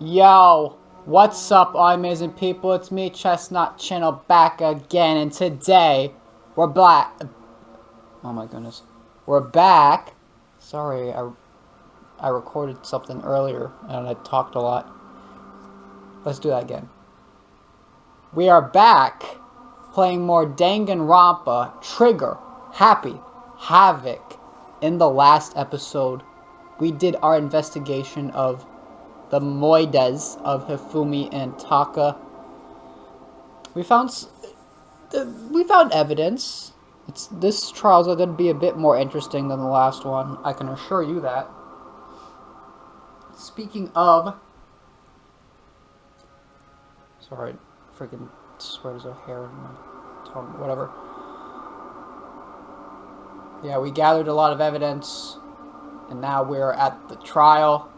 Yo, what's up, all amazing people? It's me, Chestnut Channel, back again, and today we're black. Oh my goodness, we're back. Sorry, I recorded something earlier and I talked a lot. Let's do that again. We are back playing more Danganronpa, Trigger, Happy, Havoc. In the last episode, we did our investigation of the moides of Hifumi and Taka. We found evidence. This trials are going to be a bit more interesting than the last one. I can assure you that. Speaking of, sorry, freaking swear there's a hair in my tongue. Whatever. Yeah, we gathered a lot of evidence, and now we're at the trial.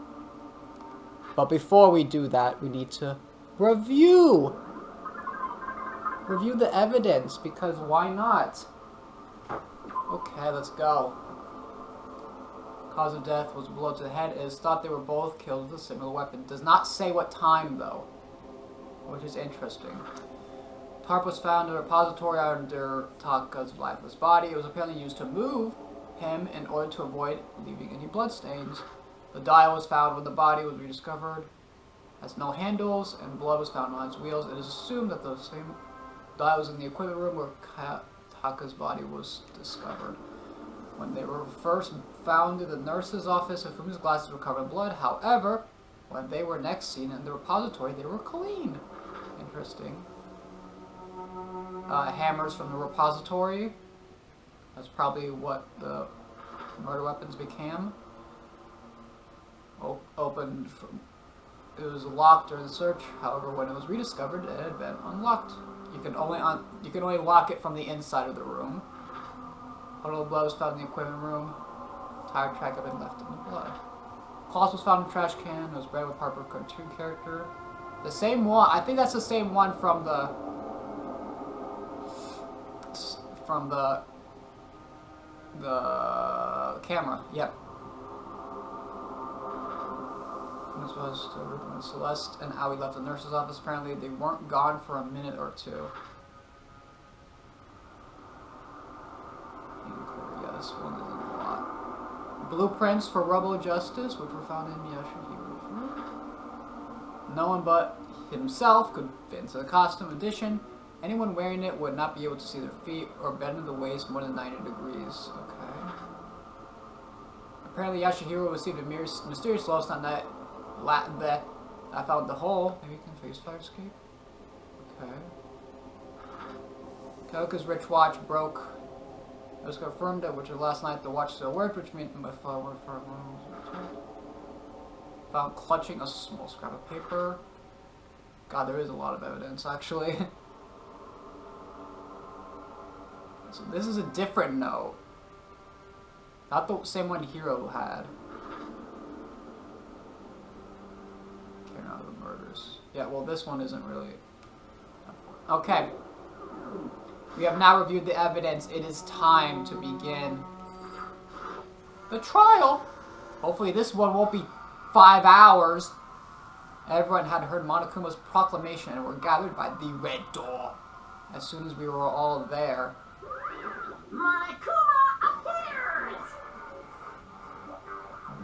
But before we do that, we need to review the evidence, because why not? Okay, let's go. Cause of death was a blow to the head. It is thought they were both killed with a similar weapon. Does not say what time, though, which is interesting. Tarp was found in a repository under Taka's lifeless body. It was apparently used to move him in order to avoid leaving any bloodstains. The dial was found when the body was rediscovered. Has no handles, and blood was found on its wheels. It is assumed that the same dial was in the equipment room where Taka's body was discovered. When they were first found in the nurse's office, Hifumi's glasses were covered in blood. However, when they were next seen in the repository, they were clean. Interesting. Hammers from the repository. That's probably what the murder weapons became. Opened from, it was locked during the search. However, when it was rediscovered, it had been unlocked. You can only lock it from the inside of the room. Puddle of blood was found in the equipment room. Tire track had been left in the blood. Cloth was found in the trash can. It was branded with Harper cartoon character. The same one. I think that's the same one from the camera. Yep. This was when Celeste and Aoi left the nurse's office. Apparently, they weren't gone for a minute or two. Yeah, this one isn't a lot. Blueprints for Rebel Justice, which were found in Yashihiro's room. No one but himself could fit into the costume. In addition, anyone wearing it would not be able to see their feet or bend in the waist more than 90 degrees. Okay. Apparently, Yashihiro received a mysterious loss on that. That I found the hole. Maybe you can face fire escape. Okay. Kaoka's rich watch broke. It was confirmed that which last night the watch still worked, which meant my father went for found clutching a small scrap of paper. God, there is a lot of evidence actually. So this is a different note. Not the same one Hiro had. The murders. Yeah, well, this one isn't really. Okay. We have now reviewed the evidence. It is time to begin the trial. Hopefully this one won't be 5 hours. Everyone had heard Monokuma's proclamation and were gathered by the red door. As soon as we were all there. Monokuma appears!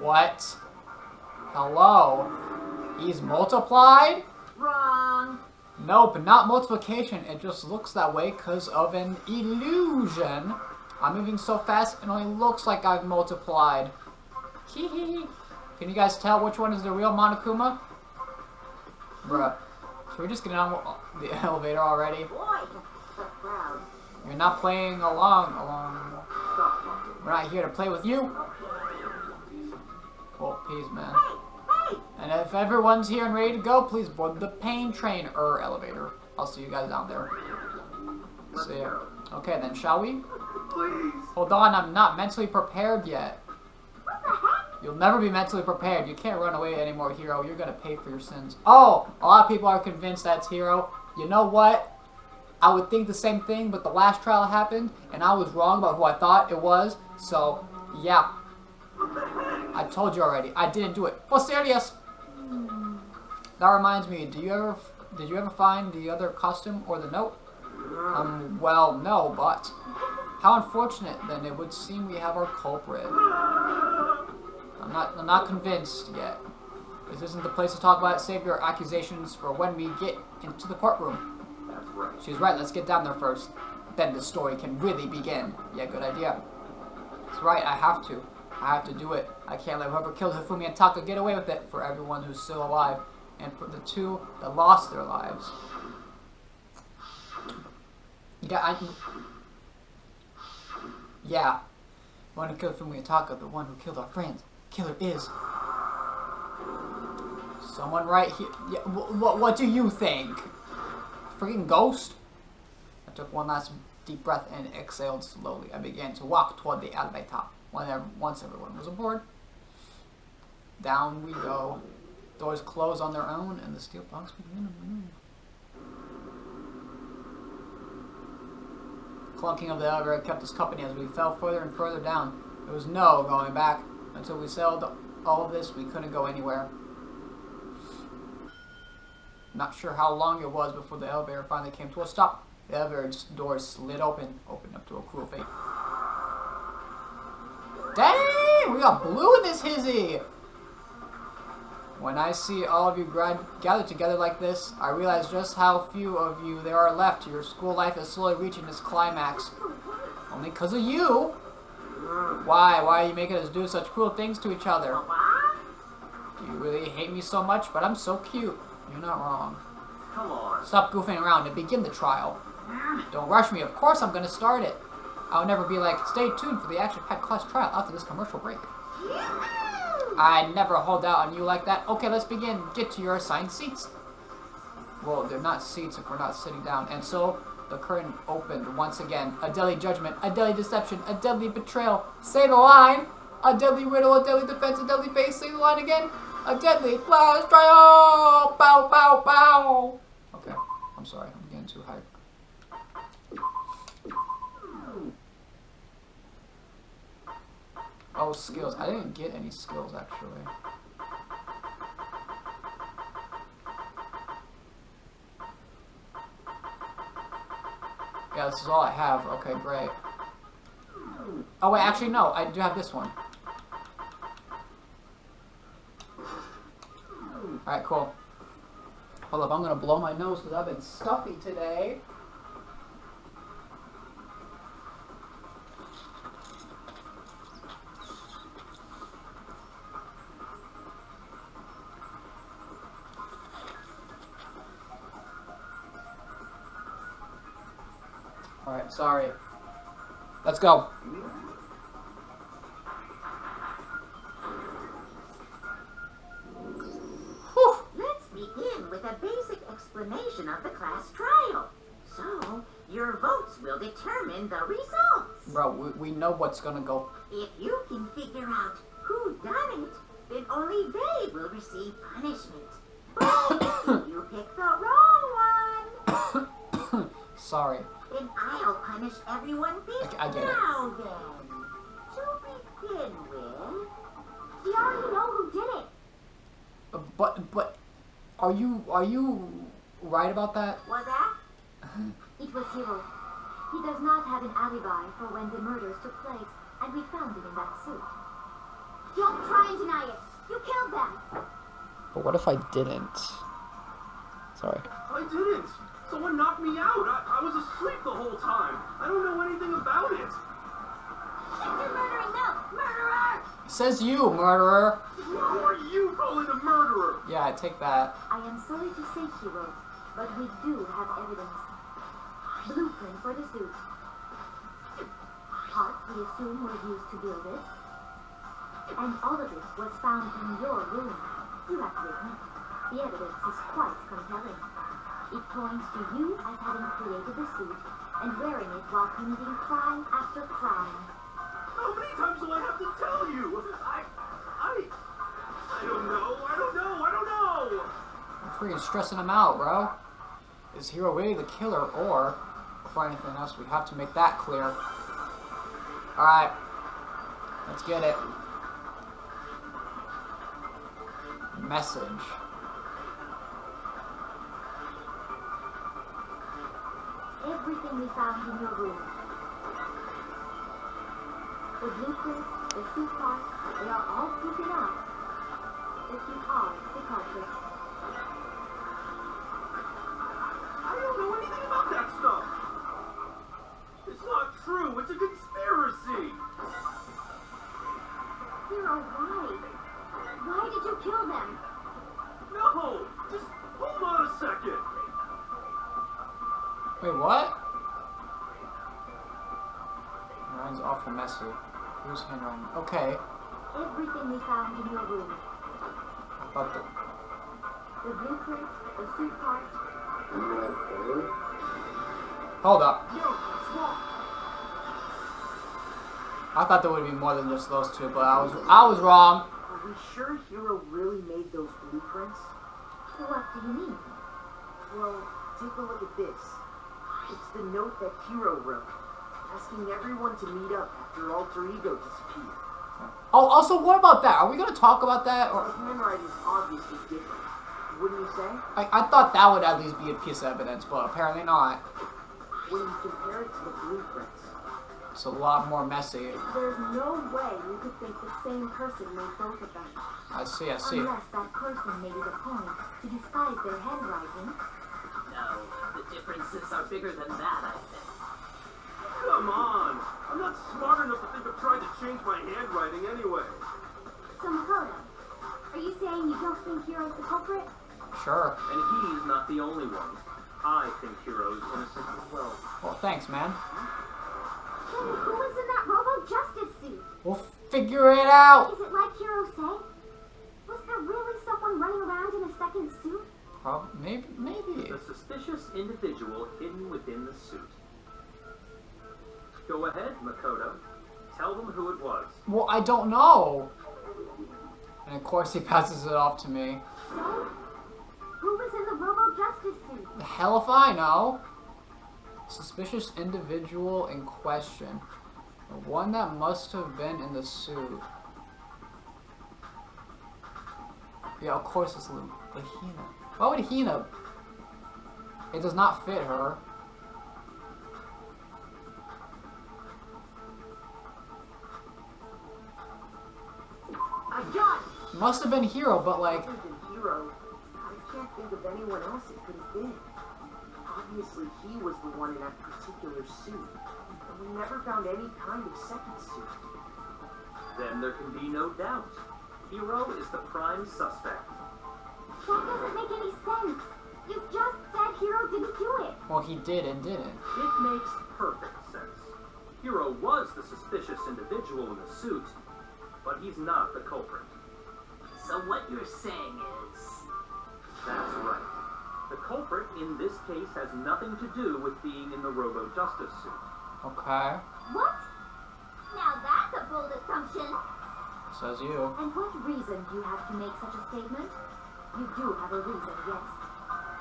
What? Hello? He's multiplied? Wrong. Nope, not multiplication. It just looks that way because of an illusion. I'm moving so fast, it only looks like I've multiplied. Hee. Can you guys tell which one is the real Monokuma? Bruh. Should we just get on the elevator already? Boy, the crowd. You're not playing along. We're not here to play with you. Oh, peace, man. And if everyone's here and ready to go, please board the pain train elevator. I'll see you guys down there. See ya. Okay, then, shall we? Please. Hold on, I'm not mentally prepared yet. What the heck? You'll never be mentally prepared. You can't run away anymore, Hiro. You're gonna pay for your sins. Oh, a lot of people are convinced that's Hiro. You know what? I would think the same thing, but the last trial happened, and I was wrong about who I thought it was. So, yeah. I told you already. I didn't do it. For serious. That reminds me, did you ever find the other costume or the note? Well, no, but how unfortunate. Then it would seem we have our culprit. I'm not convinced yet. This isn't the place to talk about it. Save your accusations for when we get into the courtroom. That's right. She's right. Let's get down there first. Then the story can really begin. Yeah, good idea. That's right. I have to. I have to do it. I can't let whoever killed Hifumi and Taka get away with it. For everyone who's still alive, and for the two that lost their lives. Yeah. The one who killed Hifumi and Taka, the one who killed our friends. Killer is someone right here. Yeah, what do you think? Freaking ghost? I took one last deep breath and exhaled slowly. I began to walk toward the elevator. Once everyone was aboard, down we go. Doors close on their own, and the steel box began to move. The clunking of the elevator kept us company as we fell further and further down. There was no going back. Until we settled all of this, we couldn't go anywhere. Not sure how long it was before the elevator finally came to a stop. The elevator doors slid opened up to a cruel fate. Dang! We got blue in this hizzy! When I see all of you gathered together like this, I realize just how few of you there are left. Your school life is slowly reaching its climax. Only because of you! Why? Why are you making us do such cruel things to each other? Do you really hate me so much? But I'm so cute. You're not wrong. Come on. Stop goofing around and begin the trial. Don't rush me. Of course I'm going to start it. I'll never be like, stay tuned for the action-packed class trial after this commercial break. I never hold out on you like that. Okay, let's begin. Get to your assigned seats. Well, they're not seats if we're not sitting down. And so, the curtain opened once again. A deadly judgment, a deadly deception, a deadly betrayal. Say the line. A deadly riddle, a deadly defense, a deadly face. Say the line again. A deadly class trial. Bow, bow, bow. Okay, I'm sorry. I'm getting too hyped. Oh, skills. I didn't get any skills, actually. Yeah, this is all I have. Okay, great. Oh, wait, actually, no. I do have this one. Alright, cool. Hold up, I'm gonna blow my nose because I've been stuffy today. Alright, sorry. Let's go. Whew. Let's begin with a basic explanation of the class trial. So, your votes will determine the results. Bro, we know what's gonna go. If you can figure out who done it, then only they will receive punishment. But if you pick the wrong one, Sorry. then I'll punish everyone this I get it. now then. To begin with, we already know who did it. But, are you right about that? Was that? It was Hiro. He does not have an alibi for when the murders took place, and we found him in that suit. Don't try and deny it. You killed them. But what if I didn't? Sorry. I didn't. Someone knocked me out. I was asleep the whole time. I don't know anything about it. You're murdering them! Murderer! Says you, murderer. Who are you calling a murderer? Yeah, I take that. I am sorry to say, Hiro, but we do have evidence. Blueprint for the suit. Parts we assume were used to build it. And all of it was found in your room. You have to admit, the evidence is quite compelling. It points to you as having created the suit and wearing it while committing crime after crime. How many times do I have to tell you? I don't know. I'm freaking stressing him out, bro. Is Hiro really the killer, or before anything else, we have to make that clear. Alright. Let's get it. Message. everything we found in your room. The blueprints, the suit parts, they are all proof enough that you are the culprit. I don't know anything about that stuff. It's not true. It's a conspiracy. Hero, why? Why did you kill them? No, just hold on a second. Wait, what? Handwriting's awful messy. Whose handwriting? Okay. Everything we found in your room. I thought that. The blueprints, the suit parts. Hold up. Yo, swap. I thought there would be more than just those two, but I was wrong. Are we sure Hero really made those blueprints? What do you mean? Well, take a look at this. It's the note that Hero wrote, asking everyone to meet up after Alter Ego disappeared. Oh, also, what about that? Are we gonna talk about that? The Or handwriting is obviously different, wouldn't you say? I thought that would at least be a piece of evidence, but apparently not. When you compare it to the blueprints, It's a lot more messy. There's no way you could think the same person made both of them. I see. Unless that person made it a point to disguise their handwriting. No, the differences are bigger than that, I think. Come on. I'm not smart enough to think of trying to change my handwriting anyway. So Makoto, are you saying you don't think Hero's the culprit? Sure. And he's not the only one. I think Hero's innocent as well. Well, thanks, man. Then who was in that Robo-Justice suit? We'll figure it out. Is it like Hero said? Was there really someone running around in a second suit? Maybe. The suspicious individual hidden within the suit. Go ahead, Makoto. Tell them who it was. Well, I don't know. And of course, he passes it off to me. So, who was in the Robo-Justice suit? The hell if I know. Suspicious individual in question. The one that must have been in the suit. Yeah, of course it's Hina. Why would Hina? It does not fit her. I got it! Must have been Hero, but like, Other than Hero, I can't think of anyone else it could have been. Obviously, he was the one in that particular suit, and we never found any kind of second suit. Then there can be no doubt. Hero is the prime suspect. That doesn't make any sense. You just said Hero didn't do it. well, he did and didn't. It makes perfect sense. Hero was the suspicious individual in the suit, but he's not the culprit. So what you're saying is... That's right. The culprit in this case has nothing to do with being in the Robo-Justice suit. Okay, What? Now that's a bold assumption. says you. And what reason do you have to make such a statement? You do have a reason, yes.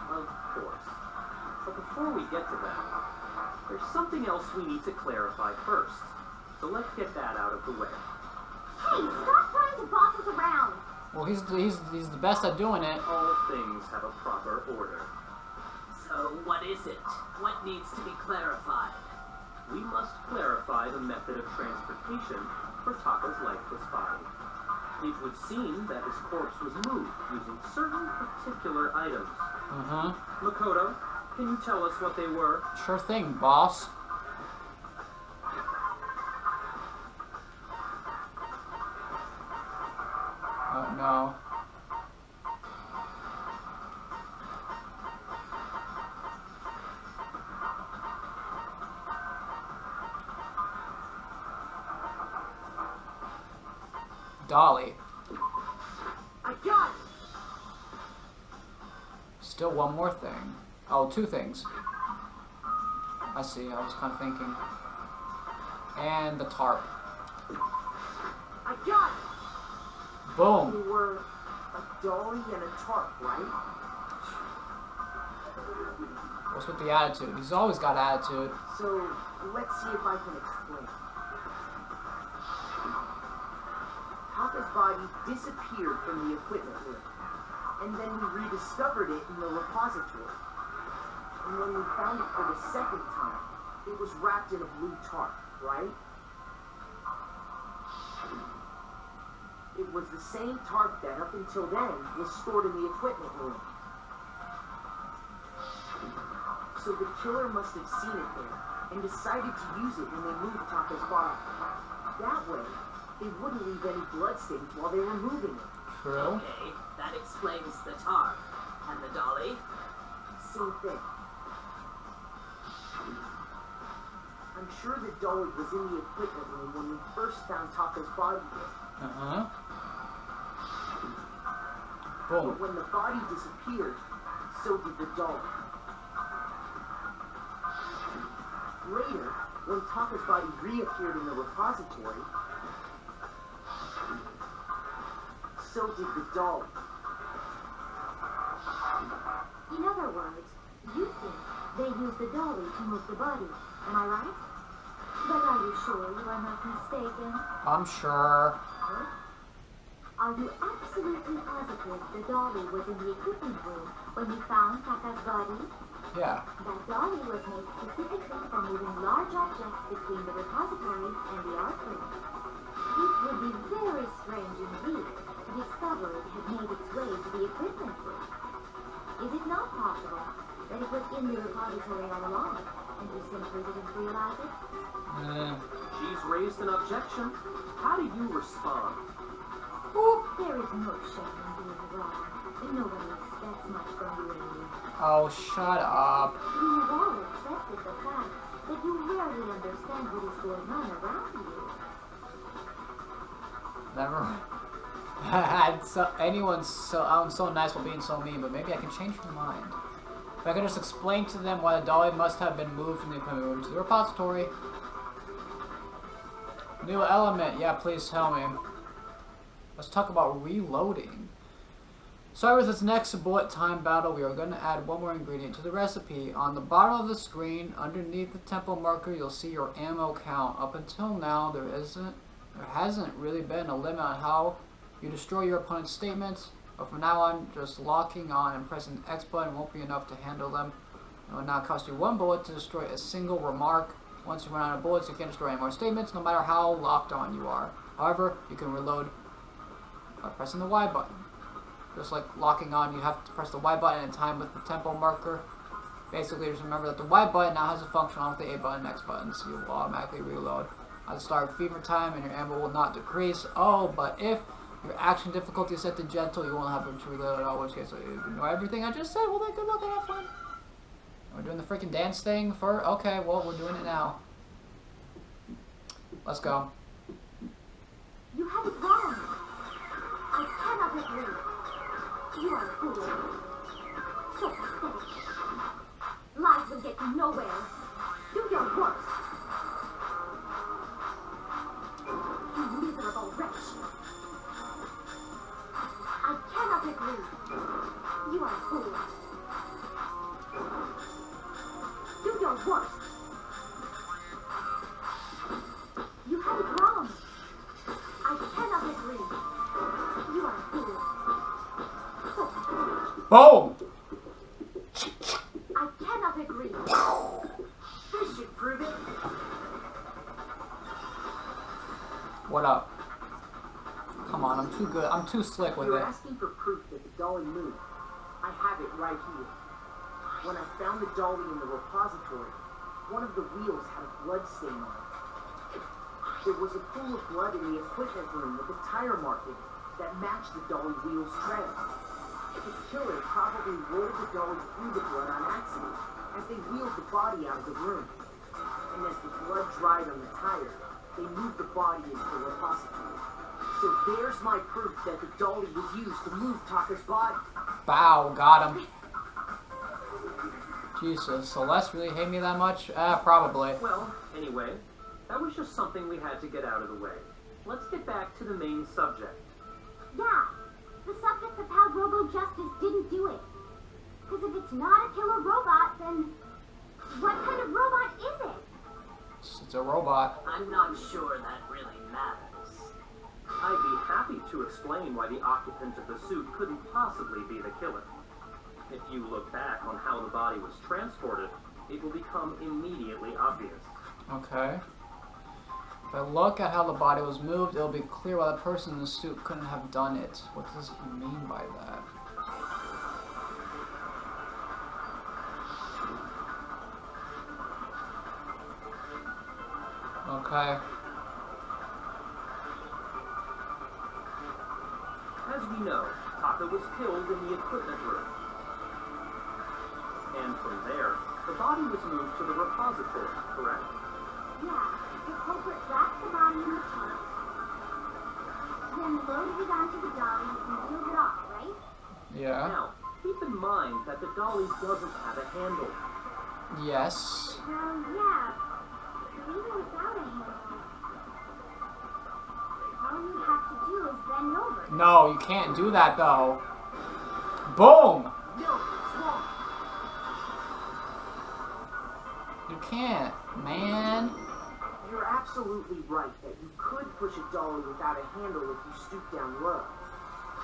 Of course. But before we get to that, there's something else we need to clarify first. So let's get that out of the way. Hey, stop trying to boss us around. Well, he's the best at doing it. All things have a proper order. So what is it? What needs to be clarified? We must clarify the method of transportation for Taka's lifeless body. It would seem that his corpse was moved using certain particular items. Makoto, can you tell us what they were? Sure thing, boss. Oh no. Dolly. I got it! Still one more thing. Oh, two things. I see, I was kind of thinking. And the tarp. I got it! Boom. They were a dolly and a tarp, right? What's with the attitude? He's always got attitude. So, let's see if I can explain. Taka's body disappeared from the equipment room, and then we rediscovered it in the repository. And when we found it for the second time, It was wrapped in a blue tarp, right? It was the same tarp that, up until then, was stored in the equipment room. So the killer must have seen it there and decided to use it when they moved Taka's body. That way, they wouldn't leave any bloodstains while they were moving it. True. Okay, that explains the tarp. And the dolly? Same thing. I'm sure the dolly was in the equipment room when we first found Taka's body there. Uh-huh. But Boom. when the body disappeared, so did the dolly. Later, when Taka's body reappeared in the repository, so did the dolly. In other words, you think they used the dolly to move the body. Am I right? But are you sure you are not mistaken? I'm sure. Huh? Are you absolutely positive the dolly was in the equipment room when you found Taka's body? Yeah. That dolly was made specifically for moving large objects between the repository and the art room. It would be very strange indeed to discover it had made its way to the equipment room. Is it not possible that it was in the repository all along, and you simply didn't realize it? She's raised an objection. How do you respond? There is no shame in being wrong. Nobody expects much from you and me. Oh, shut up. We have all accepted the fact that you rarely understand what is going on around you. Never had anyone so nice while being so mean, but maybe I can change my mind. If I could just explain to them why the dolly must have been moved from the equipment room to the repository. New element, yeah, please tell me. Let's talk about reloading. Sorry, with this next bullet time battle, we are going to add one more ingredient to the recipe. On the bottom of the screen, underneath the tempo marker, you'll see your ammo count. Up until now, there hasn't really been a limit on how you destroy your opponent's statements, but from now on, just locking on and pressing the X button won't be enough to handle them. It will now cost you 1 bullet to destroy a single remark. Once you run out of bullets, you can't destroy any more statements, no matter how locked on you are. However, you can reload by pressing the Y button. Just like locking on, you have to press the Y button in time with the tempo marker. Basically, just remember that the Y button now has a function on with the A button and X button, so you will automatically reload. At the start of fever time, and your ammo will not decrease. Oh, but if your action difficulty is set to gentle, you won't have to reload at all, in which case you ignore everything I just said. Well, then good luck and have fun. We're doing the freaking dance thing for... Okay, well, we're doing it now. Let's go. You have it wrong. I cannot agree. You are a fool. So pathetic. Lies will get you nowhere. Do your worst. You miserable wretch. I cannot agree. You are a fool. Do your worst. You have it wrong. I cannot agree. You are a fool. So pathetic. Boom! I cannot agree. This should prove it. What up? Come on, I'm too good. I'm too slick with You're it. asking for proof that the dolly moved. I have it right here. When I found the dolly in the repository, one of the wheels had a blood stain on it. There was a pool of blood in the equipment room with a tire mark in it that matched the dolly wheel's trail. The killer probably rolled the dolly through the blood on accident as they wheeled the body out of the room. And as the blood dried on the tire, they moved the body into the repository. So there's my proof that the dolly was used to move Taka's body. Bow, got him. Jesus, Celeste really hate me that much? Probably. Well, anyway, that was just something we had to get out of the way. Let's get back to the main subject. Yeah, the subject of how Robo-Justice didn't do it. Because if it's not a killer robot, then what kind of robot is it? It's a robot. I'm not sure that really matters. I'd be happy to explain why the occupant of the suit couldn't possibly be the killer. If you look back on how the body was transported, it will become immediately obvious. Okay. If I look at how the body was moved, it'll be clear why the person in the suit couldn't have done it. What does he mean by that? Okay. As we know, Taka was killed in the equipment room. And from there, the body was moved to the repository, correct? Yeah, the culprit wrapped the body in the tarp, then loaded it onto the dolly and wheeled it off, right? Yeah. Now, keep in mind that the dolly doesn't have a handle. Yes. Well, yeah, but even without a handle, all you have to do is bend over. No, you can't do that though. Boom! No, it's wrong. You can't, man. You're absolutely right that you could push a dolly without a handle if you stoop down low.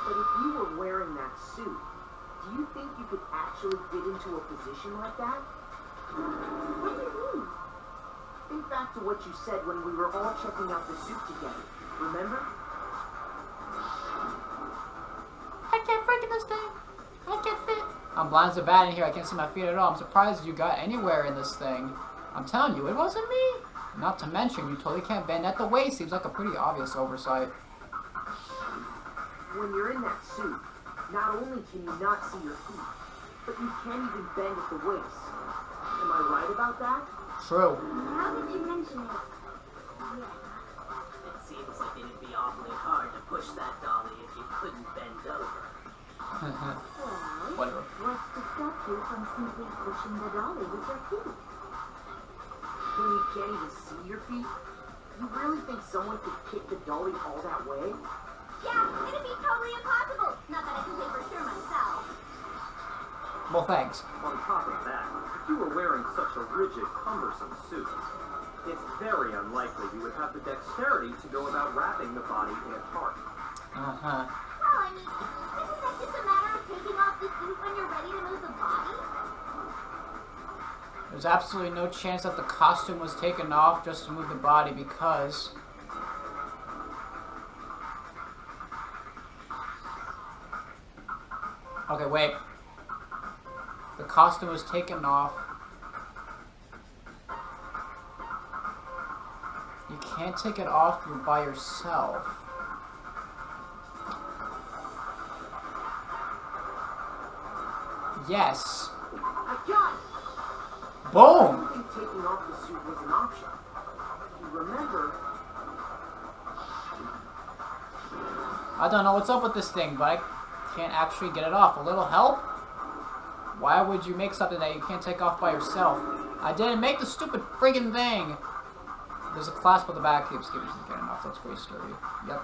But if you were wearing that suit, do you think you could actually get into a position like that? What do you mean? Think back to what you said when we were all checking out the suit together. Remember? I can't freaking this thing. I can't fit. I'm blind as a bat in here. I can't see my feet at all. I'm surprised you got anywhere in this thing. I'm telling you, it wasn't me. Not to mention, you totally can't bend at the waist. Seems like a pretty obvious oversight. When you're in that suit, not only can you not see your feet, but you can't even bend at the waist. Am I right about that? True. Now that you mention it, yeah. It seems like it'd be awfully hard to push that dolly if you couldn't bend over. Well, Whatever. what's to stop you from simply pushing the dolly with your feet? When you can't even see your feet? You really think someone could kick the dolly all that way? Yeah, it'd be totally impossible. Not that I can say for sure myself. Well, thanks. On top of that, if you were wearing such a rigid, cumbersome suit, it's very unlikely you would have the dexterity to go about wrapping the body in a tarp. Uh-huh. Well, I mean, isn't that just a matter of taking off the suit when you're ready to move the body? There's absolutely no chance that the costume was taken off just to move the body because... Okay, wait. The costume was taken off. You can't take it off by yourself. Yes. I got it! Boom! I don't think taking off the suit was an option. If you remember, I don't know what's up with this thing, but I can't actually get it off. A little help? Why would you make something that you can't take off by yourself? I didn't make the stupid friggin' thing! There's a clasp on the back. Keeps getting off. That's pretty sturdy. Yep.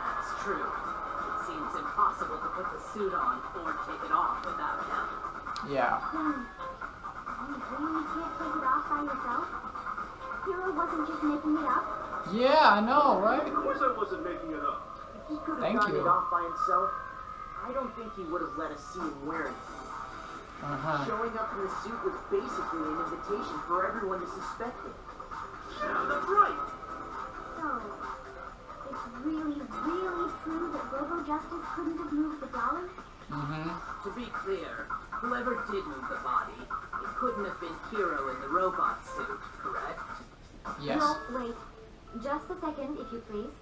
That's true. It seems impossible to put the suit on or take it off without help. Yeah. You really can't take it off by yourself? Hero wasn't just making it up? Yeah, I know, right? Of course I wasn't making it up. if he could have Thank gotten you. it off by himself, I don't think he would have let us see him wearing it. Uh-huh. Showing up in the suit was basically an invitation for everyone to suspect it. Yeah, that's right. So, it's really, really true that Robo Justice couldn't have moved the dolly? Mm-hmm. To be clear, whoever did move the body, it couldn't have been Hero in the robot suit, correct? Yes. No, wait. Just a second, if you please.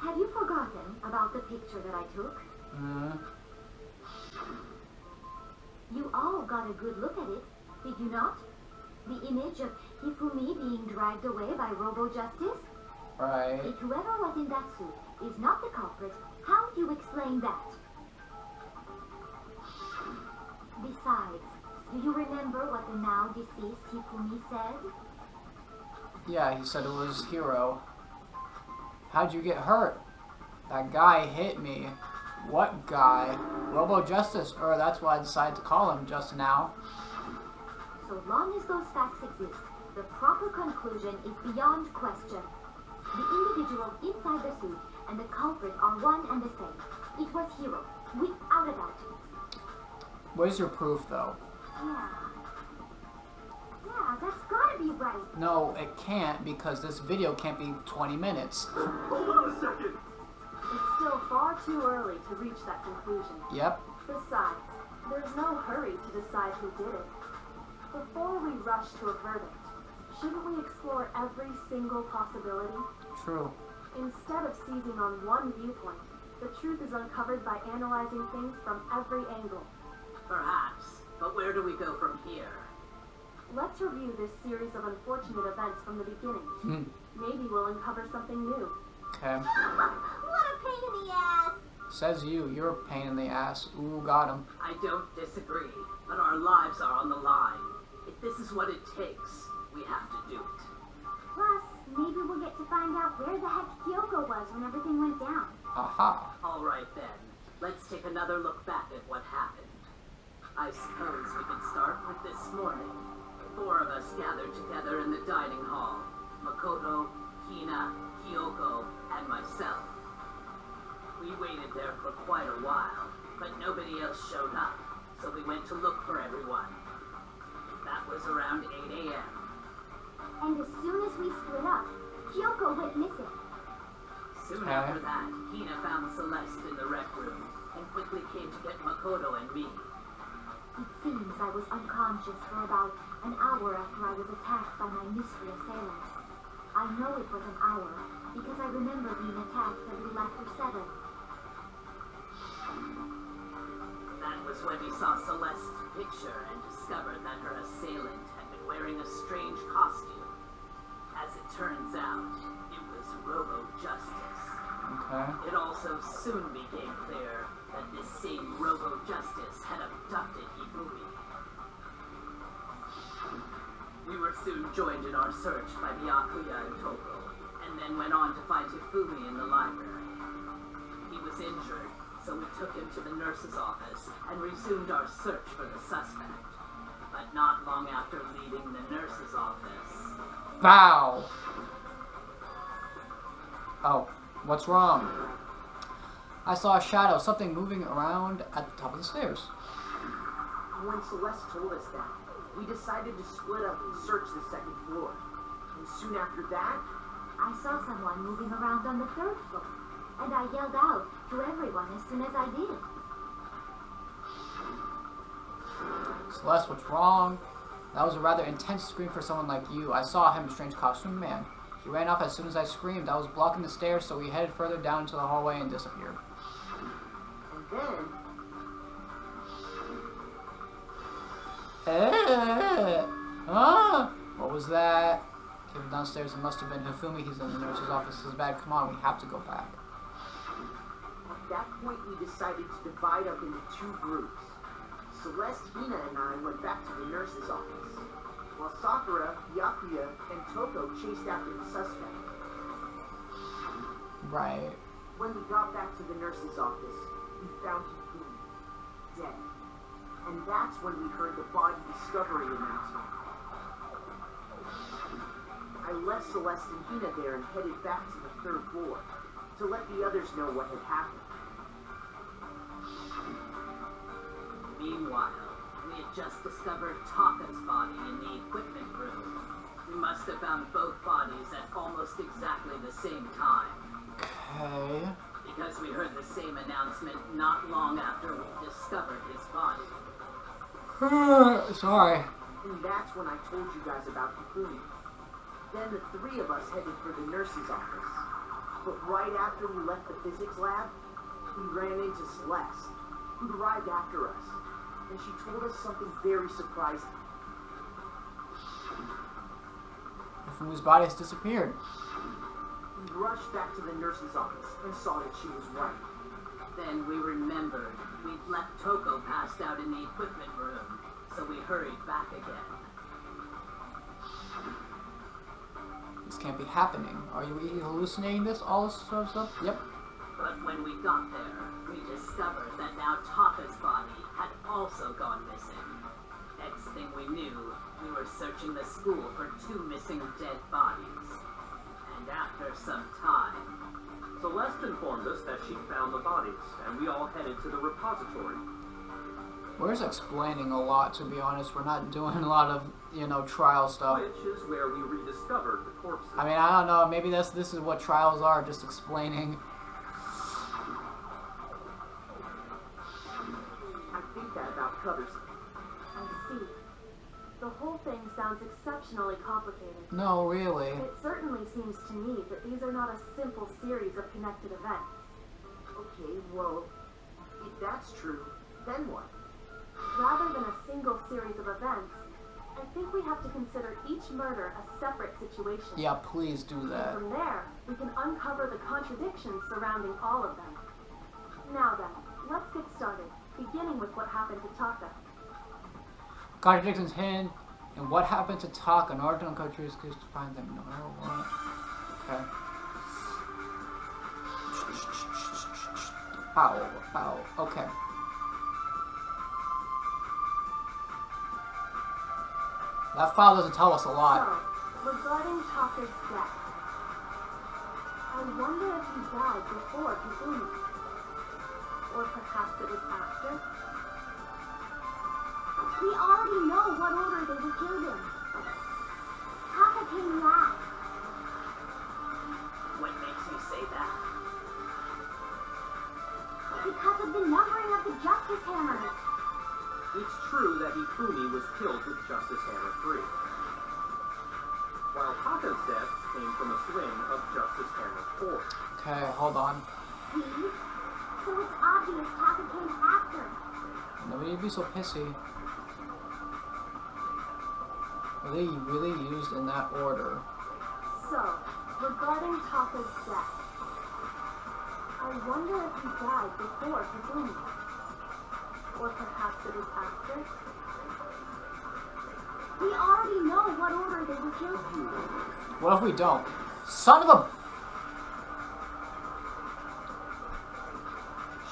Have you forgotten about the picture that I took? Mm-hmm. You all got a good look at it, did you not? The image of Hifumi being dragged away by Robo Justice? Right. If whoever was in that suit is not the culprit, how do you explain that? Besides, do you remember what the now deceased Hifumi said? Yeah, he said it was Hero. How'd you get hurt? That guy hit me. What guy? Robo Justice, or that's what I decided to call him just now. So long as those facts exist, the proper conclusion is beyond question. The individual inside the suit and the culprit are one and the same. It was Hero, without a doubt. Where's your proof, though? Yeah. Yeah, that's gotta be right. No, it can't, because this video can't be 20 minutes. Hold on a second. It's still far too early to reach that conclusion. Yep. Besides, there's no hurry to decide who did it. Before we rush to a verdict, shouldn't we explore every single possibility? True. Instead of seizing on one viewpoint, the truth is uncovered by analyzing things from every angle. Perhaps, but where do we go from here? Let's review this series of unfortunate events from the beginning. Hmm. Maybe we'll uncover something new. Okay. What a pain in the ass! Says you. You're a pain in the ass. Ooh, got him. I don't disagree, but our lives are on the line. If this is what it takes, we have to do it. Plus, maybe we'll get to find out where the heck Kyoko was when everything went down. Aha. All right then, let's take another look back at what happened. I suppose we can start with this morning. 4 of us gathered together in the dining hall. Makoto, Hina, Kyoko, and myself. We waited there for quite a while, but nobody else showed up, so we went to look for everyone. That was around 8 a.m. And as soon as we split up, Kyoko went missing. Soon after that, Hina found Celeste in the rec room, and quickly came to get Makoto and me. It seems I was unconscious for about an hour after I was attacked by my mystery assailant. I know it was an hour, because I remember being attacked a little after 7. That was when we saw Celeste's picture and discovered that her assailant had been wearing a strange costume. As it turns out, it was Robo-Justice. Okay. It also soon became clear that this same Robo-Justice had abducted Hifumi. We were soon joined in our search by Byakuya and Toko, and then went on to find Hifumi in the library. He was injured, so we took him to the nurse's office and resumed our search for the suspect. But not long after leaving the nurse's office... Bow! Oh, what's wrong? I saw a shadow, something moving around at the top of the stairs. When Celeste told us that, we decided to split up and search the 2nd floor. And soon after that, I saw someone moving around on the 3rd floor, and I yelled out to everyone as soon as I did. Celeste, what's wrong? That was a rather intense scream for someone like you. I saw him, a strange costume man. He ran off as soon as I screamed. I was blocking the stairs, so he headed further down into the hallway and disappeared. and then, What was that? Came downstairs. It must have been Hifumi. He's in the nurse's office. This is bad. Come on, we have to go back. at that point we decided to divide up into 2 groups. Celeste, Hina, and I went back to the nurse's office, while Sakura, Byakuya, and Toko chased after the suspect. Right. When we got back to the nurse's office, we found Hifumi dead. And that's when we heard the body discovery announcement. I left Celeste and Hina there and headed back to the 3rd floor to let the others know what had happened. Meanwhile, we had just discovered Taka's body in the equipment room. We must have found both bodies at almost exactly the same time. Okay. Because we heard the same announcement not long after we discovered his body. Sorry. And that's when I told you guys about Hifumi. Then the 3 of us headed for the nurse's office. But right after we left the physics lab, we ran into Celeste, who arrived after us. And she told us something very surprising. Hifumi's body has disappeared. We rushed back to the nurse's office and saw that she was right. Then we remembered we'd left Toko passed out in the equipment room, so we hurried back again. This can't be happening. Are you hallucinating this? All this sort of stuff? Yep. But when we got there, we discovered that now Taka's body had also gone missing. Next thing we knew, we were searching the school for 2 missing dead bodies. And after some time... Celeste informed us that she found the bodies, and we all headed to the repository. We're just explaining a lot, to be honest. We're not doing a lot of, you know, trial stuff. Which is where we rediscovered the corpses. I mean, I don't know. Maybe this is what trials are, just explaining. I think that about covers it. I see. The whole thing sounds exceptionally complicated. No, really. It certainly seems to me that these are not a simple series of connected events. Okay, well, if that's true, then what? Rather than a single series of events, I think we have to consider each murder a separate situation. Yeah, please do that. And from there, we can uncover the contradictions surrounding all of them. Now then, let's get started, beginning with what happened to Taka. Contradictions hidden and what happened to Taka in order to uncover truth to find them no matter what. Okay. Ow, ow, okay. That file doesn't tell us a lot. So, regarding Taka's death, I wonder if he died before Hifumi. Or perhaps it was after? We already know what order they were killed in. Taka came last. What makes you say that? Because of the numbering of the Justice Hammers. It's true that Hifumi was killed with Justice Hammer 3, while Taka's death came from a swing of Justice Hammer 4. Okay, hold on. See? So it's obvious Taka came after. Nobody would be so pissy. Were they really used in that order? So, regarding Taka's death, I wonder if he died before Hifumi. Or perhaps it was after? We already know what order they were killed in. What if we don't? Son of a...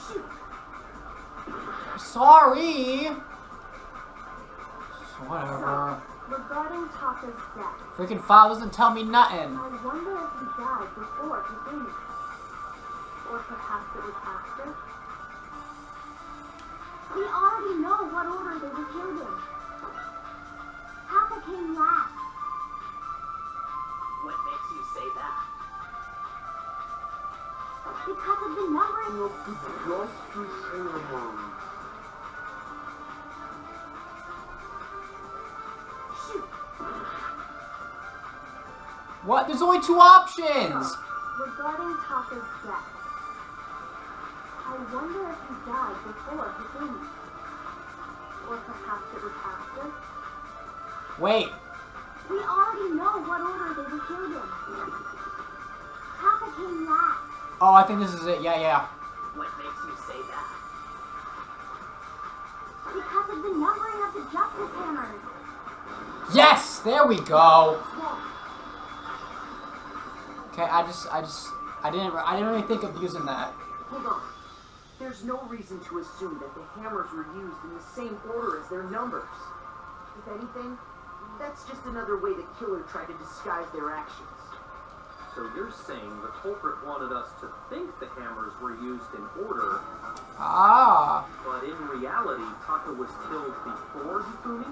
Shoot. Sorry! Whatever. Regarding Taka's death, Freaking file doesn't tell me nothing. I wonder if he died before Hifumi. Or perhaps it was after? We already know what order they were killed in. Taka came last. What makes you say that? Because of the numbering. Of the Justice Hammers. Shoot. What? There's only two options! Regarding Taka's death, I wonder if he died before Hifumi. Or perhaps it was after? Wait. We already know what order they were killed in. Taka came last. Oh, I think this is it. Yeah. What makes you say that? Because of the numbering of the Justice Hammers. Yes! There we go! Okay, I didn't really think of using that. Hold on. There's no reason to assume that the hammers were used in the same order as their numbers. If anything, that's just another way the killer tried to disguise their actions. So you're saying the culprit wanted us to think the hammers were used in order, Ah, but in reality, Taka was killed before Hifumi?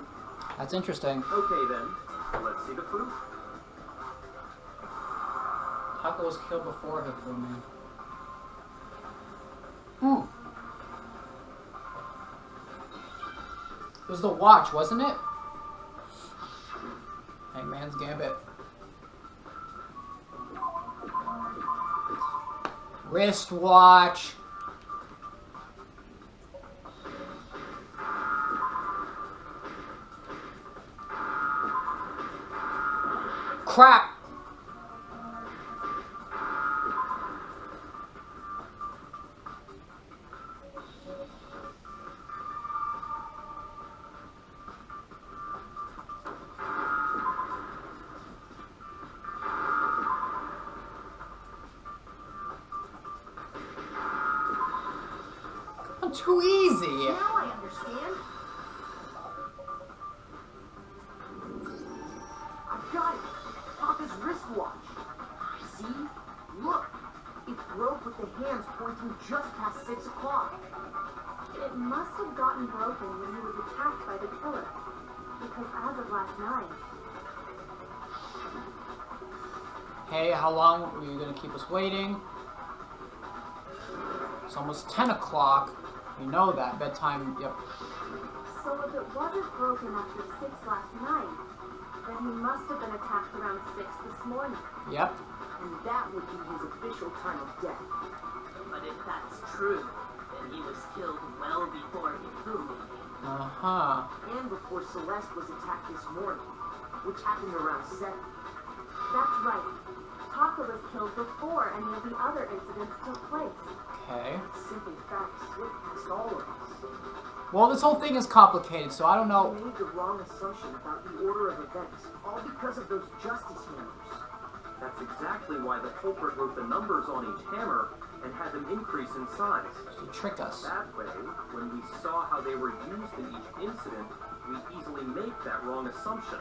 that's interesting. Okay then, let's see the proof. Taka was killed before Hifumi. Hmm. It was the watch, wasn't it? Hangman's Gambit. Wristwatch. Crap. Too easy. Now I understand. I've got it. Taka's wristwatch. See? Look. It broke with the hands pointing just past 6 o'clock. It must have gotten broken when he was attacked by the killer. Because as of last night... Hey, how long are you gonna keep us waiting? It's almost 10 o'clock. You know that. Bedtime, yep. So if it wasn't broken after 6 last night, then he must have been attacked around 6 this morning. Yep. And that would be his official time of death. But if that's true, then he was killed well before Hifumi. Uh-huh. And before Celeste was attacked this morning, which happened around 7. That's right. Taka was killed before any of the other incidents took place. Okay. That simple fact slipped past all of us. Well, this whole thing is complicated, so I don't know. We made the wrong assumption about the order of events, all because of those justice hammers. That's exactly why the culprit wrote the numbers on each hammer and had them increase in size. To trick us. That way, when we saw how they were used in each incident, we easily make that wrong assumption.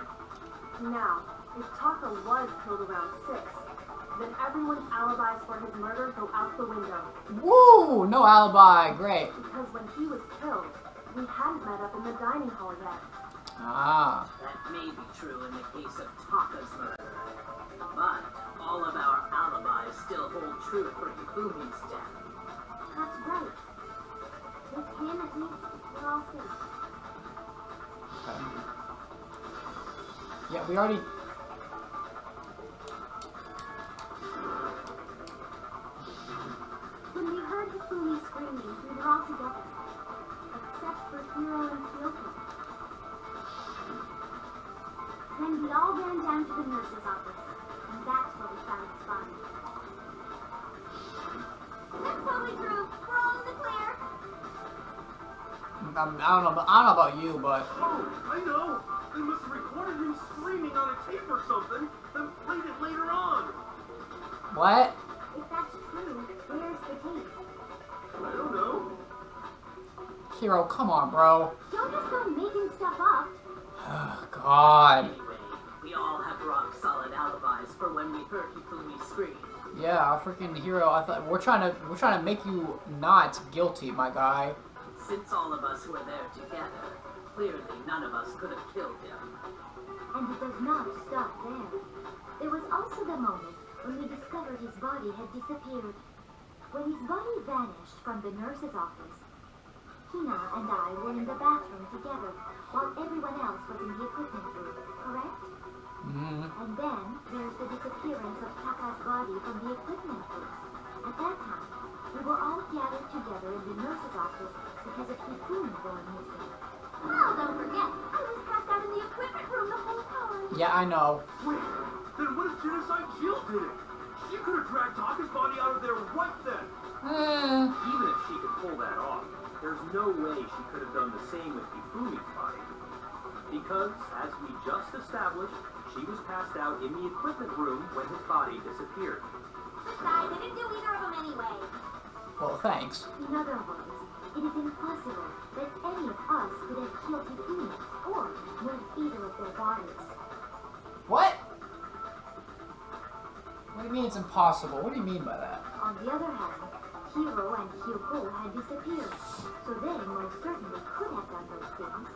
Now, if Taka was killed around 6, then everyone's alibis for his murder go out the window. Woo! No alibi. Great. Because when he was killed, we hadn't met up in the dining hall yet. Ah. That may be true in the case of Taka's murder. But all of our alibis still hold true for Hifumi's death. That's right. With him, at least, we're all safe. Okay. Yeah, we already... When we heard Hifumi screaming, we were all together. Except for Hiro and Kyoko. Then we all ran down to the nurse's office, and that's where we found his body. That's totally true. We're all in the clear. I don't know about you, but... Oh, I know! They must have recorded him screaming on a tape or something, then played it later on! What? If that's true, where's the tape? I don't know. Hiro, come on, bro. Don't just go making stuff up. Oh, God. Anyway, we all have rock-solid alibis for when we heard Hifumi scream. Yeah, freaking Hiro, I thought we're trying to make you not guilty, my guy. Since all of us were there together, clearly none of us could have killed him. And it does not stop there. There was also the moment when we discovered his body had disappeared. When his body vanished from the nurse's office, Hina and I were in the bathroom together, while everyone else was in the equipment room, correct? Mm-hmm. And then there's the disappearance of Taka's body from the equipment room. At that time, we were all gathered together in the nurse's office because of Hifumi going missing. Oh, don't forget, I was passed out in the equipment room the whole time. Yeah, I know. Wait, then what if Genocide Jill did it? She could have dragged Taka's body out of there right then. Even if she could pull that off, there's no way she could have done the same with Hifumi's body. Because, as we just established, she was passed out in the equipment room when his body disappeared. Besides, I didn't do either of them anyway. Well, thanks. In other words, it is impossible that any of us could have killed Hifumi or moved either of their bodies. What? What do you mean it's impossible? What do you mean by that? On the other hand, Hiro and Kyoko had disappeared, so they most certainly could have done those things.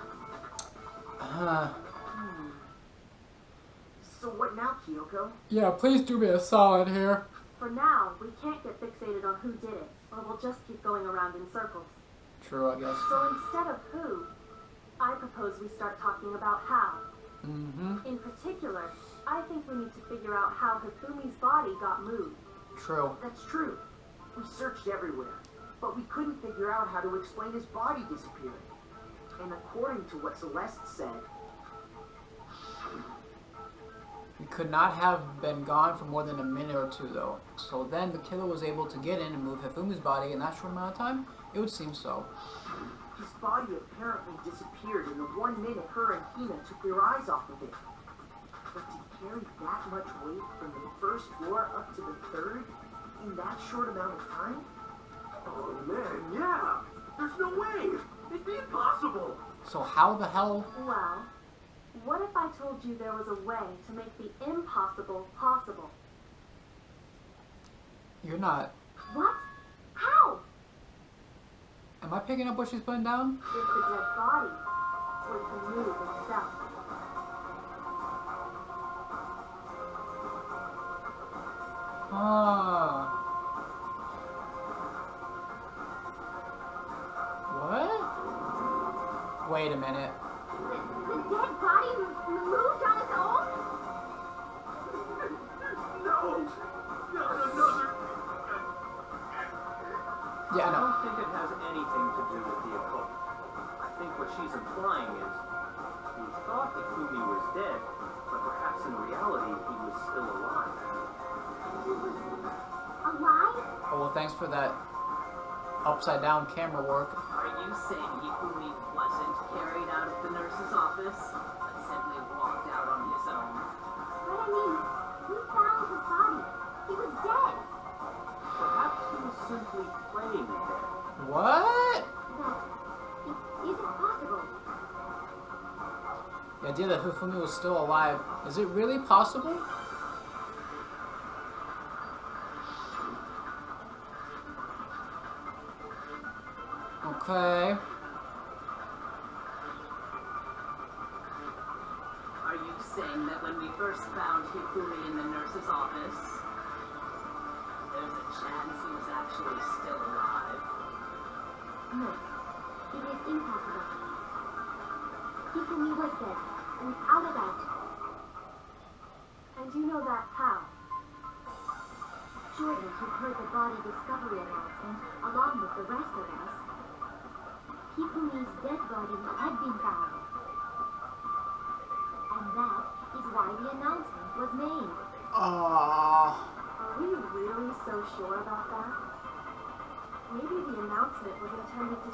So what now, Kyoko? Yeah, please do me a solid here. For now, we can't get fixated on who did it, or we'll just keep going around in circles. True, I guess. So instead of who, I propose we start talking about how. Mm-hmm. In particular, I think we need to figure out how Hifumi's body got moved. True. That's true. We searched everywhere, but we couldn't figure out how to explain his body disappearing. And according to what Celeste said, We could not have been gone for more than a minute or two, though. So then the killer was able to get in and move Hifumi's body in that short amount of time? It would seem so. his body apparently disappeared in the 1 minute her and Hina took their eyes off of it. But to carry that much weight from the first floor up to the third in that short amount of time? Oh man, yeah! There's no way! It'd be impossible! So how the hell? Well, what if I told you there was a way to make the impossible possible? You're not... What? How? Am I picking up what she's putting down? If the dead body were to move itself. Ah. What? Wait a minute. The dead body moved on its own? No! Not another! Yeah, I no. don't think it has anything to do with the occult. I think what she's implying is we thought Ifumi was dead, but perhaps in reality he was still alive. He was alive? Oh, well, thanks for that upside down camera work. Are you saying Hifumi wasn't carried out of the nurse's office, but simply walked out on his own? But I mean, we found his body. He was dead. Perhaps he was simply playing dead. What? That isn't possible. The idea that Hifumi was still alive, is it really possible? Okay. Are you saying that when we first found Hifumi in the nurse's office, there's a chance he was actually still alive? No, it is impossible. Hifumi was dead, without a doubt. And you know that how? Surely you heard the body discovery announcement along with the rest of us. Hifumi's dead body had been found. And that is why the announcement was made. Ah. Are we really so sure about that? Maybe the announcement was intended to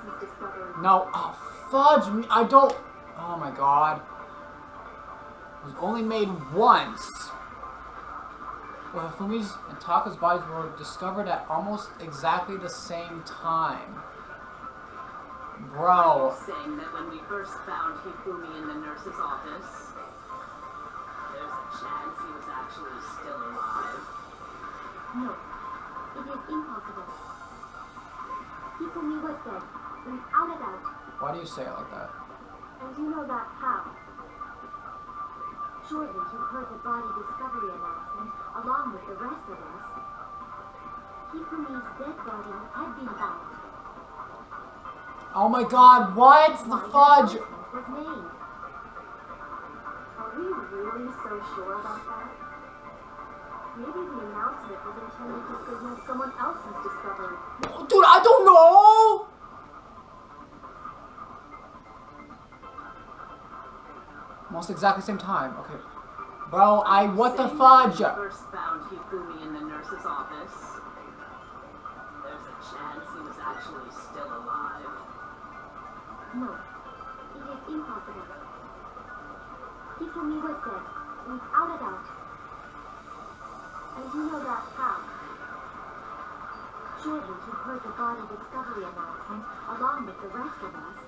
since discovery. No. Oh, fudge me. I don't. Oh my god. It was only made once. Well, Hifumi's and Taka's bodies were discovered at almost exactly the same time. Bro. Are you saying that when we first found Hifumi in the nurse's office, there's a chance he was actually still alive? No, it is impossible. Hifumi was dead, without a doubt. Why do you say it like that? And you know that how? Surely you heard the body discovery announcement along with the rest of us. Hifumi's dead body had been found. Oh my god, what? The Why fudge! the announcement was made. Are we really so sure about that? Maybe the announcement was intended to signal someone else's discovery. Dude, I don't know! Almost exactly same time. Okay. Bro, what the fudge? When we first found Hifumi in the nurse's office, there's a chance he was actually still alive. No, it is impossible. Hifumi was dead, without a doubt. And you know that how? Surely you heard the body discovery announcement along with the rest of us.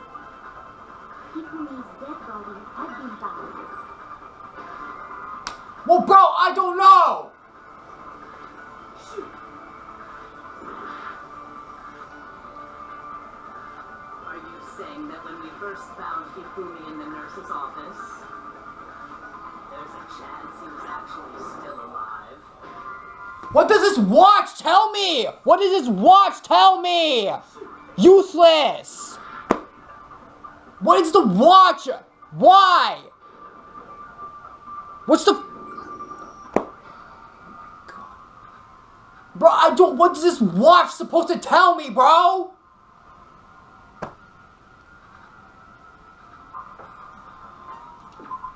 Hifumi's dead body had been found. Well, bro, I don't know! Are you saying that when we first found Hifumi in the nurse's office, there's a chance he was actually still alive? What does this watch tell me? What does this watch tell me? Useless! What is the watch? Why? What's the... Bro, I don't... What is this watch supposed to tell me, bro?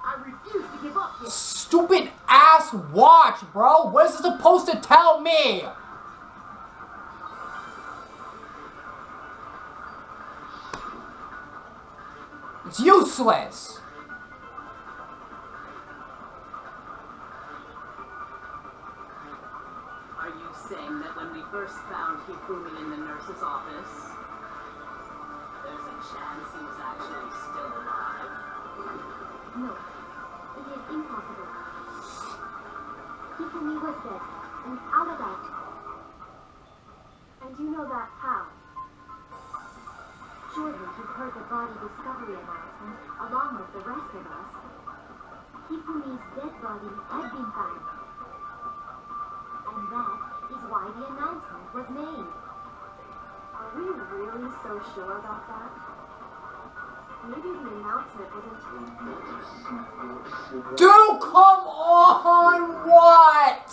I refuse to give up this. Stupid ass watch, bro. What is it supposed to tell me? It's useless. Are you saying that when we first found Hifumi in the nurse's office, there's a chance he was actually still alive? No, it is impossible. Hifumi was dead, without a doubt. And you know that Surely you've heard the body discovery announcement along with the rest of us. Hifumi's dead body had been found. And that is why the announcement was made. Are we really so sure about that? Maybe the announcement was intended. Dude, come on! What?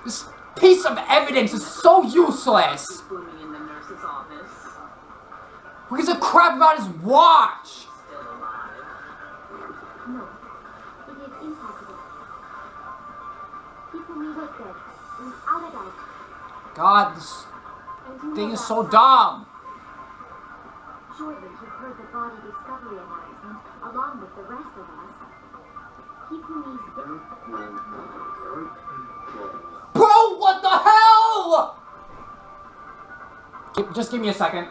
This piece of evidence is so useless. Hifumi in the nurse's office. Who gives a crap about his watch? Still alive. No, it is impossible. Hifumi was dead, without a doubt. God, this And you thing know is that so fact. dumb. Surely you've heard the body discovery announcement along with the rest of us. Hifumi's dead. Bro, what the hell? Just give me a second.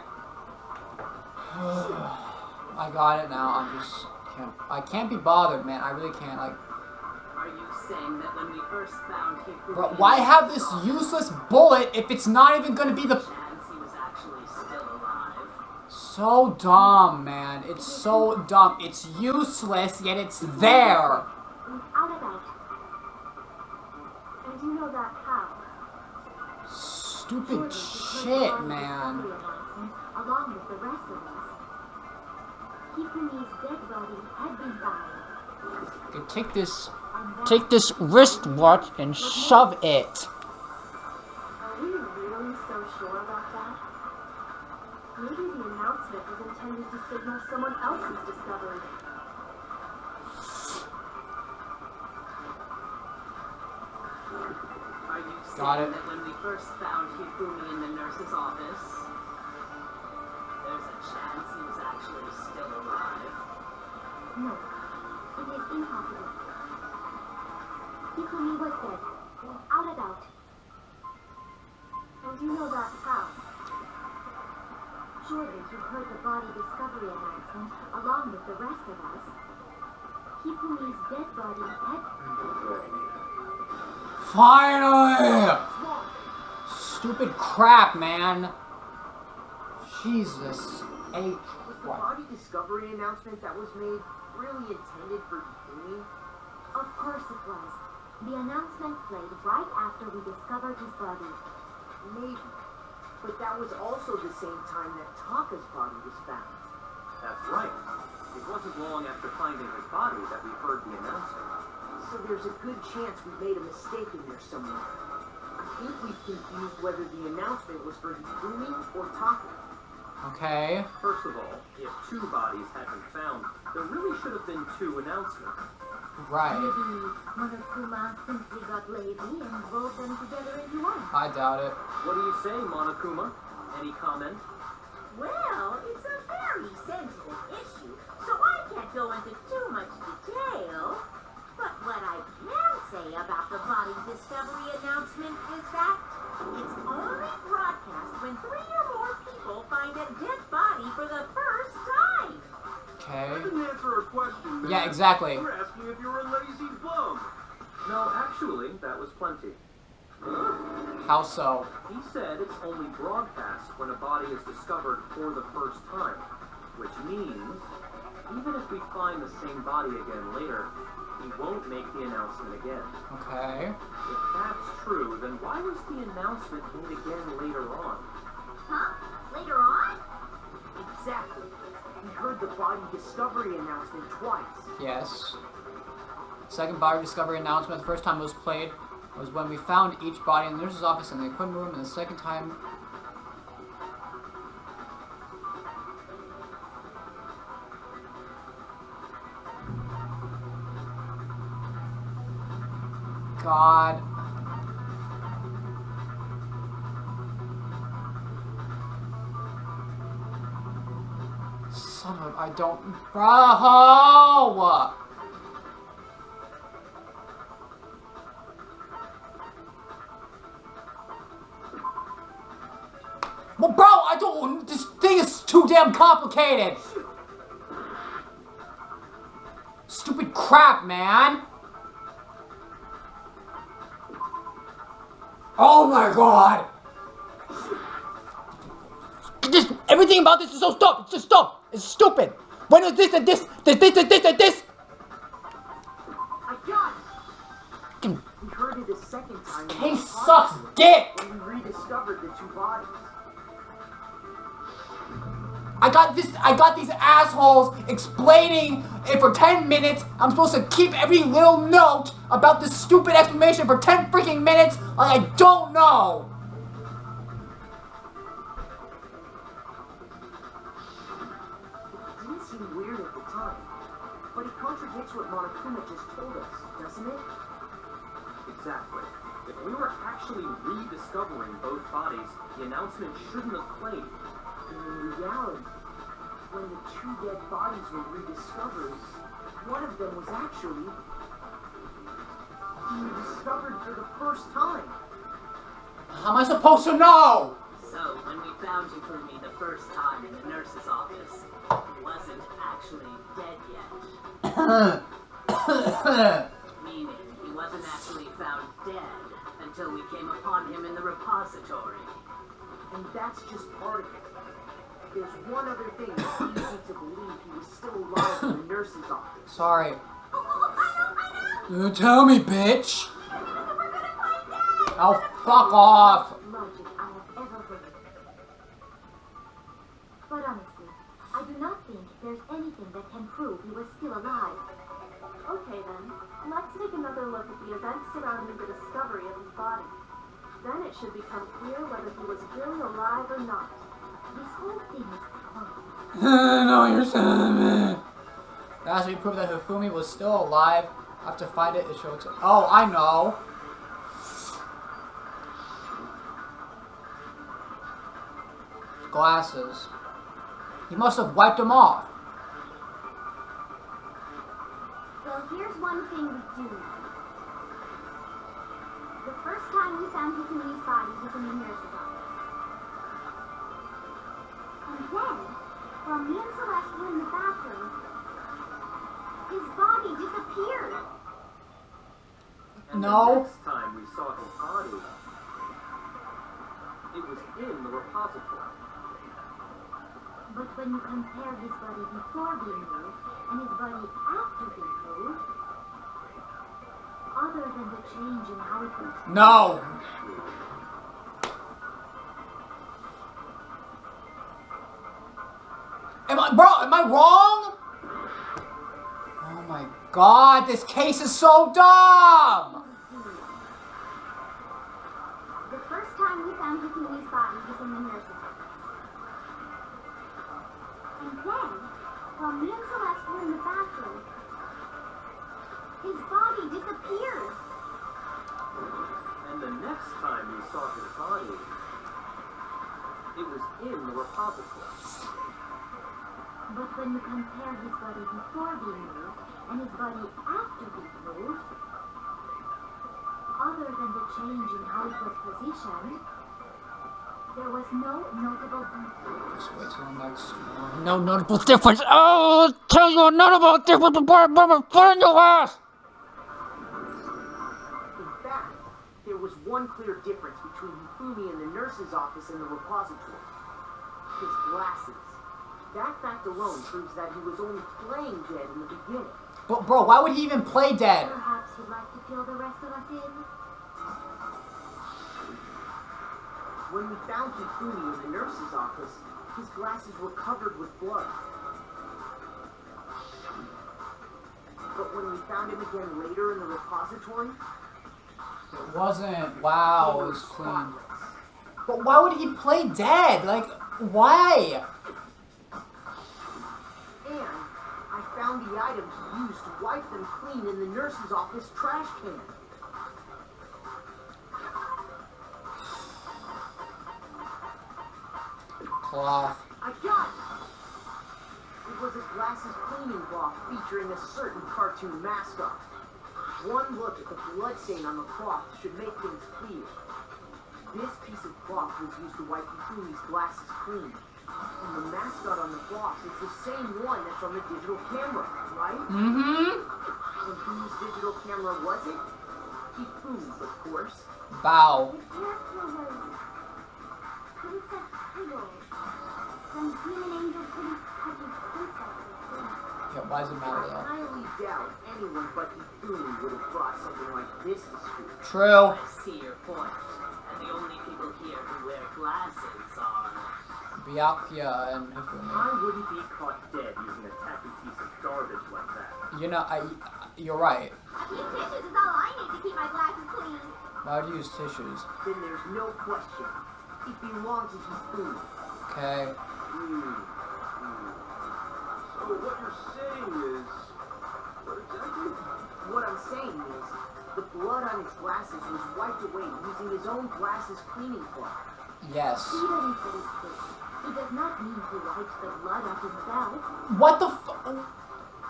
I got it now. I can't be bothered, man. I really can't. Like, Are you saying that when we first found Hifumi... bro, why have this useless bullet if it's not even gonna be the... Chance he was actually still alive? So dumb, man. It's so dumb. It's useless, yet it's there. Without a doubt. And you know that how? Stupid shit, man. Along with the rest of us. Hifumi's dead body had been found. Okay, And that take this wristwatch and shove it. Are we really so sure about that? Maybe the announcement was intended to signal someone else's discovery. Are you Got saying it. that when we first found Hifumi in the nurse's office, there's a chance he was actually still alive? No, it is impossible. Hifumi was dead, without a doubt. And you know that how? Surely you've heard the body discovery announcement along with the rest of us. Hifumi's dead body had... Finally! Stupid crap, man. Jesus H. Was the body discovery announcement that was made really intended for Hifumi? Of course it was. The announcement played right after we discovered his body. Maybe. But that was also the same time that Taka's body was found. That's right. It wasn't long after finding his body that we heard the announcement. So there's a good chance we made a mistake in there somewhere. I think we confused whether the announcement was for Hifumi or Taka. Okay. First of all, if two bodies had been found, there really should have been two announcements. Right. Maybe Monokuma simply got lazy and rolled them together into one. I doubt it. What do you say, Monokuma? Any comment? Well, it's a very sensitive issue, so I can't go into too much detail. But what I can say about the body discovery announcement is that it's only broadcast when 3 or more people find a dead body for the first time. Okay. Didn't answer her question, man. Yeah, exactly. We're asking if you're a lazy bum. No, actually, that was plenty. How so? He said it's only broadcast when a body is discovered for the first time, which means even if we find the same body again later, he won't make the announcement again. Okay. If that's true, then why was the announcement made again later on? Huh? Later on? Exactly. We heard the body discovery announcement twice. Yes. Second body discovery announcement. The first time it was played was when we found each body in the nurse's office in the equipment room, and the second time... God. Son of... I don't... Bro! Well, bro, I don't... This thing is too damn complicated! Stupid crap, man! Oh my god! Everything about this is so stupid. It's just dumb. It's stupid. When is this and this? This? I got it! We heard it a second time. Case sucks dick! When we rediscovered the two bodies. I got these assholes explaining it for 10 minutes. I'm supposed to keep every little note about this stupid explanation for 10 freaking minutes. Like I don't know. It didn't seem weird at the time, but it contradicts what Monokuma just told us, doesn't it? Exactly. If we were actually rediscovering both bodies, the announcement shouldn't have played. And in reality, when the two dead bodies were rediscovered, one of them was actually being discovered for the first time. How am I supposed to know? So, when we found Hifumi the first time in the nurse's office, he wasn't actually dead yet. Meaning, he wasn't actually found dead until we came upon him in the repository. And that's just part of it. There's one other thing that leads me to believe he was still alive in the nurse's office. Sorry. I know. You tell me, bitch. We're gonna find Dad. Oh, fuck off. Logic I have ever heard of. But honestly, I do not think there's anything that can prove he was still alive. Okay then, let's take another look at the events surrounding the discovery of his body. Then it should become clear whether he was really alive or not. This whole thing is pointless. No, you're telling me. As we prove that Hifumi was still alive, I have to find it. It shows. Oh, I know. Glasses. He must have wiped them off. Well, here's one thing we do know. The first time we found Hifumi's body was in the nurse's office. And then, while me and Celeste were in the bathroom, his body disappeared. And No. the next time we saw his body, it was in the repository. But when you compare his body before being moved and his body after being moved, other than the change in how it was. No. Am I wrong? Oh my god, this case is so dumb! The first time we found Hifumi's body was in the nurse's office. And then, while me and Celeste were in the bathroom, his body disappeared. And the next time we saw his body, it was in the repository. But when you compare his body before being moved and his body after being moved, other than the change in how it was positioned, there was no notable difference. Just wait till the next one. No notable difference. Oh, I'll tell you a notable difference before I put my foot in your ass. In fact, there was one clear difference between Hifumi in the nurse's office and the repository. His glasses. That fact alone proves that he was only playing dead in the beginning. But bro, why would he even play dead? Perhaps you'd like to fill the rest of us in? When we found Hifumi in the nurse's office, his glasses were covered with blood. But when we found him again later in the repository, It wasn't. Wow, it was clean. But why would he play dead? Like, why? and I found the items he used to wipe them clean in the nurse's office trash can. Cloth. I got it! It was a glasses cleaning cloth featuring a certain cartoon mascot. One look at the bloodstain on the cloth should make things clear. This piece of cloth was used to wipe Hifumi's glasses clean. And the mascot on the cloth is the same one that's on the digital camera, right? Mm-hmm. And whose digital camera was it? Hifumi's, of course. Bow. The character was Princess Piggles. Some demon angel pretty cuddly princesses. Yeah, why does it matter I though? highly doubt anyone but Hifumi would have brought something like this to school. True. I see your point. And the only people here who wear glasses are... Byakuya and Hifumi. I wouldn't be caught dead using a tacky piece of garbage like that. You know, you're right. A few tissues is all I need to keep my glasses clean. Why would you use tissues? Then there's no question. It belonged to Hifumi. Okay. So what you're saying is... What exactly? What I'm saying is, the blood on his glasses was wiped away using his own glasses cleaning cloth. Yes. See that he said his case. It does not mean he wiped the blood off himself. What the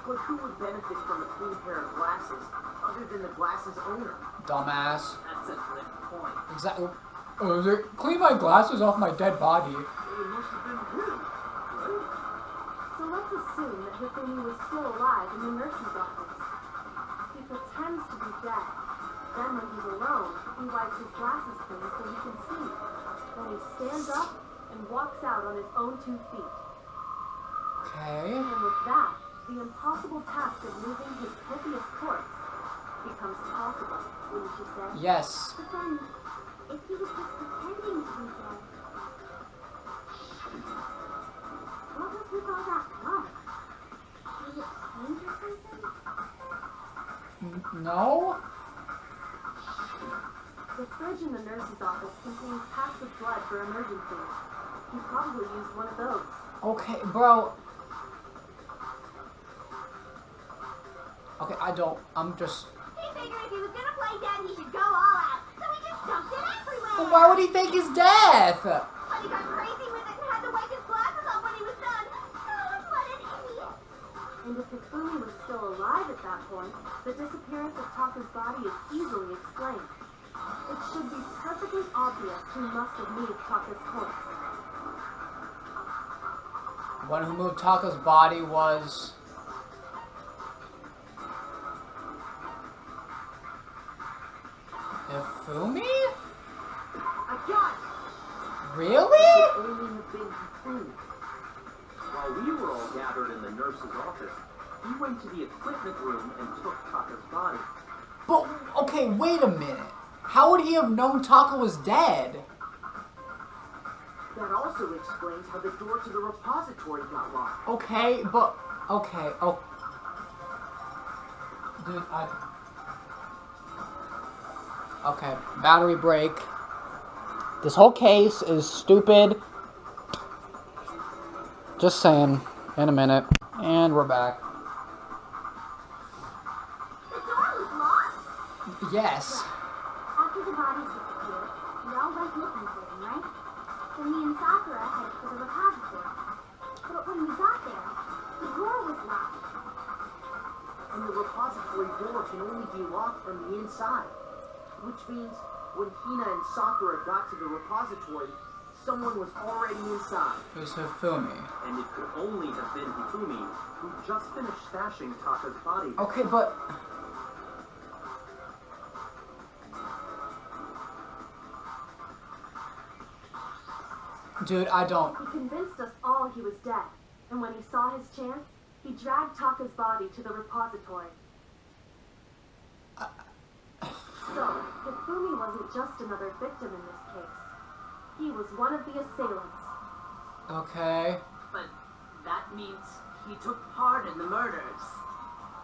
But who would benefit from a clean pair of glasses other than the glasses owner? Dumbass. That's a good point. Exactly. Clean my glasses off my dead body. It must have been him, right? So let's assume that Hifumi was still alive in the nurse's office. He pretends to be dead. Then when he's alone, he wipes his glasses clean so he can see. Then he stands up and walks out on his own 2 feet. Okay. And with that, the impossible task of moving his copious corpse becomes possible, wouldn't you say? Yes. But then, if he was just pretending to be dead, what was with all that blood? Was it paint or something? No? The fridge in the nurse's office contains packs of blood for emergencies. He probably used one of those. Okay, bro. Okay, I'm just... He figured if he was gonna play dead, he should go all out. So he just dumped it everywhere. But why would he fake his death? But he got crazy with it and had to wipe his glasses off when he was done. Oh, what an idiot. And if Hifumi was still alive at that point, the disappearance of Taka's body is easily explained. It should be perfectly obvious who must have moved Taka's corpse. One who moved Taka's body was... Hifumi? I got it! Really? It only have been Hifumi. While we were all gathered in the nurse's office, he went to the equipment room and took Taka's body. But, okay, wait a minute. How would he have known Taka was dead? That also explains how the door to the repository got locked. Okay, but... Okay, oh... Dude, Okay, battery break. This whole case is stupid. Just saying. In a minute. And we're back. The door was locked? Yes. After the bodies disappeared, we all went looking for them, right? So me and Sakura headed for the repository. But when we got there, the door was locked. And the repository door can only be locked from the inside. Which means, when Hina and Sakura got to the repository, someone was already inside. It was Hifumi. And it could only have been Hifumi, who just finished stashing Taka's body. Okay, but... Dude, I don't... He convinced us all he was dead. And when he saw his chance, he dragged Taka's body to the repository. So, Hifumi wasn't just another victim in this case. He was one of the assailants. Okay. But that means he took part in the murders.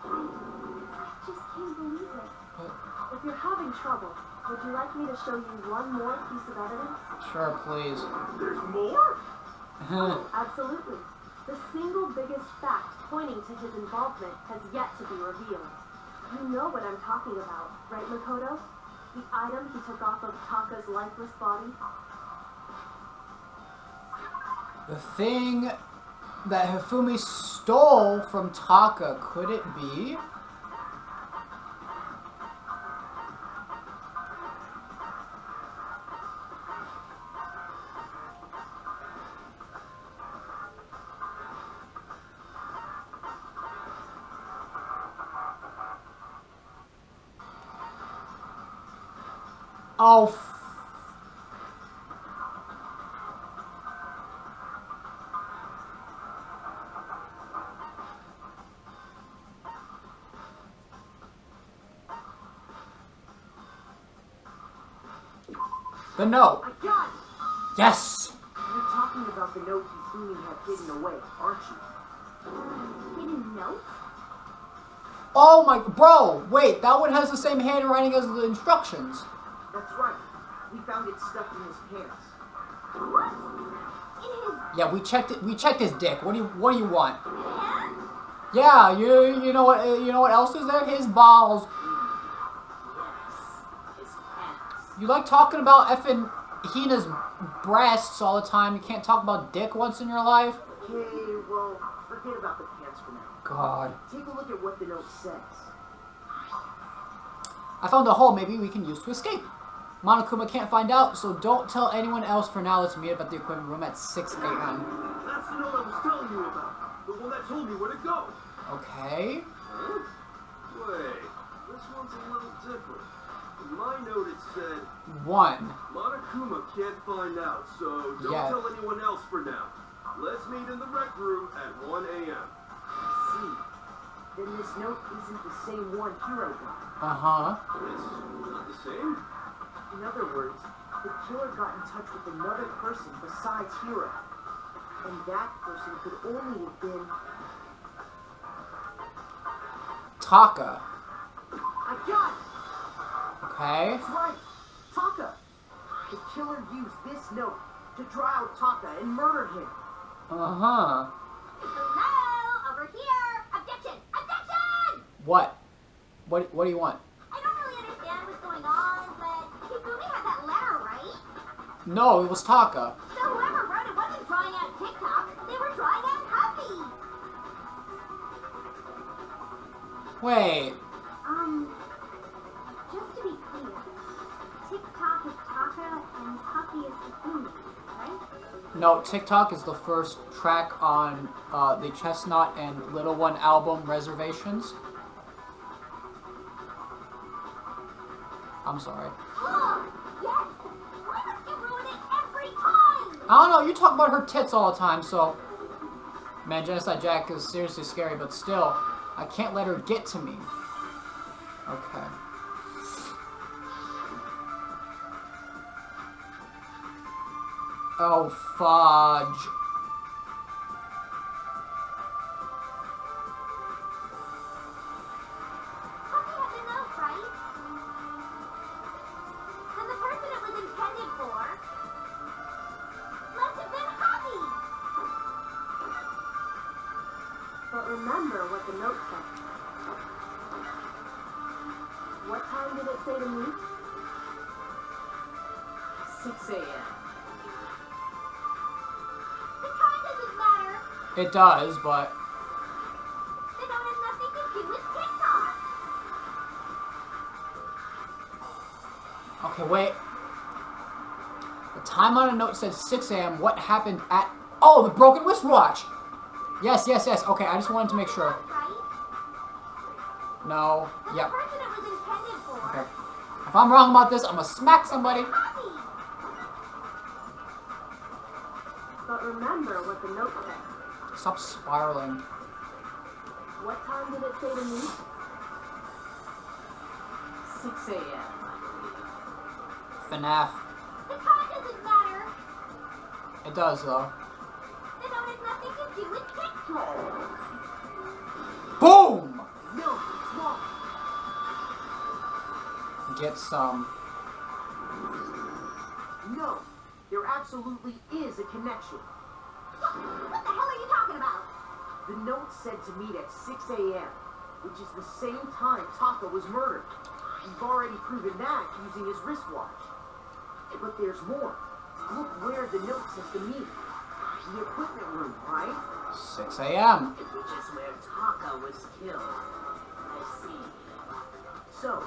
I just can't believe it. What? If you're having trouble, would you like me to show you one more piece of evidence? Sure, please. There's more? Absolutely. The single biggest fact pointing to his involvement has yet to be revealed. You know what I'm talking about, right, Makoto? The item he took off of Taka's lifeless body? The thing that Hifumi stole from Taka, could it be? Oh. The note. I got it! Yes! You're talking about the note Hifumi had hidden away, aren't you? Hidden note? Oh my, bro, wait, that one has the same handwriting as the instructions. That's right. We found it stuffed in his pants. What? In his Yeah, we checked his dick. What do you want? pants? Yeah, you know what else is there? His balls. Yes, his pants. You like talking about effing Hina's breasts all the time. You can't talk about dick once in your life? Okay, well, forget about the pants for now. God. Take a look at what the note says. I found a hole maybe we can use to escape. Monokuma can't find out, so don't tell anyone else for now. Let's meet up at the equipment room at 6 a.m. That's the note I was telling you about. The one that told me where to go. Okay. Huh? Wait, this one's a little different. In my note it said, 1. Monokuma can't find out, so don't Yeah. tell anyone else for now. Let's meet in the rec room at 1 a.m. See, then this note isn't the same one Hiro got. Uh-huh. It's not the same? In other words, the killer got in touch with another person besides Hiro. And that person could only have been... Taka. I got it! Okay. That's right! Taka! The killer used this note to draw out Taka and murder him. Uh-huh. Hello, over here. Objection! Objection! What do you want? I don't really understand what's going on, but Hifumi had that letter, right? No, it was Taka. So whoever wrote it wasn't drawing out TikTok. They were drawing out Happy. Wait. Just to be clear, TikTok is Taka and Happy is Hifumi, right? No, TikTok is the first track on the Chestnut and Little One album, Reservations. I'm sorry. Oh, yes. Why must you ruin it every time? I don't know, you talk about her tits all the time, so... Man, Genocide Jack is seriously scary, but still, I can't let her get to me. Okay. Oh, fudge. Happy had the note, right? And the person it was intended for must have been Happy. But remember what the note said. What time did it say to meet? 6 a.m. The time doesn't matter. It does, but... The note has nothing to do with TikTok. Okay, wait. The time on a note said 6 a.m. What happened at... Oh, the broken wristwatch! Yes, yes, yes. Okay, I just wanted to make sure. Right? No. And Yep. the person it was intended for Okay. If I'm wrong about this, I'm gonna smack somebody. Happy. But remember what the note said. Stop spiraling. What time did it say to meet? 6 a.m., I FNAF. The time doesn't matter. It does, though. The note has nothing to do with TikTok. Boom! No, it's wrong. Get some. No, there absolutely is a connection. What the hell are you talking about? The note said to meet at 6 a.m., which is the same time Taka was murdered. We've already proven that using his wristwatch. But there's more. Look where the note says to meet. The equipment room, right? 6 a.m. Which is where Taka was killed. I see. So,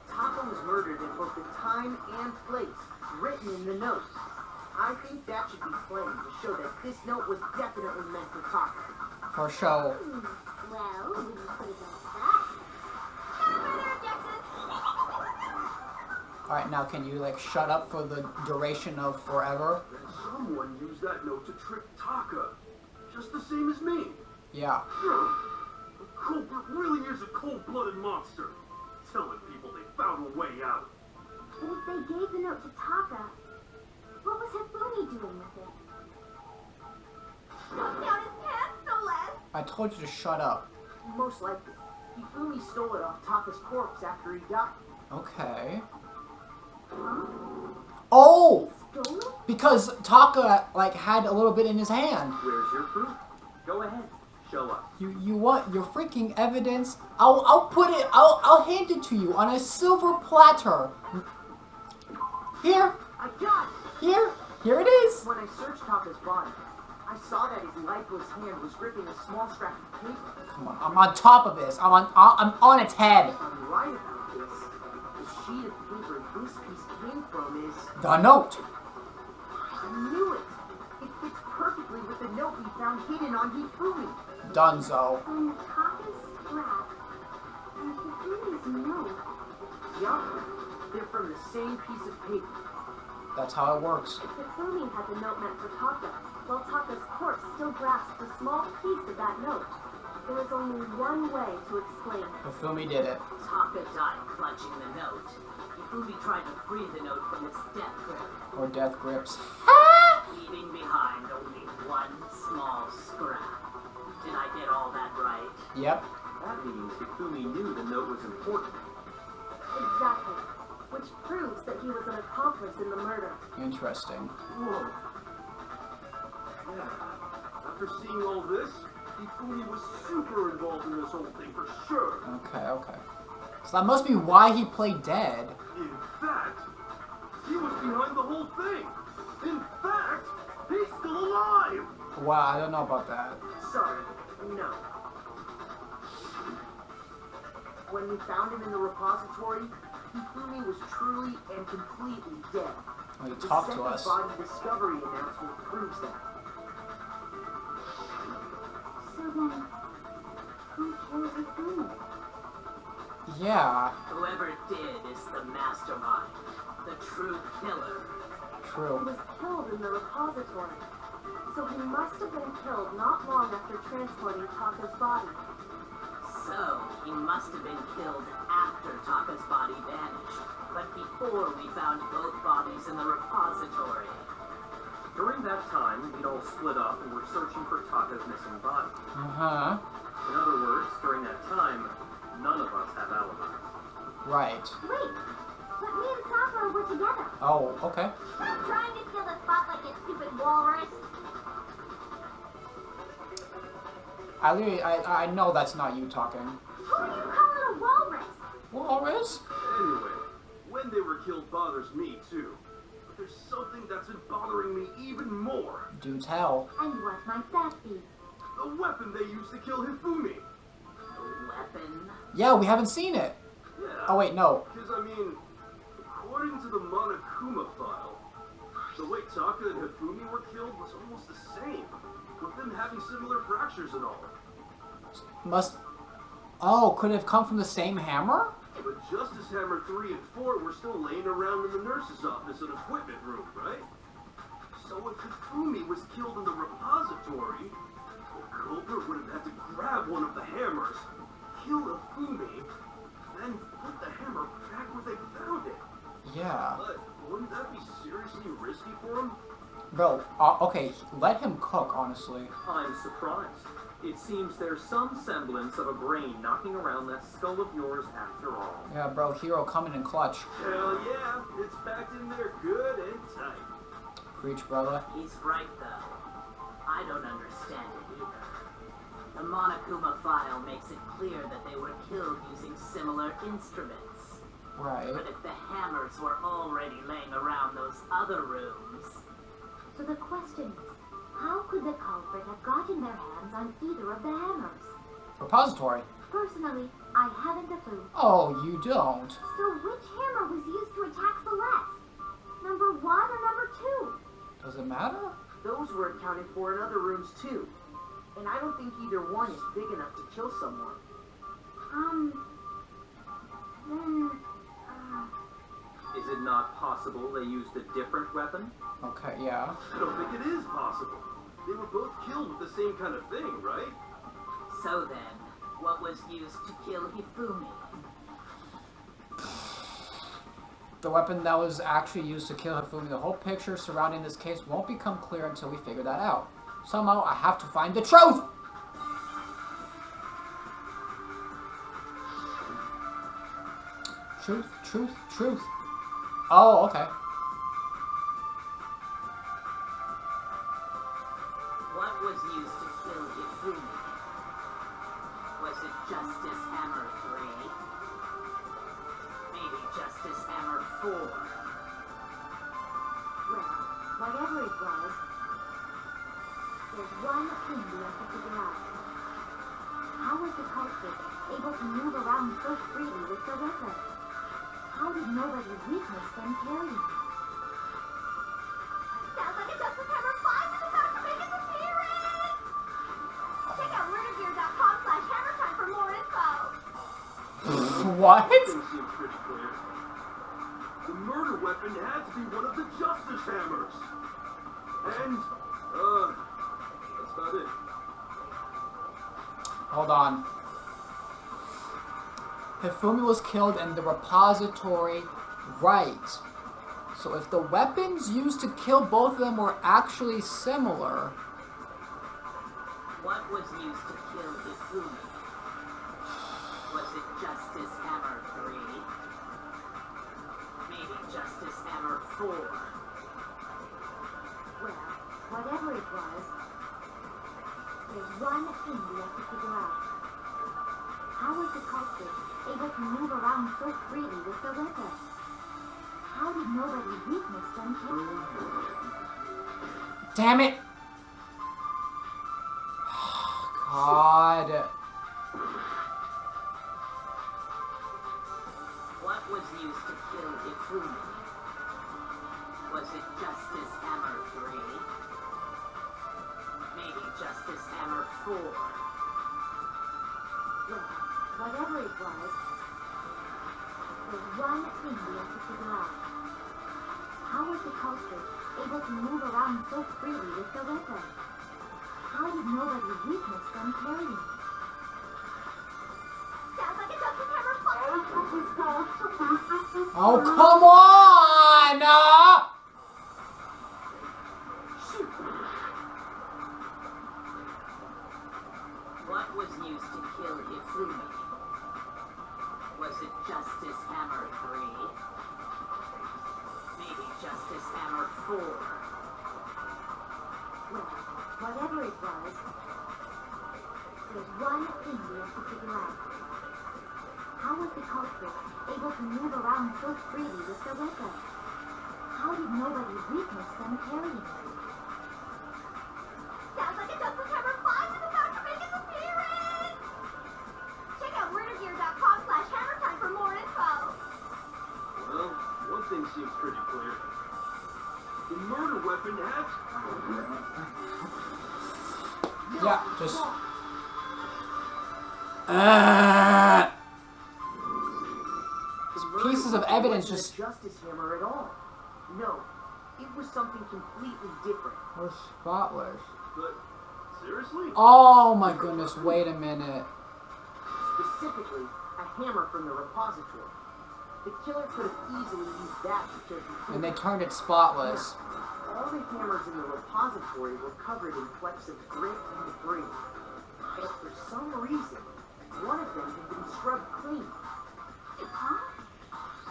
Taka was murdered in both the time and place written in the note. I think that should be plain to show that this note was definitely meant for Taka. For show. Well, we can put it like that. No further objections. Alright, now can you, like, shut up for the duration of forever? Someone used that note to trick Taka. Just the same as me. Yeah. The culprit really is a cold-blooded monster. Telling people they found a way out. But if they gave the note to Taka, what was Hifumi doing with it? Stuck down his pants, no less. I told you to shut up. Most likely. Hifumi stole it off Taka's corpse after he died. Okay. Huh? Oh! Stole it? Because Taka, like, had a little bit in his hand. Where's your proof? Go ahead. Show us. You want your freaking evidence? I'll put it, I'll hand it to you on a silver platter. Here, I got it! here it is. When I searched Taka's body, I saw that his lifeless hand was gripping a small scrap of paper. Come on, I'm on top of this. I'm on its head. If I'm right about this, the sheet of paper this piece came from is... The note. I knew it! It fits perfectly with the note we found hidden on Hifumi. Dunzo. And Taka's scrap and Hifumi's note. Yup, they're from the same piece of paper. That's how it works. Hifumi had the note meant for Taka, while Taka's corpse still grasped a small piece of that note. There is only one way to explain it. Hifumi did it. Taka died clutching the note. Hifumi tried to free the note from its death grip, Or death grips. leaving behind only one small scrap. Did I get all that right? Yep. That means Hifumi knew the note was important. Exactly. Which proves that he was an accomplice in the murder. Interesting. Whoa. Yeah. After seeing all this, Hifumi was super involved in this whole thing for sure. Okay. So that must be why he played dead. In fact, he was behind the whole thing. In fact, he's still alive. Wow, I don't know about that. Sorry, no. When we found him in the repository, Hifumi was truly and completely dead. Oh, he The talked to second us. body discovery announcement proves that. So then, who killed Hifumi? Yeah, Whoever did is the mastermind, the true killer. He true. was killed in the repository. So he must have been killed not long after transporting Taka's body. So, he must have been killed after Taka's body vanished, but before we found both bodies in the repository. During that time, we'd all split up and were searching for Taka's missing body. Uh-huh. In other words, during that time, none of us have alibis. Right. Wait, but me and Sakura were together. Oh, okay. Stop trying to steal the spotlight, you stupid walrus. I know that's not you talking. Who are you calling a walrus? Walrus? Anyway, when they were killed bothers me too. But there's something that's been bothering me even more. Do tell. And what might that be? The weapon they used to kill Hifumi. The weapon? Yeah, we haven't seen it. Yeah. Oh wait, no. Because, I mean, according to the Monokuma file, the way Taka and Hifumi were killed was almost the same, with them having similar fractures and all. Must. Oh, could it have come from the same hammer? But Justice Hammer 3 and 4 were still laying around in the nurse's office and equipment room, right? So if Hifumi was killed in the repository, the culprit would have had to grab one of the hammers, kill Hifumi, then put the hammer back where they found it. Yeah. But wouldn't that be seriously risky for him? Bro, okay, let him cook, honestly. I'm surprised. It seems there's some semblance of a brain knocking around that skull of yours after all. Yeah, bro, hero coming in clutch. Hell yeah, it's packed in there good and tight. Preach, brother. He's right, though. I don't understand it either. The Monokuma file makes it clear that they were killed using similar instruments. Right. But if the hammers were already laying around those other rooms... So the question is, how could the culprit have gotten their hands on either of the hammers? Repository. Personally, I haven't a clue. Oh, you don't. So which hammer was used to attack Celeste? Number 1 or number 2? Does it matter? Those were accounted for in other rooms too. And I don't think either one is big enough to kill someone. Then, Is it not possible they used a different weapon? Okay, yeah. I don't think it is possible. They were both killed with the same kind of thing, right? So then, what was used to kill Hifumi? The weapon that was actually used to kill Hifumi. The whole picture surrounding this case won't become clear until we figure that out. Somehow, I have to find the truth! Truth, truth, truth. Oh, okay. What was used to kill Hifumi? Was it Justice Hammer 3? Maybe Justice Hammer 4? Well, whatever it was, there's one thing we have to figure out. How was the culprit able to move around so freely with the weapon? How did nobody witness them carrying it? Sounds like a Justice Hammer 5 is about to make its appearance! Check out murdergear.com/hammertime for more info. What? One thing seems pretty clear. The murder weapon had to be one of the Justice Hammers. And, that's about it. Hold on. Hifumi was killed in the repository, right. So if the weapons used to kill both of them were actually similar... What was used to kill Hifumi? Was it Justice Hammer 3? Maybe Justice Hammer 4? Well, whatever it was, there's one thing we have to figure out. How was the culprit able to move around so freely with the weapon? How did nobody witness them carrying it? Damn it! God. What was used to kill Hifumi? Was it Justice Hammer 3? Maybe Justice Hammer 4? Well, whatever it was, there's one thing we have to figure out. How was the culprit able to move around so freely with the weapon? How did nobody witness them carrying it? Sounds like a Justice Hammer 5. Oh, come on! What was used to kill Hifumi? Was it Justice Hammer 3? Maybe Justice Hammer 4? Well, whatever it was, there's one thing we have to figure out. How was the culprit able to move around so freely with the weapon? How did nobody witness them carrying it? Sounds like a Justice Hammer 5 is about to make its appearance! Check out murdergear.com/hammertime for more info. Well, one thing seems pretty clear. The murder weapon had... Yeah, just... Pieces of evidence It wasn't just... a Justice Hammer at all. No, it was something completely different. We're spotless. But, seriously? Oh my goodness, wait a minute. Specifically, a hammer from the repository. The killer could have easily used that to kill Hifumi. And they turned it spotless. All the hammers in the repository were covered in flecks of grit and debris. But for some reason, one of them had been scrubbed clean. Huh?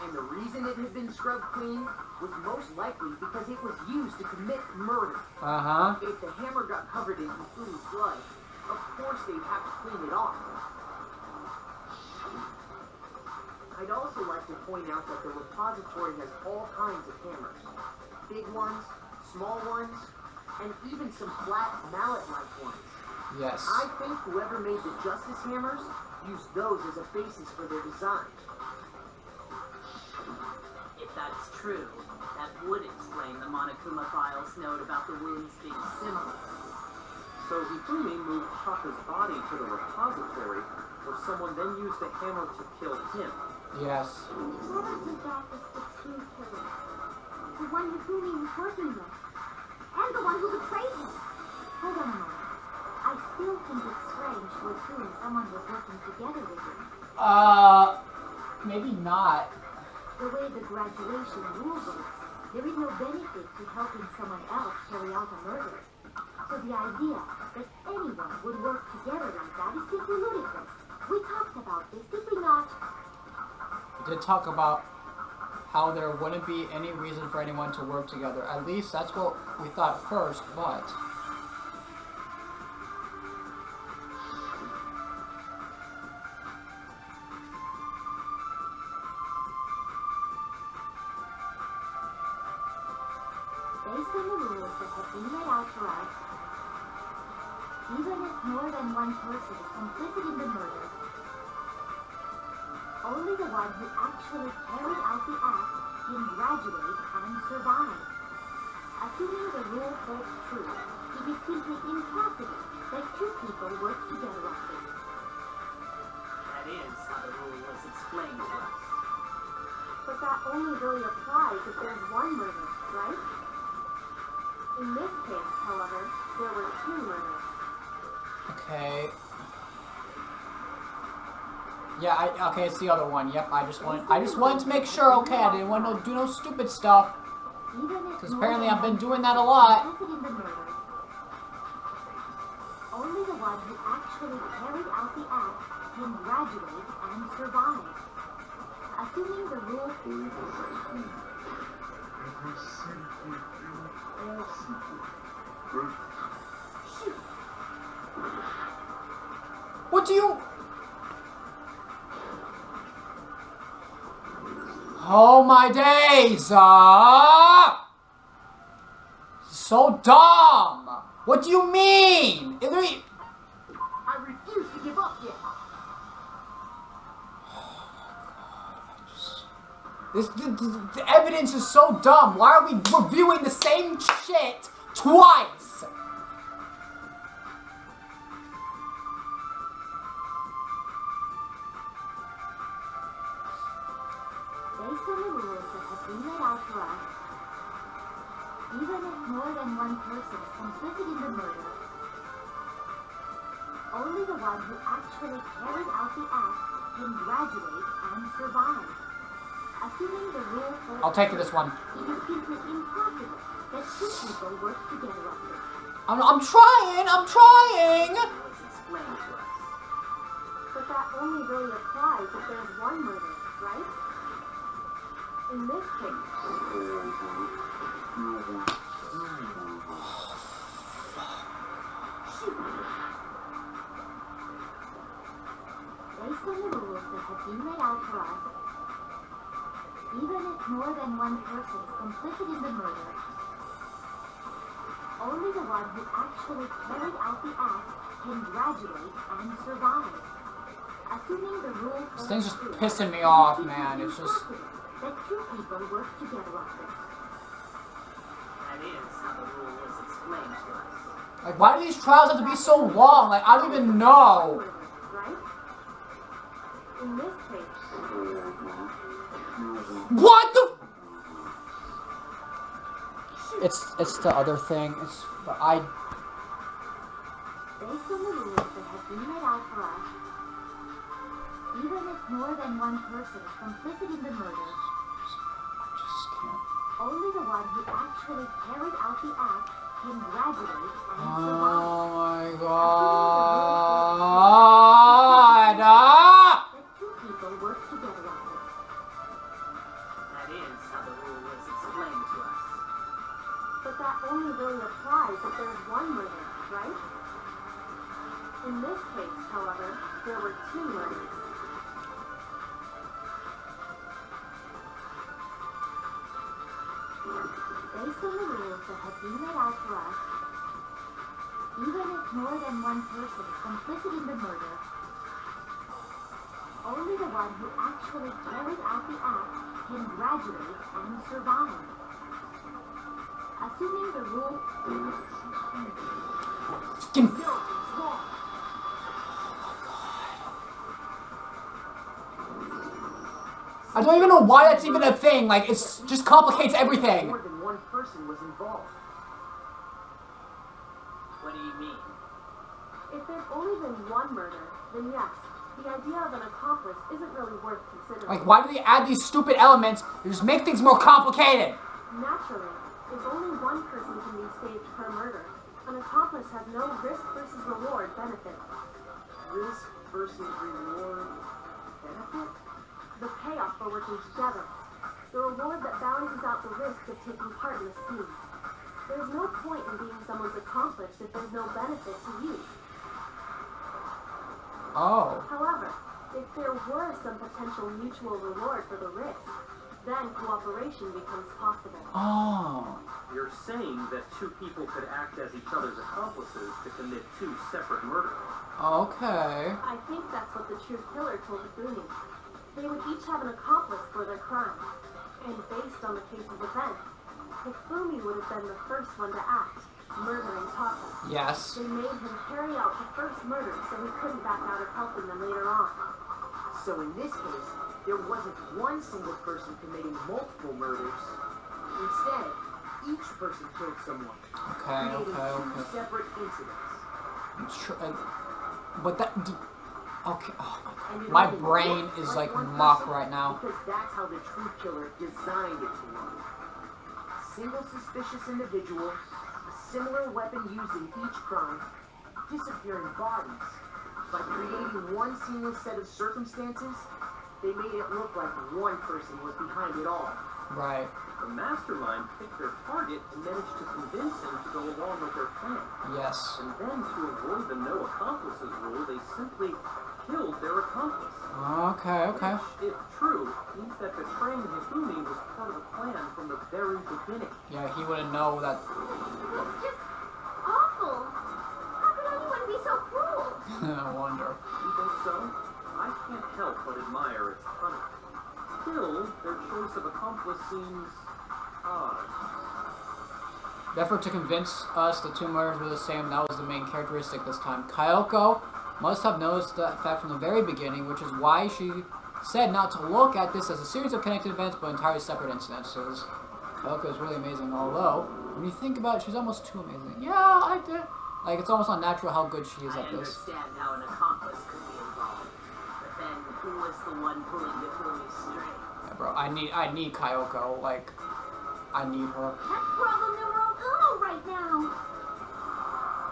And the reason it had been scrubbed clean was most likely because it was used to commit murder. Uh-huh. If the hammer got covered in Hifumi's blood, of course they'd have to clean it off. I'd also like to point out that the repository has all kinds of hammers. Big ones, small ones, and even some flat mallet-like ones. Yes. I think whoever made the Justice Hammers used those as a basis for their design. If that's true, that would explain the Monokuma Files note about the wounds being similar. So Hifumi moved Chaka's body to the repository, where someone then used the hammer to kill him. Yes. Whoever did that was the true killer. The one Hifumi was working with. And the one who betrayed him. Hold on a moment. I still think it's strange to assume someone was working together with him. Maybe not. The way the graduation rule works, there is no benefit to helping someone else carry out a murder. So the idea that anyone would work together like that is simply ludicrous. We talked about this, did we not? We did talk about how there wouldn't be any reason for anyone to work together. At least that's what we thought first, but... Based on the rules that have been laid out for us, even if more than one person is complicit in the murder, only the one who actually carried out the act can graduate and survive. Assuming the rule holds true, it is simply impossible that two people work together on this. That is how the rule was explained to us. But that only really applies if there's one murder, right? In this case, however, there were two murders. Okay. Yeah, okay, it's the other one. Yep, I just wanted to make sure, okay, I didn't want to do no stupid stuff. Because apparently I've been doing that a lot. Only the one who actually carried out the act can graduate and survive. Assuming the rule What do you... Oh my days! So dumb! What do you mean? I refuse to give up yet. The evidence is so dumb. Why are we reviewing the same shit twice? Based on the rules that have been laid out for us, even if more than one person is complicit in the murder, only the one who actually carried out the act can graduate and survive. Assuming the rule holds I'll take this one. it is simply impossible that two people work together on this. I'm trying! I'm trying! It was explained to us. But that only really applies if there's one murder, right? In this case, based on the rules that have been laid out for us, even if more than one person is complicit in the murder, only the one who actually carried out the act can graduate and survive. Assuming the rule This thing's just holds pissing me true, off, it is man. It's just... impossible that two people work together on this. That is how the rule was explained to us. Like, why do these trials have to be so long? Like, I don't even know. Right? In this case, What the... It's the other thing. It's... I... based on the rules that have been laid out for us, even if more than one person is complicit in the murder, just can't... only the one who actually carried out the act can graduate and survive. Oh my god! Ah! That two people work together on this. That is how the rule was explained to us. But that only really applies if there's one murder, right? In this case, however, there were two murders. Based on the rules that have been laid out for us, even if more than one person is complicit in the murder, only the one who actually carried out the act can graduate and survive. Assuming the rule... Fucking... I don't even know why that's even a thing. Like, it's just complicates everything. More than one person was involved. What do you mean? If there's only been one murder, then yes, the idea of an accomplice isn't really worth considering. Like, why do they add these stupid elements that just make things more complicated? Naturally, if only one person can be saved per murder, an accomplice has no risk versus reward benefit. Risk versus reward benefit? The payoff for working together. The reward that balances out the risk of taking part in a scheme. There's no point in being someone's accomplice if there's no benefit to you. Oh. However, if there were some potential mutual reward for the risk, then cooperation becomes possible. Oh. You're saying that two people could act as each other's accomplices to commit two separate murders. Okay. I think that's what the true killer told Hifumi. They would each have an accomplice for their crime. And based on the case's events, Hifumi would have been the first one to act, murdering Taka. Yes. They made him carry out the first murder so he couldn't back out of helping them later on. So in this case, there wasn't one single person committing multiple murders. Instead, each person killed someone, creating two separate incidents. But that... Okay. Oh my God. My brain is like muck right now. Because that's how the true killer designed it to work. A single suspicious individual, a similar weapon used in each crime, disappearing bodies. By creating one seamless set of circumstances, they made it look like one person was behind it all. Right. The mastermind picked their target and managed to convince him to go along with their plan. Yes. And then to avoid the no accomplices rule, they simply killed their accomplice. Okay. Which, if true, means that betraying Hifumi was part of the plan from the very beginning. Yeah, he wouldn't know that. It's just awful. How could anyone be so cruel? I wonder. You think so? I can't help but admire its cunning. Still, their choice of accomplice seems odd. The effort to convince us the two murders were the same, that was the main characteristic this time. Kyoko must have noticed that fact from the very beginning, which is why she said not to look at this as a series of connected events, but entirely separate incidences. Kyoko is really amazing, although, when you think about it, she's almost too amazing. Yeah, I did. Like, it's almost unnatural how good she is at this. I understand how an accomplice could be involved, but then who was the one pulling the Hifumi's strings? Yeah, bro, I need Kyoko. Like, I need her. That's problem numero uno right now.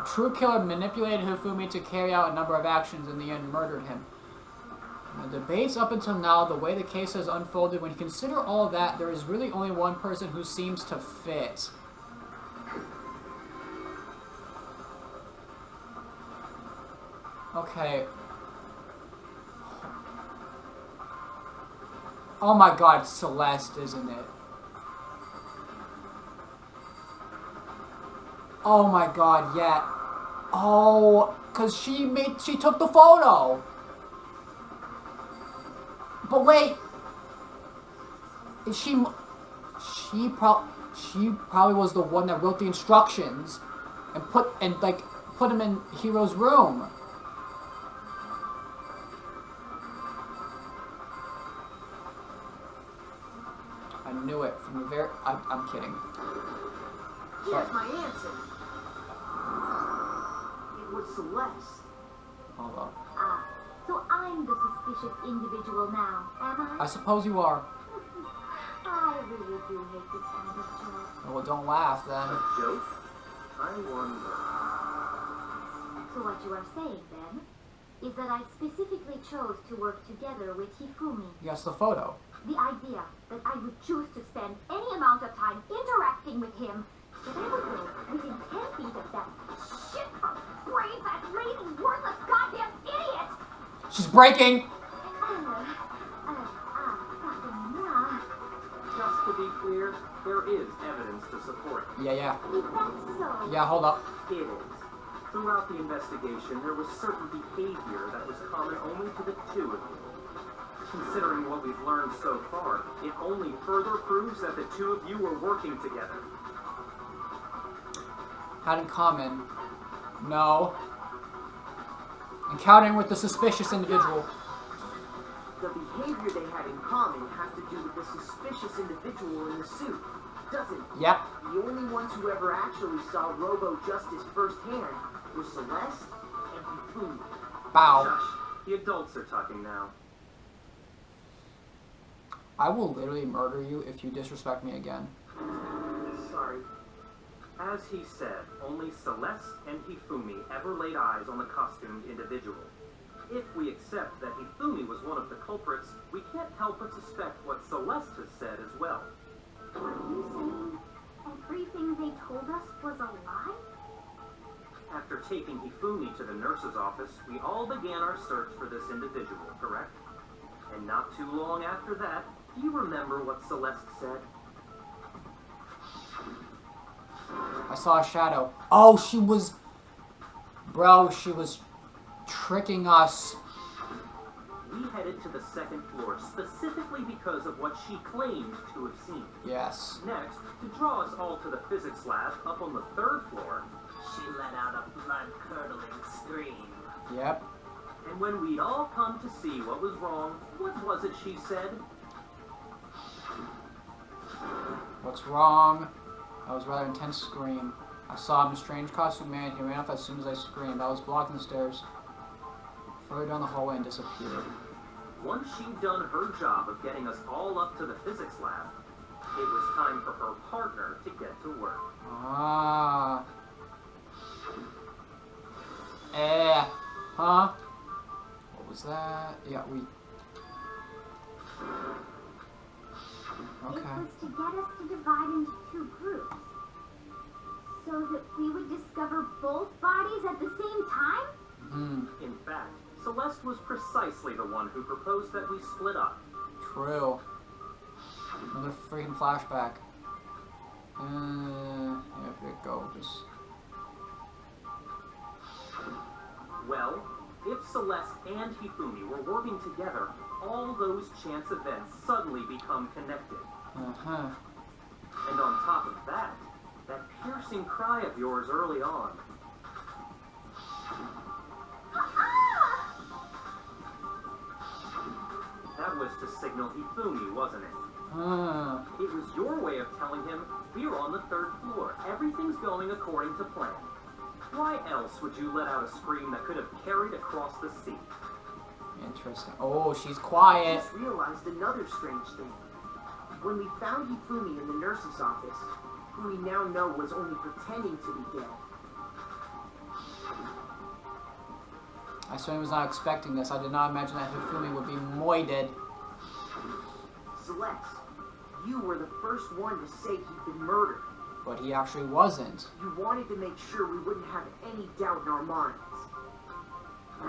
True killer manipulated Hifumi to carry out a number of actions and in the end murdered him. The debates up until now, the way the case has unfolded, when you consider all of that, there is really only one person who seems to fit. Okay. Oh my God, Celeste, isn't it? Oh my God, yeah. Oh, cause she took the photo. But wait, is she probably was the one that wrote the instructions and put him in Hiro's room. I knew it from the very. I'm kidding. Here's my answer. It was Celeste. Hold on. Ah, so I'm the suspicious individual now, am I? I suppose you are. I really do hate this kind of joke. Well, don't laugh then. A joke? I wonder. So what you are saying, then, is that I specifically chose to work together with Hifumi. Yes, the photo. The idea that I would choose to spend any amount of time interacting with him, that I would go within 10 feet of that shit brain, that lazy, worthless, goddamn idiot! She's breaking! Just to be clear, there is evidence to support it. Yeah. Is that so? Yeah, hold up. It is. Throughout the investigation, there was certain behavior that was common only to the two of you. Considering what we've learned so far, it only further proves that the two of you were working together. Had in common. No. Encountering with the suspicious individual. The behavior they had in common has to do with the suspicious individual in the suit, doesn't it? Yep. The only ones who ever actually saw Robo-Justice firsthand were Celeste and Hifumi. Bow. Shush. The adults are talking now. I will literally murder you if you disrespect me again. Sorry. As he said, only Celeste and Hifumi ever laid eyes on the costumed individual. If we accept that Hifumi was one of the culprits, we can't help but suspect what Celeste has said as well. Are you saying everything they told us was a lie? After taking Hifumi to the nurse's office, we all began our search for this individual, correct? And not too long after that, do you remember what Celeste said? I saw a shadow. Oh, she was... Bro, she was tricking us. We headed to the second floor specifically because of what she claimed to have seen. Yes. Next, to draw us all to the physics lab up on the third floor, She let out a blood-curdling scream. Yep. and when we'd all come to see what was wrong, what was it she said? What's wrong? That was a rather intense scream. I saw him, a strange costume man. He ran off as soon as I screamed. I was blocking the stairs. Further down the hallway and disappeared. Once she'd done her job of getting us all up to the physics lab, it was time for her partner to get to work. Ah. Huh? What was that? Yeah, we... Okay. It was to get us to divide into two groups. So that we would discover both bodies at the same time? Hmm. In fact, Celeste was precisely the one who proposed that we split up. True. Another freaking flashback. Yeah, here it go. Just... Well, if Celeste and Hifumi were working together, all those chance events suddenly become connected. Uh-huh. And on top of that, that piercing cry of yours early on. That was to signal Hifumi, wasn't it? It was your way of telling him, we're on the third floor. Everything's going according to plan. Why else would you let out a scream that could have carried across the sea? Interesting. Oh, she's I quiet. just realized another strange thing. When we found Hifumi in the nurse's office, who we now know was only pretending to be dead, I certainly was not expecting this. I did not imagine that Hifumi would be moided. Celeste, you were the first one to say he'd been murdered. But he actually wasn't. You wanted to make sure we wouldn't have any doubt in our minds. I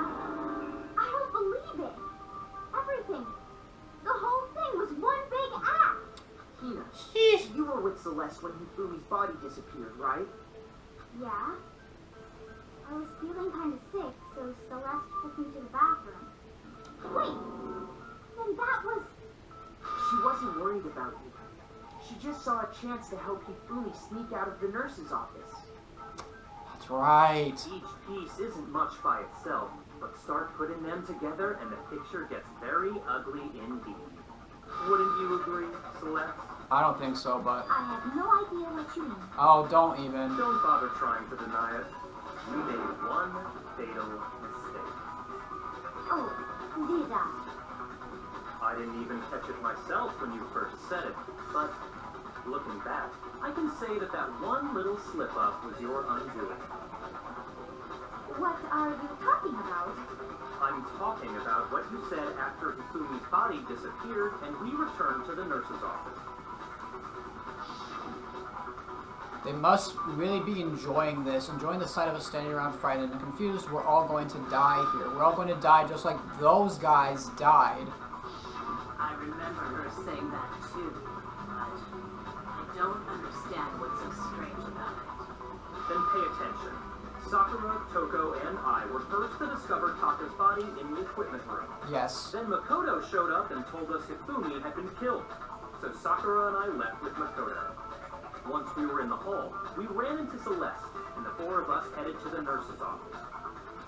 don't believe it. Everything. The whole thing was one big act. Hina, you were with Celeste when Hifumi's body disappeared, right? Yeah. I was feeling kind of sick, so Celeste took me to the bathroom. Wait. Then that was... She wasn't worried about you. She just saw a chance to help Hifumi sneak out of the nurse's office. That's right. Each piece isn't much by itself, but start putting them together and the picture gets very ugly indeed. Wouldn't you agree, Celeste? I don't think so, but... I have no idea what you mean. Oh, don't even. Don't bother trying to deny it. You made one fatal mistake. Oh, did I? I didn't even catch it myself when you first said it, but looking back, I can say that that one little slip-up was your undoing. What are you talking about? I'm talking about what you said after Hifumi's body disappeared and we returned to the nurse's office. They must really be enjoying this, enjoying the sight of us standing around frightened and confused. We're all going to die here. We're all going to die just like those guys died. I remember her saying that too, but I don't understand what's so strange about it. Then pay attention. Sakura, Toko, and I were first to discover Taka's body in the equipment room. Yes. Then Makoto showed up and told us Hifumi had been killed. So Sakura and I left with Makoto. Once we were in the hall, we ran into Celeste, and the four of us headed to the nurse's office.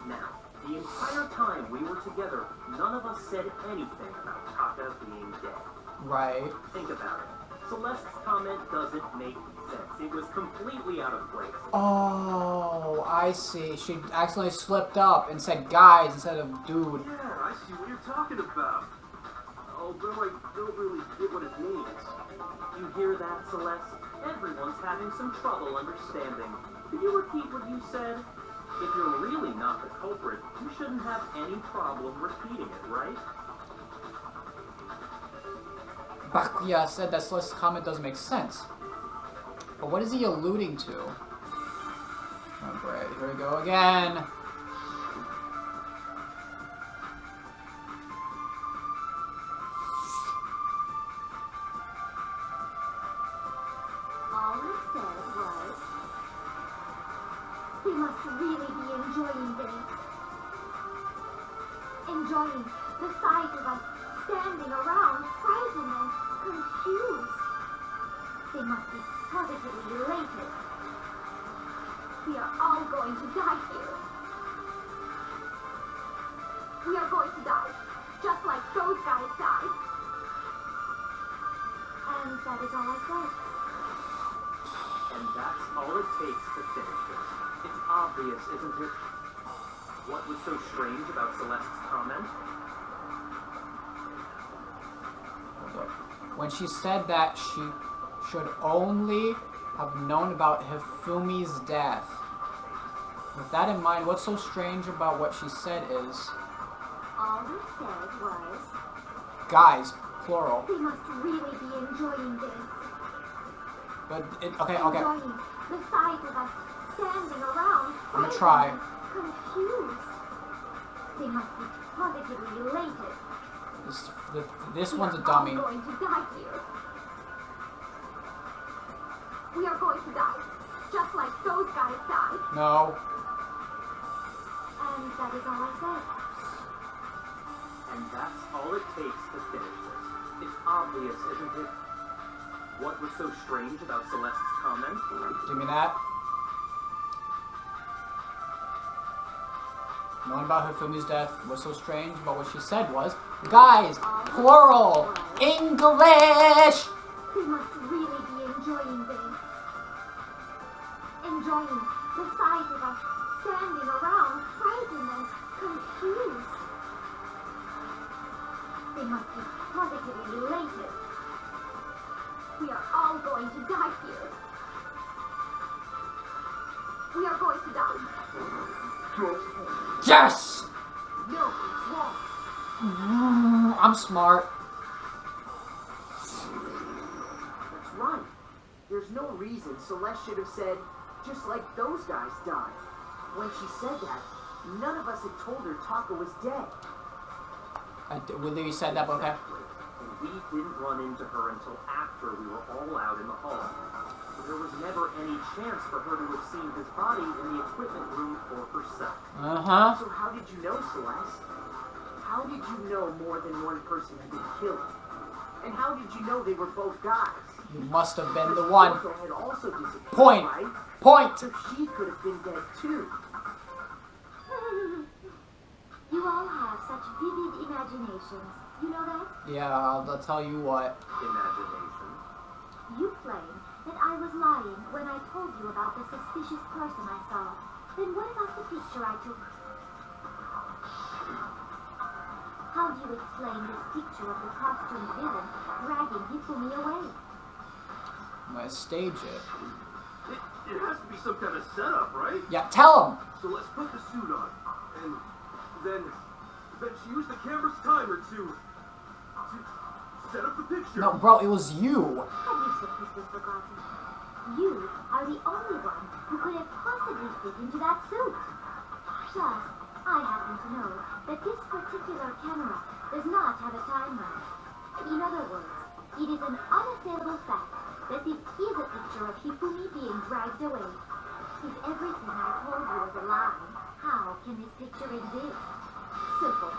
Now, The entire time we were together, none of us said anything about Taka being dead. Right. Think about it. Celeste's comment doesn't make sense. It was completely out of place. Oh, I see. She accidentally slipped up and said guys instead of dude. Yeah, I see what you're talking about. Although I don't really get what it means. You hear that, Celeste? Everyone's having some trouble understanding. Could you repeat what you said? If you're really not the culprit, you shouldn't have any problem repeating it, right? Bakuya said that Celeste's comment doesn't make sense. But what is he alluding to? Oh great, here we go again. All it said was, we must really be enjoying this. Enjoying the sight of us standing around, frightened and confused. They must be positively elated. We are all going to die here. We are going to die, just like those guys died. And that is all I said. And that's all it takes to finish this. It's obvious, isn't it? What was so strange about Celeste's comment? When she said that she should only have known about Hifumi's death. With that in mind, what's so strange about what she said is... All it said was, guys, plural. we must really be enjoying this. But, okay. Enjoying the sight of us standing around, I'm gonna try. confused. They must be positively elated. This one's a We dummy. are all going to die here. We are going to die, just like those guys died. No. And that is all I said. And that's all it takes to finish this. It's obvious, isn't it? What was so strange about Celeste's comment? Give me that. Knowing about Hifumi's death, what's so strange about what she said was, guys, plural, English! We must really be enjoying this. Enjoying the sight of us standing around, frightened and confused. They must be positively elated. We are all going to die here. We are going to die. Yes! No, it's wrong. I'm smart. That's right. There's no reason Celeste should have said, just like those guys died. When she said that, none of us had told her Taka was dead. You said that, but okay. And we didn't run into her until after we were all out in the hall. There was never any chance for her to have seen his body in the equipment room for herself. Uh-huh. So how did you know, Celeste? How did you know more than one person had been killed? And how did you know they were both guys? You must have been the one. Yoko had also disappeared, Point. right? Point. So she could have been dead too. You all have such vivid imaginations. You know that? Yeah, I'll tell you what. Imagination. You claim that I was lying when I told you about the suspicious person I saw. Then what about the picture I took? How do you explain this picture of the costumed villain dragging Hifumi away? I'm gonna stage it. It has to be some kind of setup, right? Yeah, tell him. So let's put the suit on, and then she used the camera's timer to set up the picture. No, bro, it was you. Have you simply forgotten? You are the only one who could have possibly fit into that suit. Plus, I happen to know that this particular camera does not have a timer. In other words, it is an unassailable fact that this is a picture of Hifumi being dragged away. If everything I told you is a lie, how can this picture exist? Simple.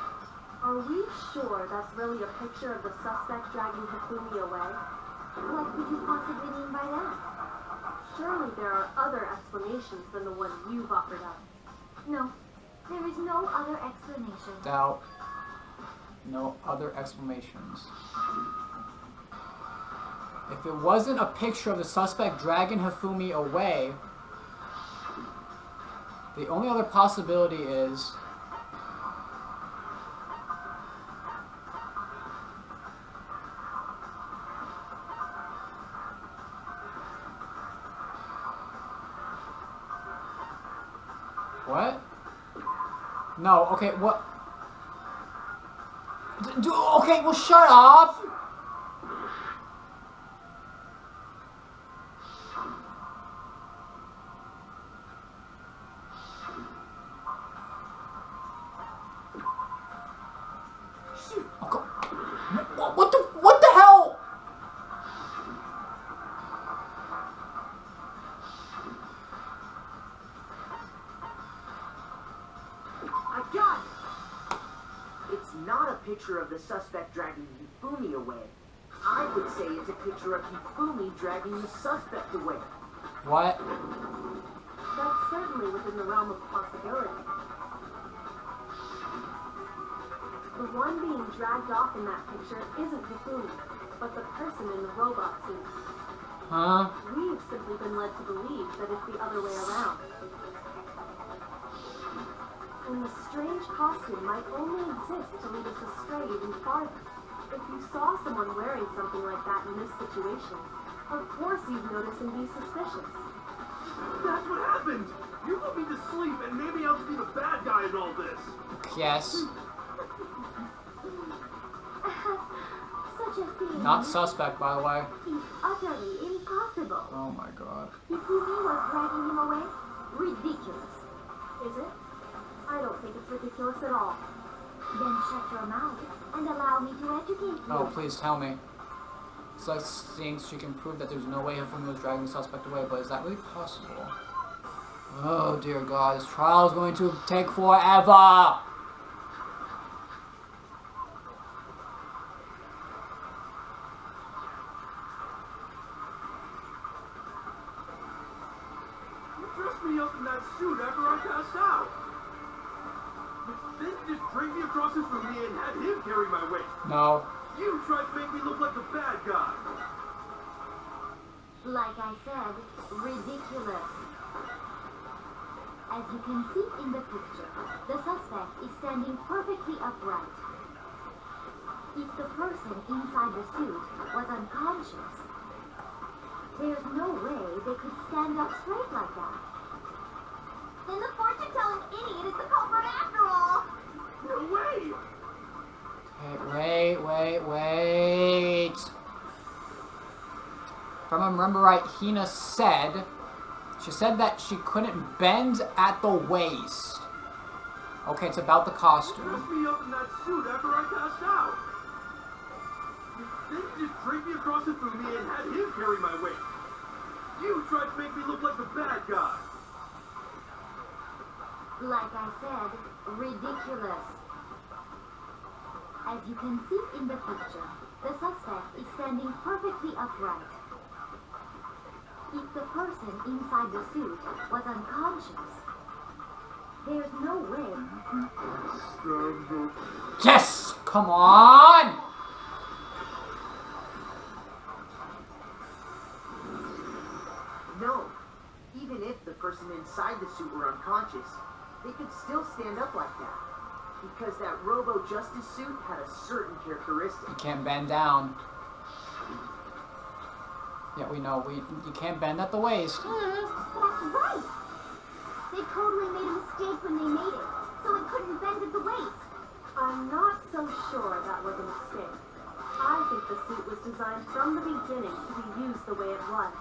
Are we sure that's really a picture of the suspect dragging Hifumi away? What could you possibly mean by that? Surely there are other explanations than the one you've offered up. No, There is no other explanation. Doubt. No other explanations. If it wasn't a picture of the suspect dragging Hifumi away, the only other possibility is... What? No, okay, what? Okay, well, shut up! What the hell? I got it! It's not a picture of the suspect dragging Hifumi away. I would say it's a picture of Hifumi dragging the suspect away. What? That's certainly within the realm of possibility. The one being dragged off in that picture isn't Hifumi, but the person in the robot suit. Huh? We've simply been led to believe that it's the other way around. And the strange costume might only exist to lead us astray even farther. If you saw someone wearing something like that in this situation, of course you'd notice and be suspicious. That's what happened! You put me to sleep and made me out to be the bad guy in all this! Yes. Such a thing Not suspect, by the way. is utterly impossible. Oh my god. Hifumi was dragging him away? Ridiculous. Is it? I don't think it's ridiculous at all. Then shut your mouth and allow me to educate you. Oh, please tell me. Celeste thinks she can prove that there's no way Hifumi was dragging the suspect away, but is that really possible? Oh dear god, this trial is going to take forever! You dressed me up in that suit after I passed out! Then you just dragged me across his room and had him carry my weight! No. You tried to make me look like the bad guy! Like I said, ridiculous. As you can see in the picture, the suspect is standing perfectly upright. If the person inside the suit was unconscious, there's no way they could stand up straight like that. Then the fortune-telling idiot is the culprit after all! No way! Wait. If I remember right, Hina said... She said that she couldn't bend at the waist. Okay, it's about the You costume. dressed me up in that suit after I passed out! Then you just dragged me across his room and had him carry my weight! You tried to make me look like the bad guy! Like I said, ridiculous. As you can see in the picture, the suspect is standing perfectly upright. If the person inside the suit was unconscious, there's no way. Yes! Come on! No. Even if the person inside the suit were unconscious, they could still stand up like that. Because that Robo-Justice suit had a certain characteristic. You can't bend down. Yeah, we know. You can't bend at the waist. That's right! They totally made a mistake when they made it, so it couldn't bend at the waist. I'm not so sure that was a mistake. I think the suit was designed from the beginning to be used the way it was.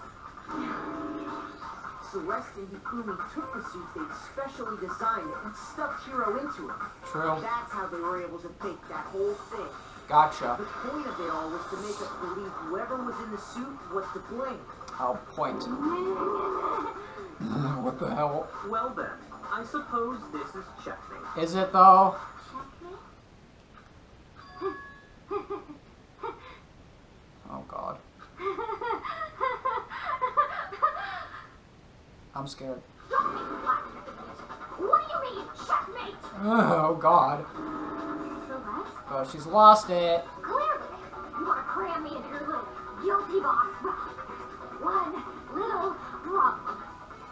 Celeste and Hifumi took the suit they'd specially designed and stuffed Hiro into it. True. That's how they were able to fake that whole thing. Gotcha. The point of it all was to make us believe whoever was in the suit was to blame. I'll point. What the hell? Well then, I suppose this is checkmate. Is it though? Oh god. I'm scared. Don't make me laugh. What do you mean, checkmate? Oh, God. Celeste? Oh, she's lost it. Clearly, you want to cram me into your little guilty box. Well, one little problem.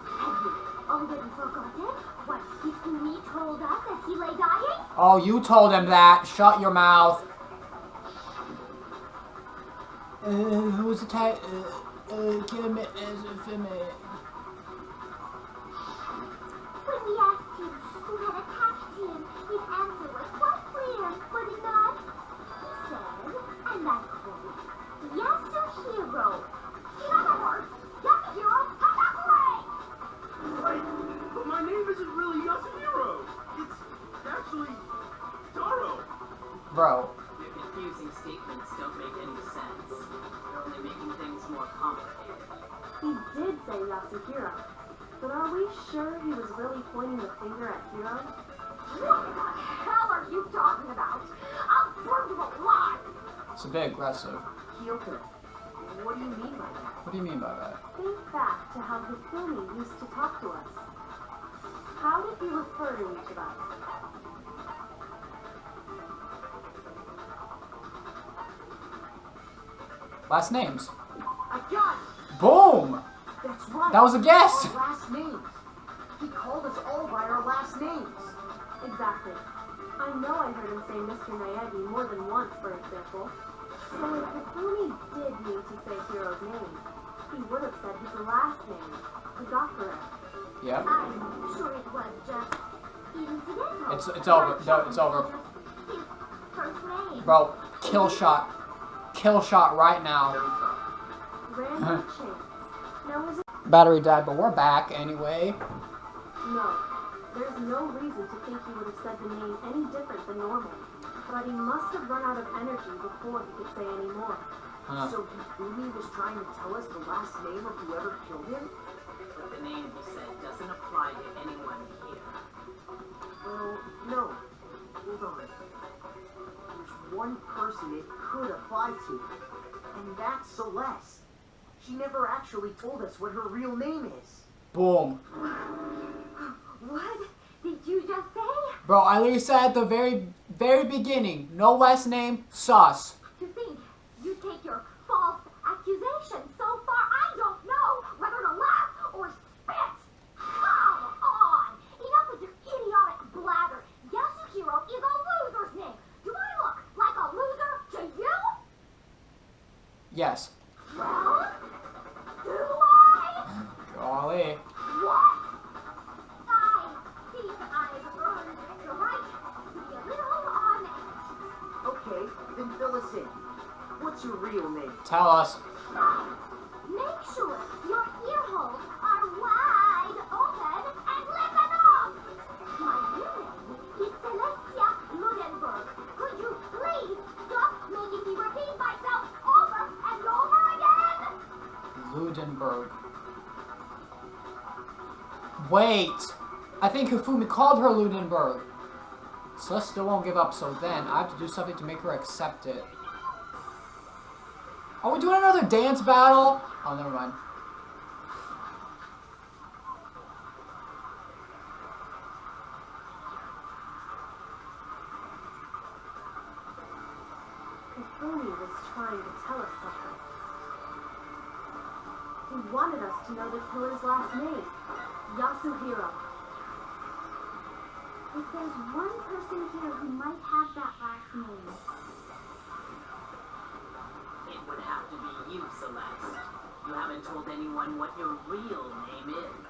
Have you already forgotten what Hifumi told us as he lay dying? Oh, you told him that. Shut your mouth. Who's the type? Kim is a female. When we asked him who had attacked him, his answer was quite clear, was it not? He said, and I quote, Yasuhiro. In other words, Yasuhiro Hatakure! Wait, but my name isn't really Yasuhiro. It's actually Taro. Bro. Your confusing statements don't make any sense. You're only making things more complicated. He did say Yasuhiro. But are we sure he was really pointing the finger at Hiro? What the hell are you talking about? I'll burn you alive! It's a bit aggressive. Kyoko, what do you mean by that? What do you mean by that? Think back to how Hifumi used to talk to us. How did he refer to each of us? Last names. I got it. Boom! That's right. That was a guess! Our last names. He called us all by our last names. Exactly. I know I heard him say Mr. Nayagi more than once, for example. So if Hifumi did mean to say Hiro's name, he would have said his last name, Hagakure. Yep. I'm sure it was just incidental. It's over. No, it's over. His first name. Bro, kill shot. Kill shot right now. Random chance. Now is it? Battery died, but we're back anyway. No. There's no reason to think he would have said the name any different than normal. But he must have run out of energy before he could say any more. Huh. So Hifumi was trying to tell us the last name of whoever killed him? But the name he said doesn't apply to anyone here. Well, no. Hold on. There's one person it could apply to, and that's Celeste. She never actually told us what her real name is. Boom. What did you just say? Bro, I literally said at the very beginning, no last name, sus. To think you take your false accusation so far, I don't know whether to laugh or spit. Come on! Enough with your idiotic blather. Yasuhiro is a loser's name. Do I look like a loser to you? Yes. Well, do I? Golly. What? I think I've earned the right to be a little on edge. Okay, then fill us in. What's your real name? Tell us. Make sure your ear holes are wide open and listen up. My real name is Celestia Ludenberg. Could you please stop making me repeat myself over and over again? Ludenberg. Wait. I think Hifumi called her Ludenberg. Celeste still won't give up, so then I have to do something to make her accept it. Are we doing another dance battle? Oh, never mind. Hifumi was trying to tell us something. He wanted us to know the killer's last name, Yasuhiro. If there's one person here who might have that last name, It would have to be you, Celeste. You haven't told anyone what your real name is.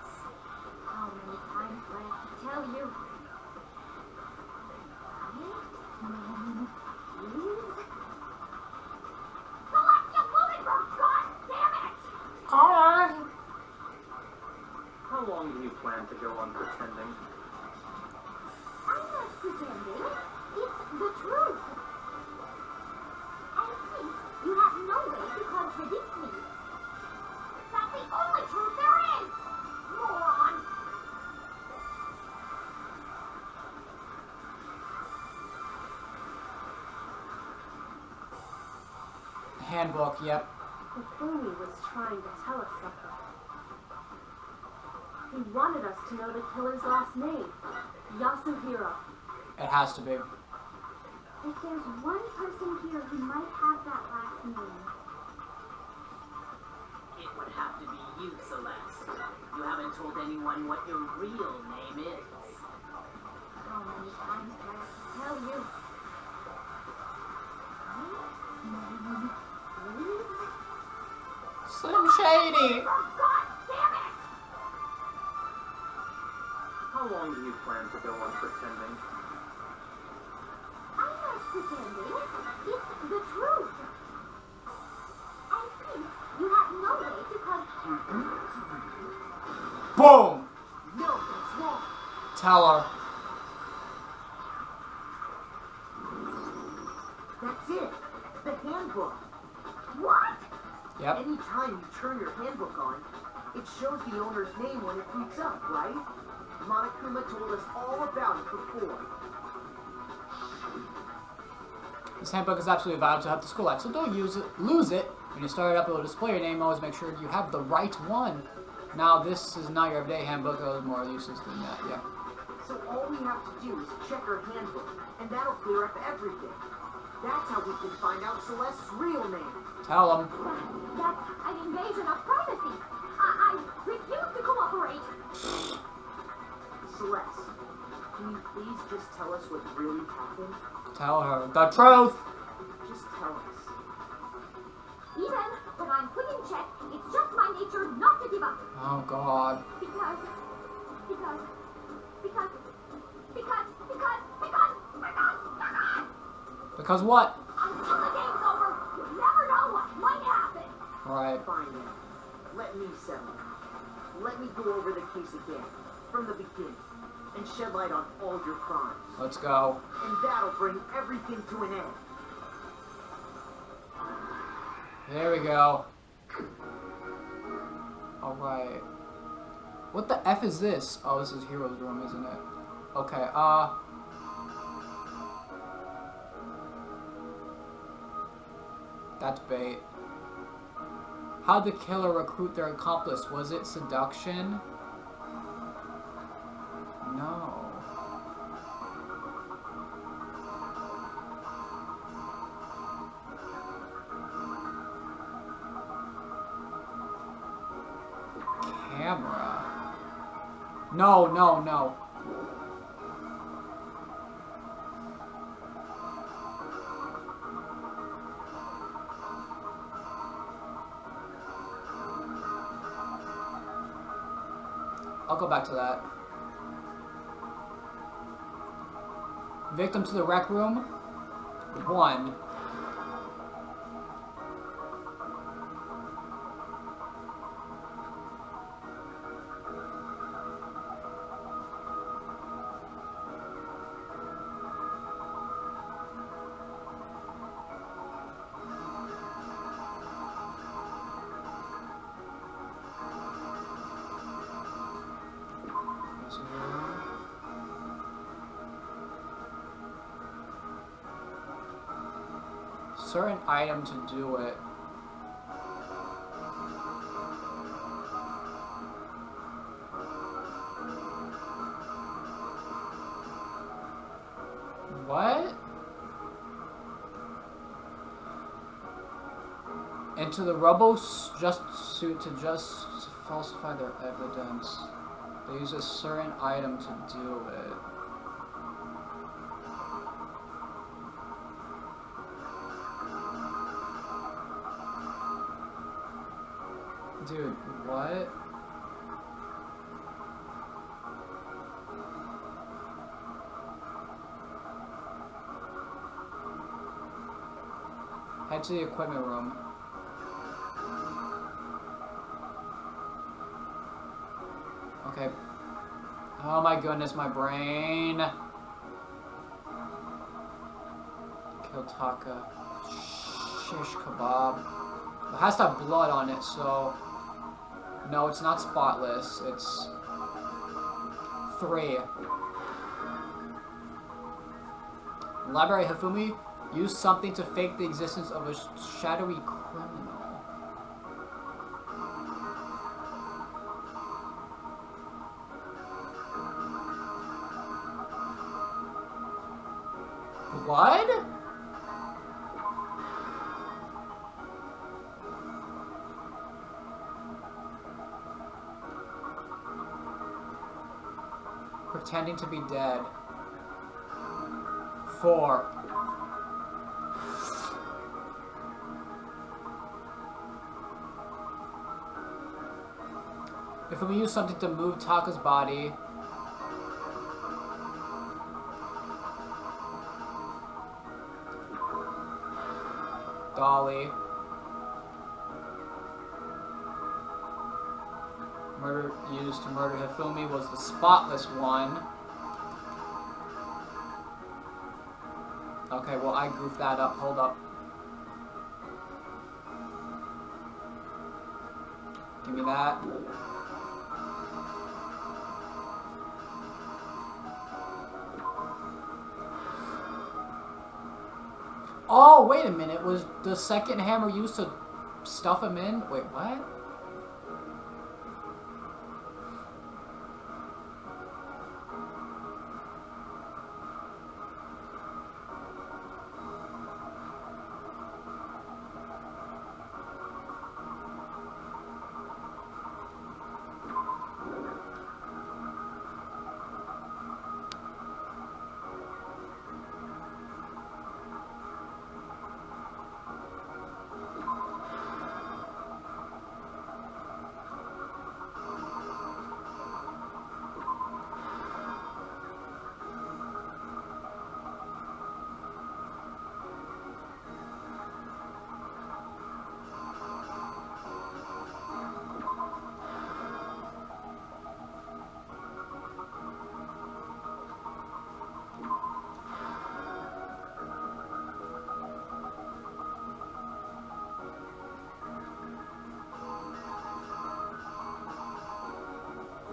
how many times do I have to tell you? Please? Celestia Ludenberg, God damn it! How long do you plan to go on pretending? I'm not pretending. It's the truth. And since you have no way to contradict me, that's the only truth there is, moron! Handbook, yep. Hifumi was trying to tell us something. He wanted us to know the killer's last name. Yasuhiro. It has to be. If there's one person here who might have that last name. It would have to be you, Celeste. You haven't told anyone what your real name is. How many times can I tell you? Slim Shady. God damn it! How long do you plan to go on pretending? I'm not pretending. It's the truth. And since you have no way to come... Boom! No, that's wrong. Tell her. That's it. The handbook. What? Yep. Anytime you turn your handbook on, it shows the owner's name when it boots up, right? Monokuma told us all about it before. This handbook is absolutely vital to help the school life, so don't lose it. When you start it up, it will display your name. Always make sure you have the right one. Now, this is not your everyday handbook. It was more useless than that, yeah. So all we have to do is check our handbook, and that'll clear up everything. That's how we can find out Celeste's real name. Tell them. That's an invasion of privacy. I refuse to cooperate. Celeste, can you please just tell us what really happened? Tell her the truth. Just tell us. Even when I'm put in check, it's just my nature not to give up. Oh, God. Because Because what? until the game's over, you never know what might happen. Right. Fine then. Let me settle it. Let me go over the case again, from the beginning, and shed light on all your crimes. Let's go. And that'll bring everything to an end. There we go. Alright. What the F is this? Oh, this is Hero's room, isn't it? Okay, that's bait. How'd the killer recruit their accomplice? Was it seduction? No. Camera. No, no, no. I'll go back to that. Victim to the rec room. 1. Certain item to do it. What? Into the rubble just suit to just falsify their evidence. They use a certain item to do it. Dude, what? Head to the equipment room. Okay. Oh my goodness, my brain. Kiltaka. Shish kebab. It has to have blood on it, so... No, it's not spotless. It's... 3. Library Hifumi used something to fake the existence of a shadowy criminal. blood? Pretending to be dead. 4. If we use something to move Taka's body, Dolly. Murder used to murder Hifumi was the spotless one. Okay, well I goofed that up. Hold up. Give me that. Oh, wait a minute. Was the second hammer used to stuff him in? Wait, what?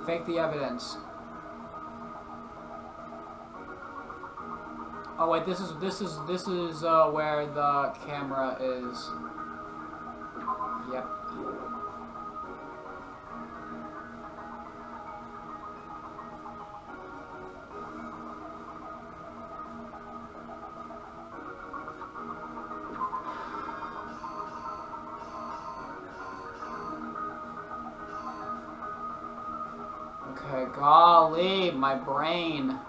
Fake the evidence. Oh wait, this is where the camera is. Yep. Okay, golly, my brain.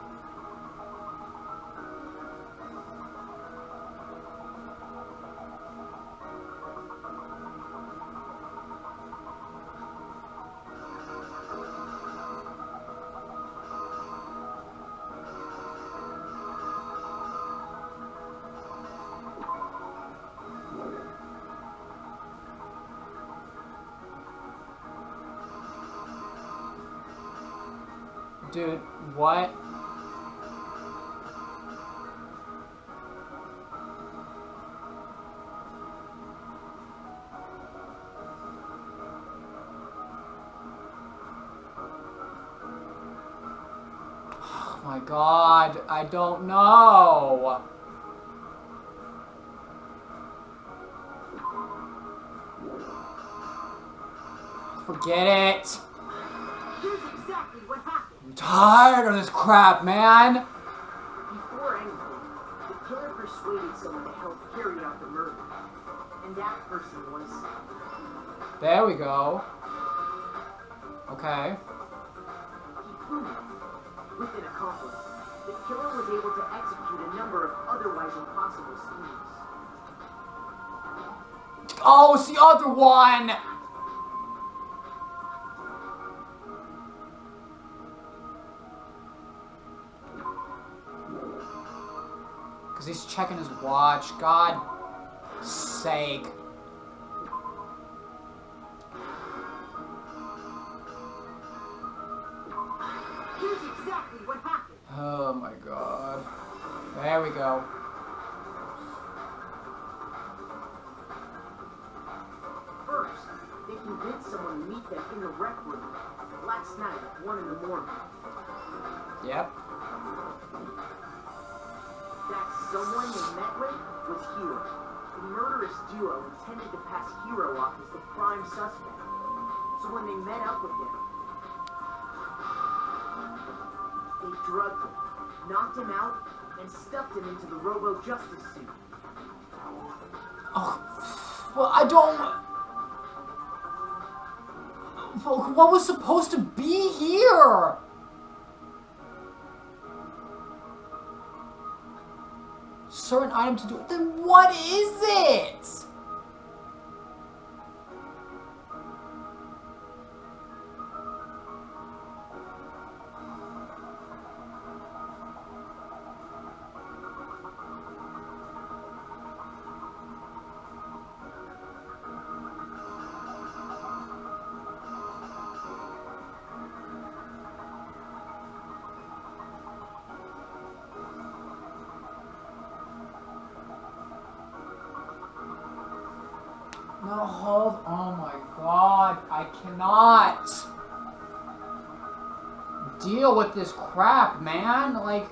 Dude, what? Oh my god, I don't know. Forget it. Here's exactly what happened. I'm tired of this crap, man. Before anything, the killer persuaded someone to help carry out the murder. And that person was... There we go. Okay. Hifumi. With an accomplice, the killer was able to execute a number of otherwise impossible schemes. Oh, it's the other one! Because he's checking his watch. God sake. Here's exactly what happened. Oh my god. There we go. First, they convinced someone to meet them in the rec room last night at 1 in the morning. Yep. That someone they met with was Hero. The murderous duo intended to pass Hero off as the prime suspect. So when they met up with him, they drugged him, knocked him out, and stuffed him into the Robo-Justice suit. Oh, well, I don't... Well, what was supposed to be here? Certain item to do... Then what is it? No, hold. Oh my god. I cannot deal with this crap, man. Like,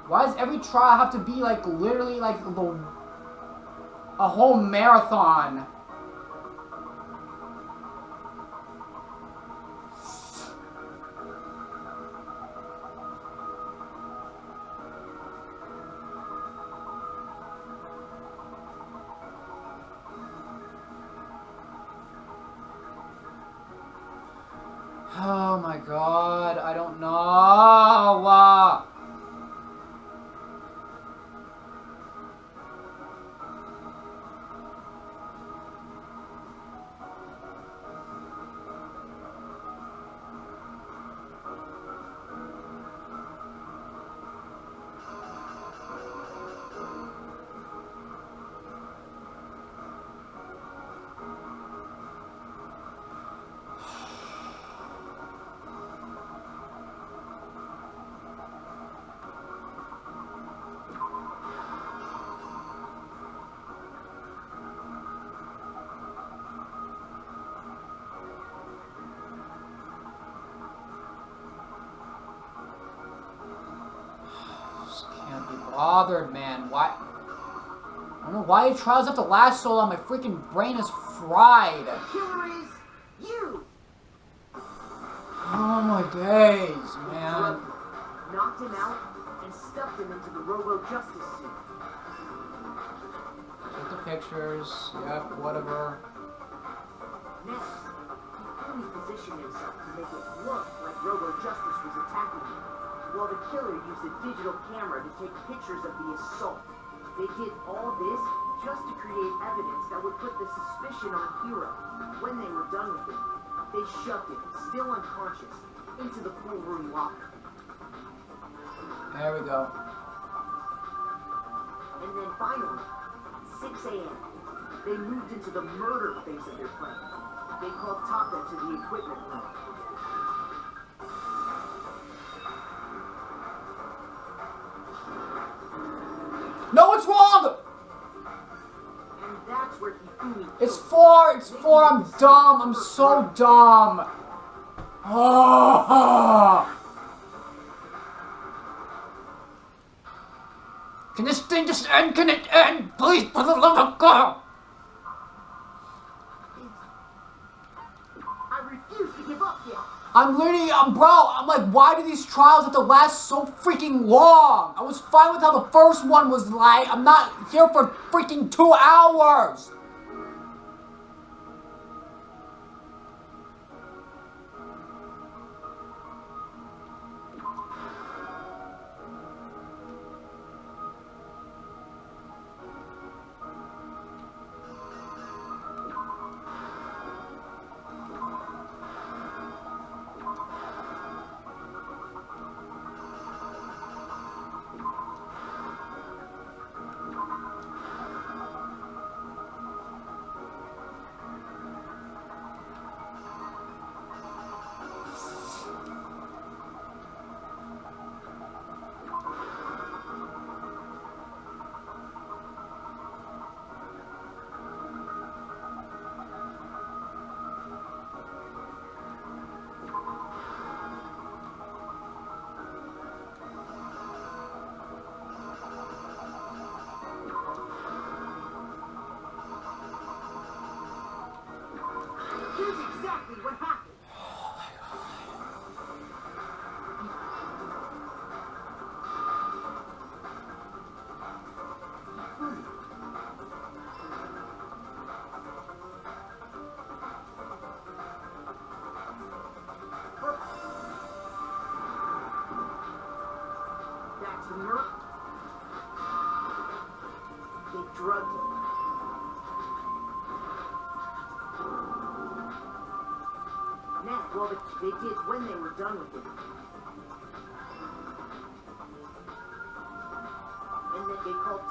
why does every trial have to be, like, literally, like, a whole marathon? Oh my god, I don't know. Bothered, man. Why? I don't know why trials have to last so long. My freaking brain is fried. The killer is you. Oh my days, man. Knocked him out and stuffed him into the Robo-Justice suit. Take the pictures. Yep, whatever. Next, he fully positioned himself to make it look like Robo-Justice was attacking him, while the killer used a digital camera to take pictures of the assault. They did all this just to create evidence that would put the suspicion on Hero. When they were done with it, they shoved him, still unconscious, into the pool room locker. There we go. And then finally, at 6 a.m., they moved into the murder phase of their plan. They called Taka to the equipment room. No, it's wrong! And that's where Hifumi It's 4, I'm dumb, I'm so dumb. Oh. Can this thing just end? Can it end? Please, for the love of God! I refuse to give up yet. I'm literally, I'm like, why do these trials have to last so freaking long? I was fine with how the first one was like. I'm not here for freaking 2 hours. murder. They drugged him. Well, they did when they were done with it. And then they called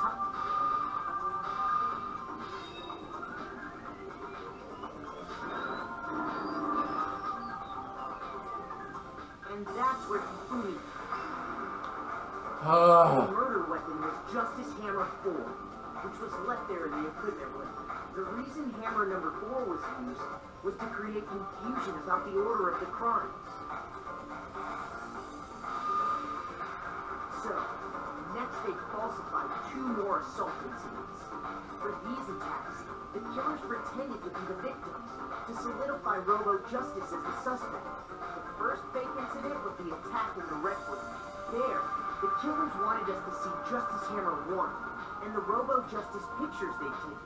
and that's where Hifumi. The murder weapon was Justice Hammer 4, which was left there in the equipment room. The reason Hammer number 4 was used was to create confusion about the order of the crimes. So, next they falsified 2 more assault incidents. For these attacks, the killers pretended to be the victims to solidify Robo-Justice as the suspect. The first fake incident was the attack in the rec room. There, the killers wanted us to see Justice Hammer 1 and the Robo-Justice pictures they took.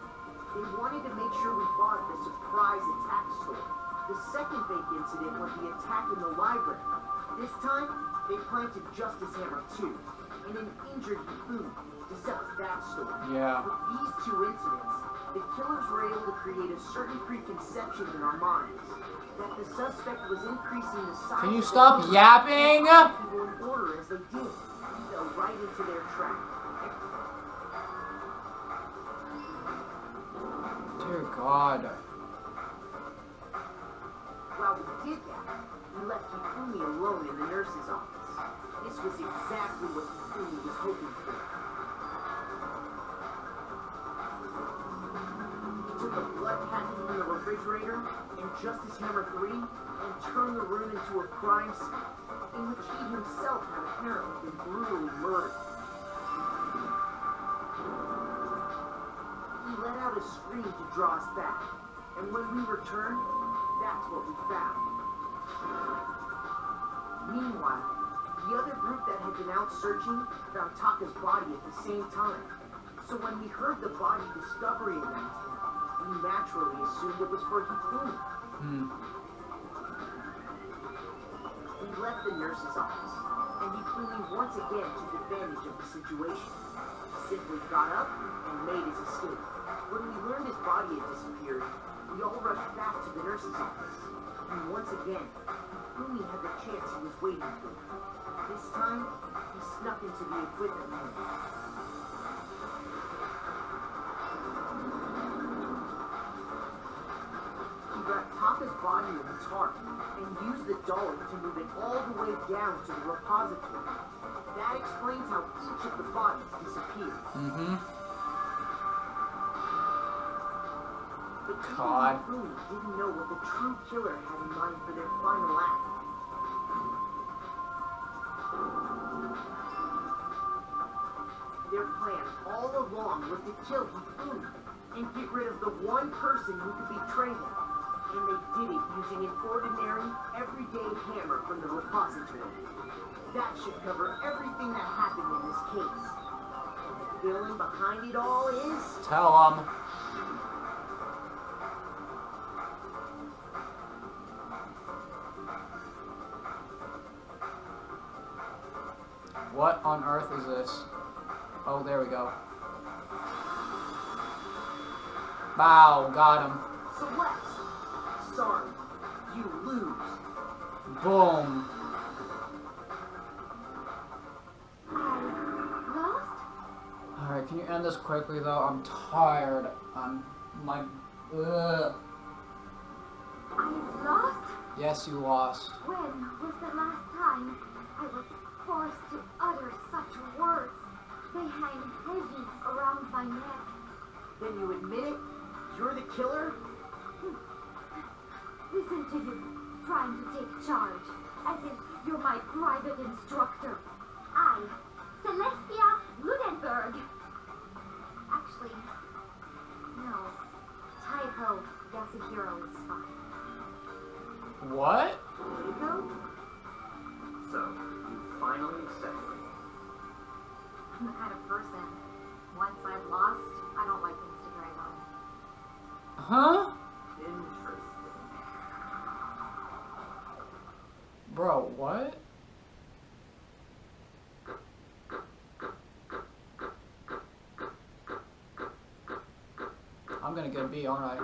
They wanted to make sure we bought the surprise attack store. The second fake incident was the attack in the library. This time, they planted Justice Hammer 2 and an injured Hifumi to sell us that store. Yeah. With these 2 incidents, the killers were able to create a certain preconception in our minds that the suspect was increasing the size. Can you stop yapping? People in order as they did. We fell right into their trap. Dear God. While we did that, we left Hifumi alone in the nurse's office. This was exactly what Hifumi was hoping for. He took a blood packet from the refrigerator and Justice Hammer 3 and turned the room into a crime scene in which he himself had apparently been brutally murdered. He let out a scream to draw us back, and when we returned, that's what we found. Meanwhile, the other group that had been out searching found Taka's body at the same time. So when we heard the body discovery announcement, we naturally assumed it was for Hifumi. We left the nurse's office, and Hifumi once again took advantage of the situation. He simply got up and made his escape. When we learned his body had disappeared, we all rushed back to the nurse's office. And once again, Hifumi had the chance he was waiting for. This time, he snuck into the equipment room. He wrapped Taka's body in the tarp and used the dolly to move it all the way down to the repository. That explains how each of the bodies disappeared. God. Hifumi didn't know what the true killer had in mind for their final act. Their plan all along was to kill Hifumi and get rid of the one person who could betray them. And they did it using an ordinary, everyday hammer from the repository. That should cover everything that happened in this case. And the villain behind it all is... Tell them. What on earth is this? Oh, there we go. Bow, got him. Celeste, sorry, you lose. Boom. Lost? Alright, can you end this quickly though? I'm tired. I'm like, ugh. I lost? Yes, you lost. When was the last time I was forced to utter such words? They hang heavy around my neck. Then you admit it? You're the killer? Listen to you, trying to take charge, as if you're my private instructor. I, Celestia Ludenberg. Actually, no. Taiko Yasuhiro is fine. What? Taiko? So, you finally accepted it. I'm the kind of person, once I'm lost, I don't like things to drag on. Huh? Interesting. Bro, what? I'm gonna get a B, aren't I?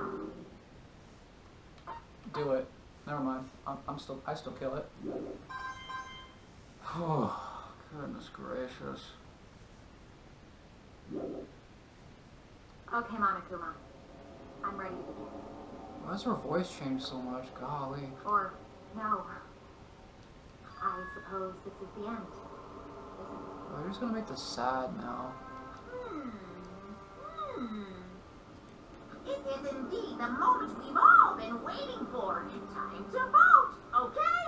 Do it. Never mind. I still kill it. Oh, goodness gracious. Okay, Monokuma. I'm ready to begin. Why does her voice change so much? Golly. Or, no. I suppose this is the end, isn't it? We're just gonna make this sad now. It is indeed the moment we've all been waiting for. Time to vote. Okay?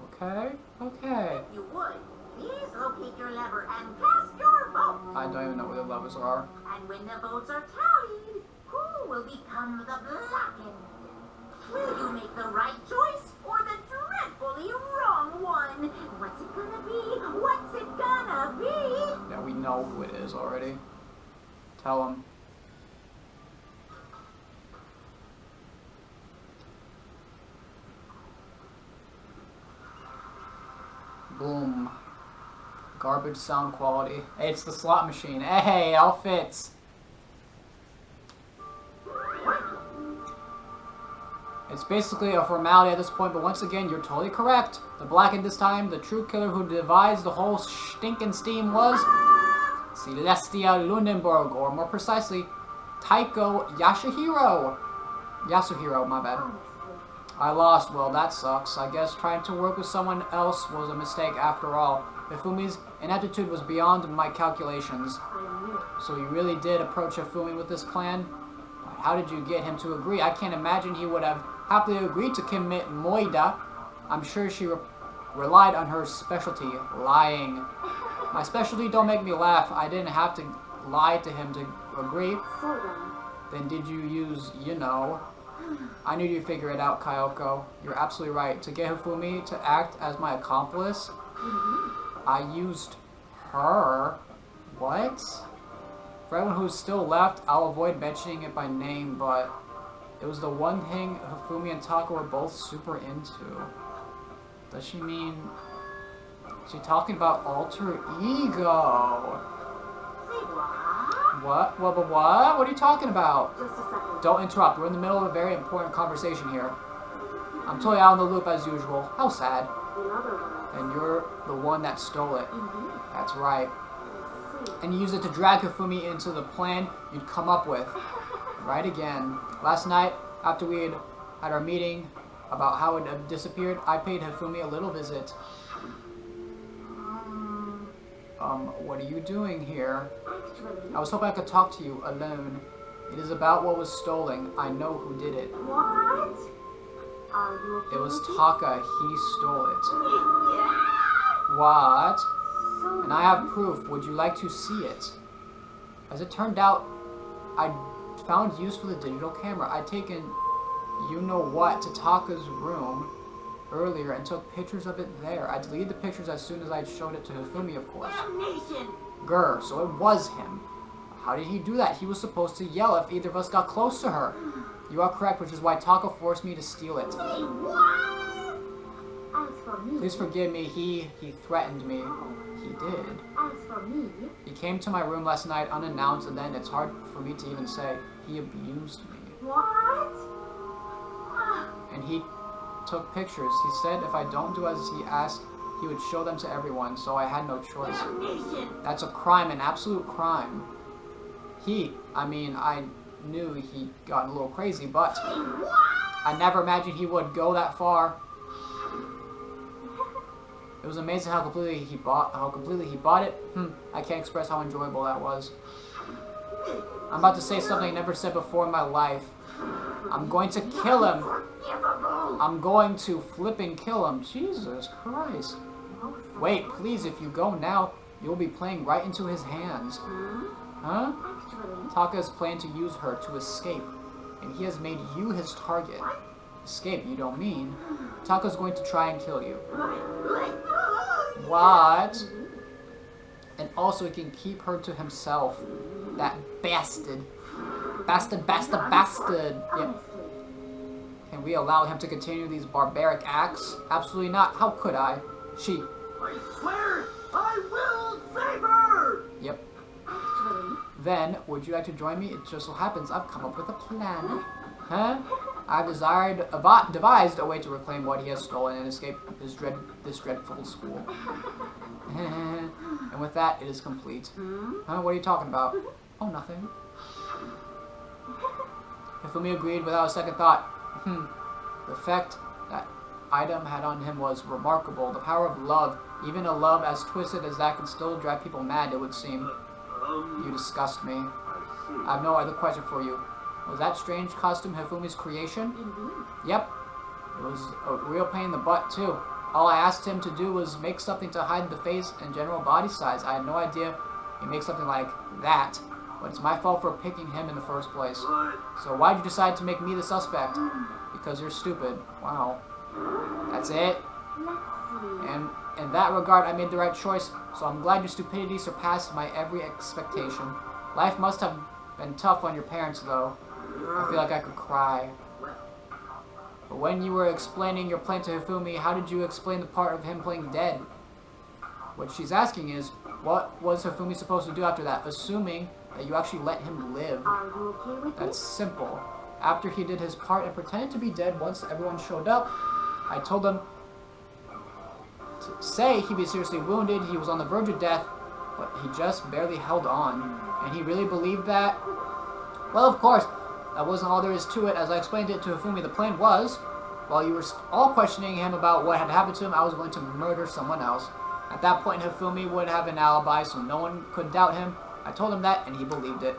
Okay. Okay. If you would, please locate your lever and cast your vote. I don't even know where the levels are. And when the votes are tallied, who will become the blackened? Will you make the right choice or the dreadfully wrong one? What's it gonna be? What's it gonna be? Yeah, we know who it is already. Tell him. Boom. Garbage sound quality. Hey, it's the slot machine. Hey, all fits. It's basically a formality at this point, but once again, you're totally correct. The Blackened this time, the true killer who devised the whole stinking steam was Celestia Lundenburg, or more precisely, Taiko Yasuhiro. Yasuhiro, my bad. I lost. Well, that sucks. I guess trying to work with someone else was a mistake after all. Hifumi's ineptitude was beyond my calculations. So you really did approach Hifumi with this plan? But how did you get him to agree? I can't imagine he would have happily agreed to commit moida. I'm sure she relied on her specialty, lying. My specialty don't make me laugh. I didn't have to lie to him to agree. Then did you use, you know... I knew you'd figure it out, Kyoko. You're absolutely right. To get Hifumi to act as my accomplice, I used her. What? For everyone who's still left, I'll avoid mentioning it by name, but it was the one thing Hifumi and Taka were both super into. Does she mean... Is she talking about alter ego? What? What? What are you talking about? Just a second. Don't interrupt. We're in the middle of a very important conversation here. I'm totally out of the loop as usual. How sad. And you're the one that stole it. That's right. And you used it to drag Hifumi into the plan you'd come up with. Right again. Last night, after we had our meeting about how it had disappeared, I paid Hifumi a little visit. What are you doing here? I was hoping I could talk to you alone. It is about what was stolen. I know who did it. What? It was Taka. He stole it. What? And I have proof. Would you like to see it? As it turned out, I found use for the digital camera. I'd taken you-know-what to Taka's room earlier and took pictures of it there. I deleted the pictures as soon as I showed it to Hifumi, of course. Grr, so it was him. How did he do that? He was supposed to yell if either of us got close to her. You are correct, which is why Taka forced me to steal it. As for me... Please forgive me, he threatened me. He did. As for me... He came to my room last night unannounced, and then it's hard for me to even say. He abused me. What? And he took pictures. He said if I don't do as he asked, he would show them to everyone, so I had no choice. That's a crime, an absolute crime. I knew he'd gotten a little crazy, but I never imagined he would go that far. It was amazing how completely he bought it. I can't express how enjoyable that was. I'm about to say something I never said before in my life. I'm going to kill him. I'm going to flipping kill him. Jesus Christ. Wait, please, if you go now, you'll be playing right into his hands. Huh? Taka is planning to use her to escape, and he has made you his target. Escape, you don't mean? Taka's going to try and kill you. What? And also he can keep her to himself. That bastard. Bastard. Yep. Can we allow him to continue these barbaric acts? Absolutely not. How could I? She. I swear I will save her! Yep. Then, would you like to join me? It just so happens I've come up with a plan. Huh? I've devised a way to reclaim what he has stolen and escape this dreadful school. And with that, it is complete. Huh? What are you talking about? Oh, nothing. Hifumi agreed without a second thought. The effect that item had on him was remarkable. The power of love, even a love as twisted as that, can still drive people mad, it would seem. You disgust me. I have no other question for you. Was that strange costume Hifumi's creation? Indeed. Yep. It was a real pain in the butt, too. All I asked him to do was make something to hide the face and general body size. I had no idea he'd make something like that. But it's my fault for picking him in the first place. So why'd you decide to make me the suspect? Because you're stupid. Wow. That's it? Let's see. And in that regard, I made the right choice, so I'm glad your stupidity surpassed my every expectation. Life must have been tough on your parents, though. I feel like I could cry. But when you were explaining your plan to Hifumi, how did you explain the part of him playing dead? What she's asking is, what was Hifumi supposed to do after that, assuming that you actually let him live? Are you okay with That's this? simple. After he did his part and pretended to be dead once everyone showed up, I told him to say he'd be seriously wounded, he was on the verge of death, but he just barely held on. And he really believed that? Well, of course, that wasn't all there is to it. As I explained it to Hifumi, the plan was, while you were all questioning him about what had happened to him, I was going to murder someone else. At that point, Hifumi would have an alibi, so no one could doubt him. I told him that, and he believed it.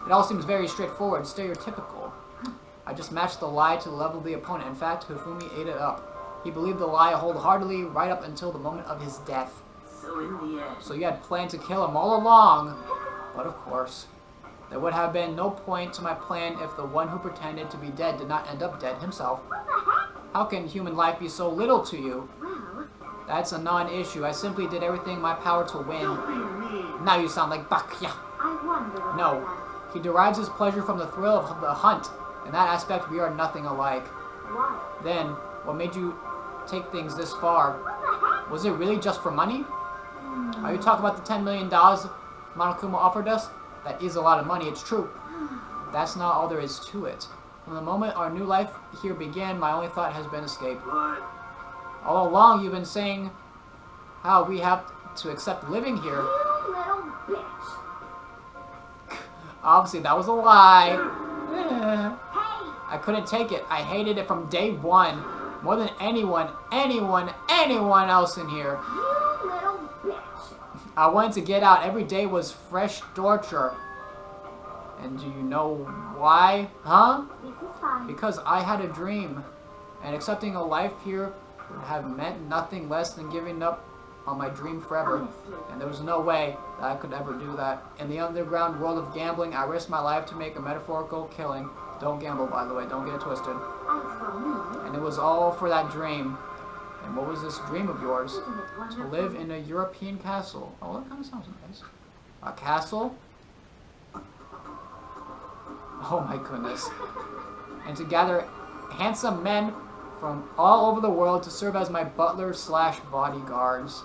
It all seems very straightforward, stereotypical. I just matched the lie to the level of the opponent. In fact, Hifumi ate it up. He believed the lie wholeheartedly right up until the moment of his death. So in the end, So you had planned to kill him all along. But of course, there would have been no point to my plan if the one who pretended to be dead did not end up dead himself. How can human life be so little to you? Well, That's a non-issue. I simply did everything in my power to win. Don't be mean. Now you sound like Bakya. I wonder about No. that. He derives his pleasure from the thrill of the hunt. In that aspect, we are nothing alike. Why? Then, what made you take things this far? Was it really just for money? Are you talking about the $10 million Monokuma offered us? That is a lot of money, it's true. That's not all there is to it. From the moment our new life here began, my only thought has been escape. But All along, you've been saying how we have to accept living here. You little bitch. Obviously, that was a lie. Hey! I couldn't take it. I hated it from day one. More than anyone else in here. You little bitch. I wanted to get out. Every day was fresh torture. And do you know why? Huh? This is fine. Because I had a dream. And accepting a life here would have meant nothing less than giving up on my dream forever. Honestly. And there was no way that I could ever do that. In the underground world of gambling, I risked my life to make a metaphorical killing. Don't gamble, by the way. Don't get it twisted. As for me, And it was all for that dream. And what was this dream of yours? isn't it To wonderful? live in a European castle. Oh, that kind of sounds nice. A castle? Oh my goodness. And to gather handsome men from all over the world to serve as my butlers slash bodyguards.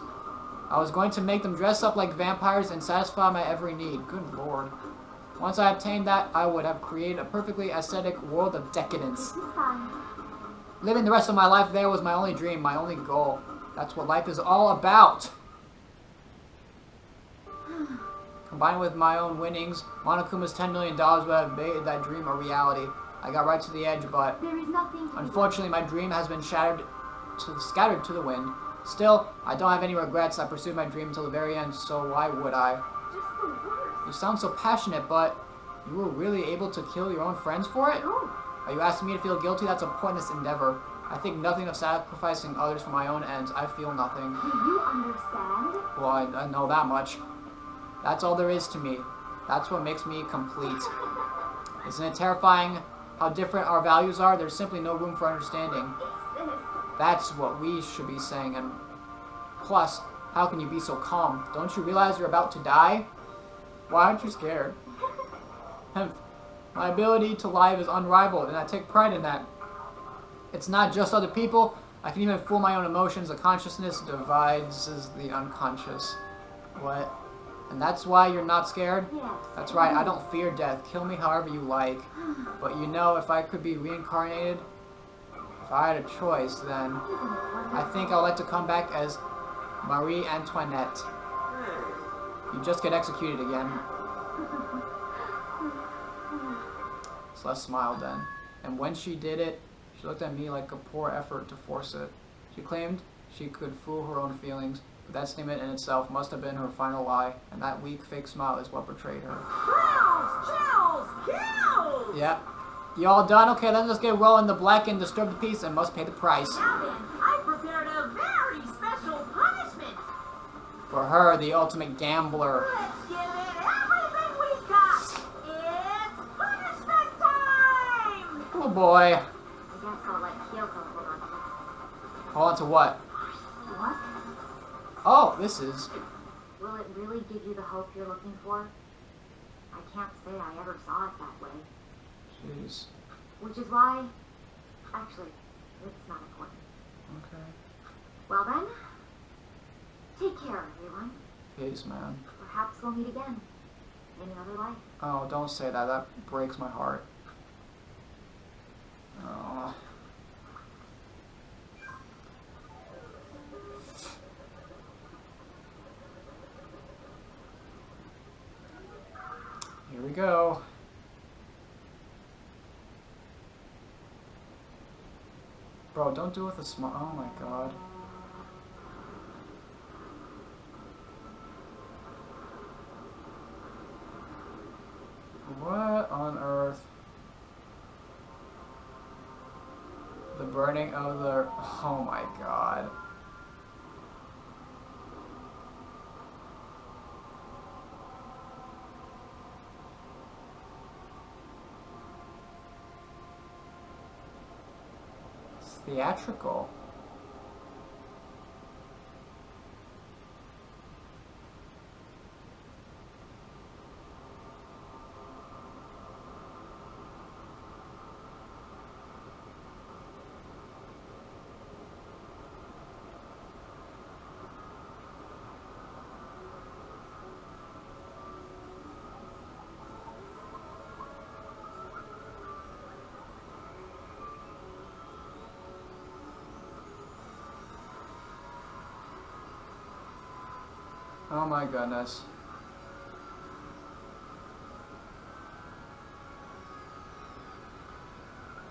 I was going to make them dress up like vampires and satisfy my every need. Good lord. Once I obtained that, I would have created a perfectly aesthetic world of decadence. This is fine. Living the rest of my life there was my only dream, my only goal. That's what life is all about. Combined with my own winnings, Monokuma's $10 million would have made that dream a reality. I got right to the edge, but There is nothing to be unfortunately my dream has been scattered to the wind. Still, I don't have any regrets. I pursued my dream until the very end, so why would I? just the worst. You sound so passionate, but you were really able to kill your own friends for it? Oh, Are you asking me to feel guilty? That's a pointless endeavor. I think nothing of sacrificing others for my own ends. I feel nothing. do you understand? Well, I know that much. That's all there is to me. That's what makes me complete. Isn't it terrifying how different our values are? There's simply no room for understanding. It's this. That's what we should be saying. And plus, how can you be so calm? Don't you realize you're about to die? Why aren't you scared? My ability to lie is unrivaled, and I take pride in that. It's not just other people. I can even fool my own emotions. The consciousness divides the unconscious. What? And that's why you're not scared? Yes. That's right, I don't fear death. Kill me however you like. But you know, if I could be reincarnated, if I had a choice, then I think I'd like to come back as Marie Antoinette. You just get executed again. Celeste smiled then. And when she did it, she looked at me like a poor effort to force it. She claimed she could fool her own feelings, but that statement in itself must have been her final lie, and that weak, fake smile is what betrayed her. Kills! Yep. You all done? Okay, then let's get rolling the black and disturb the peace and must pay the price. Now then, I prepared a very special punishment. For her, the ultimate gambler. Let's give it everything we got. It's punishment time! Oh boy. I guess I'll let Kyoko hold on to this. Hold on to what? What? Oh, this is... Will it really give you the hope you're looking for? I can't say I ever saw it that way. Jeez. Which is why... Actually, it's not important. Okay. Well then, take care, everyone. Peace, man. Perhaps we'll meet again. In another life. Oh, don't say that. That breaks my heart. Oh. Here we go. Bro, don't do it with a smile. Oh my god. What on earth? The burning of the... Oh my god. It's theatrical. Oh my goodness.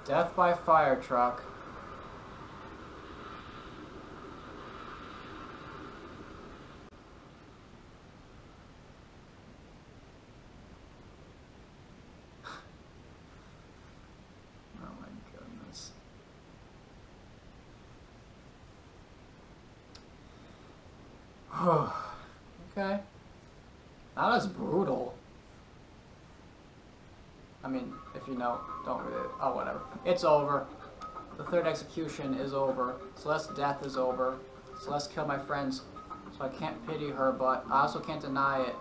Death by fire truck. Oh my goodness. Okay. Not as brutal. I mean, if you know, don't really... Oh, whatever. It's over. The third execution is over. Celeste's death is over. Celeste killed my friends, so I can't pity her, but I also can't deny it.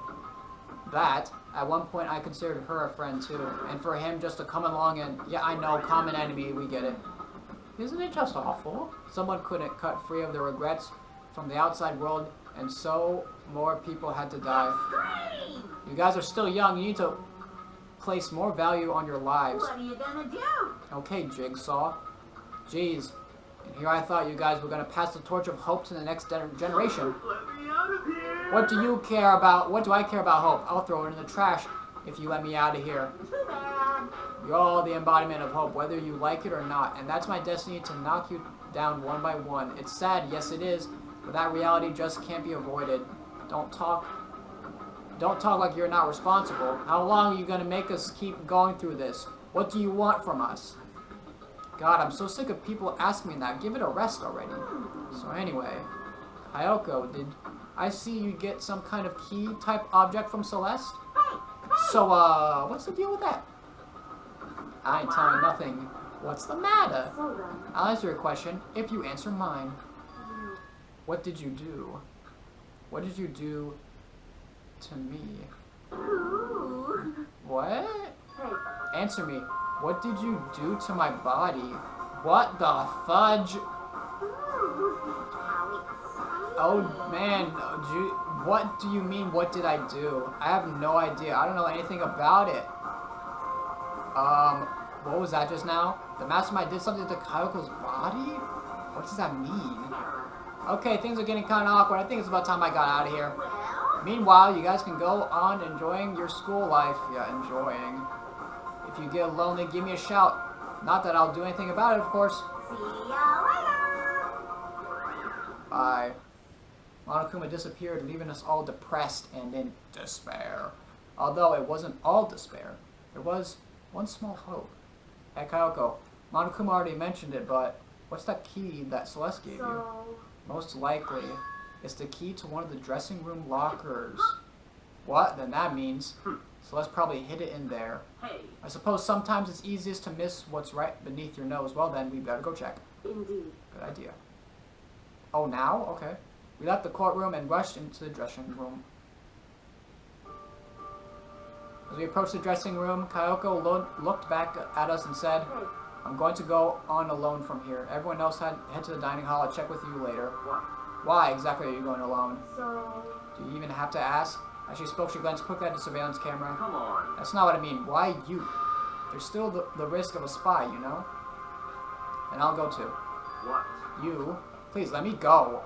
That, at one point, I considered her a friend, too. And for him just to come along and... Yeah, I know, common enemy, we get it. Isn't it just awful? Someone couldn't cut free of their regrets from the outside world, and so more people had to die. You guys are still young. You need to place more value on your lives. What are you gonna do? Okay, Jigsaw. Jeez. And here I thought you guys were gonna pass the torch of hope to the next generation. Let me out of here! What do you care about? What do I care about hope? I'll throw it in the trash if you let me out of here. Too bad. You're all the embodiment of hope, whether you like it or not. And that's my destiny, to knock you down one by one. It's sad, yes it is. But that reality just can't be avoided. Don't talk like you're not responsible. How long are you gonna make us keep going through this? What do you want from us? God, I'm so sick of people asking me that. Give it a rest already. So anyway, Kyoko, did I see you get some kind of key type object from Celeste? So, what's the deal with that? I ain't telling nothing. What's the matter? So then, I'll answer your question if you answer mine. What did you do? What did you do to me? Ooh. What? hey, Answer me. What did you do to my body? What the fudge? Ooh. How exciting. Oh man, What do you mean, what did I do? I have no idea. I don't know anything about it. What was that just now? The mastermind did something to Kayoko's body? What does that mean? Okay, things are getting kind of awkward. I think it's about time I got out of here. Meanwhile, you guys can go on enjoying your school life. Yeah, enjoying. If you get lonely, give me a shout. Not that I'll do anything about it, of course. See ya later. Bye. Monokuma disappeared, leaving us all depressed and in despair. Although it wasn't all despair, there was one small hope. Hey, Kayoko, Monokuma already mentioned it, but what's that key that Celeste gave you? Most likely, it's the key to one of the dressing room lockers. What? Then that means Celeste probably hid it in there. Hey, I suppose sometimes it's easiest to miss what's right beneath your nose. Well then, we better go check. Indeed. Good idea. Oh, now? Okay. We left the courtroom and rushed into the dressing room. As we approached the dressing room, Kayoko looked back at us and said, Hey, I'm going to go on alone from here. Everyone else head to the dining hall. I'll check with you later. what? Why exactly are you going alone? so... Do you even have to ask? As she spoke, she glanced quickly at the surveillance camera. Come on. That's not what I mean. Why you? There's still the risk of a spy, you know? And I'll go too. What? You? Please, let me go.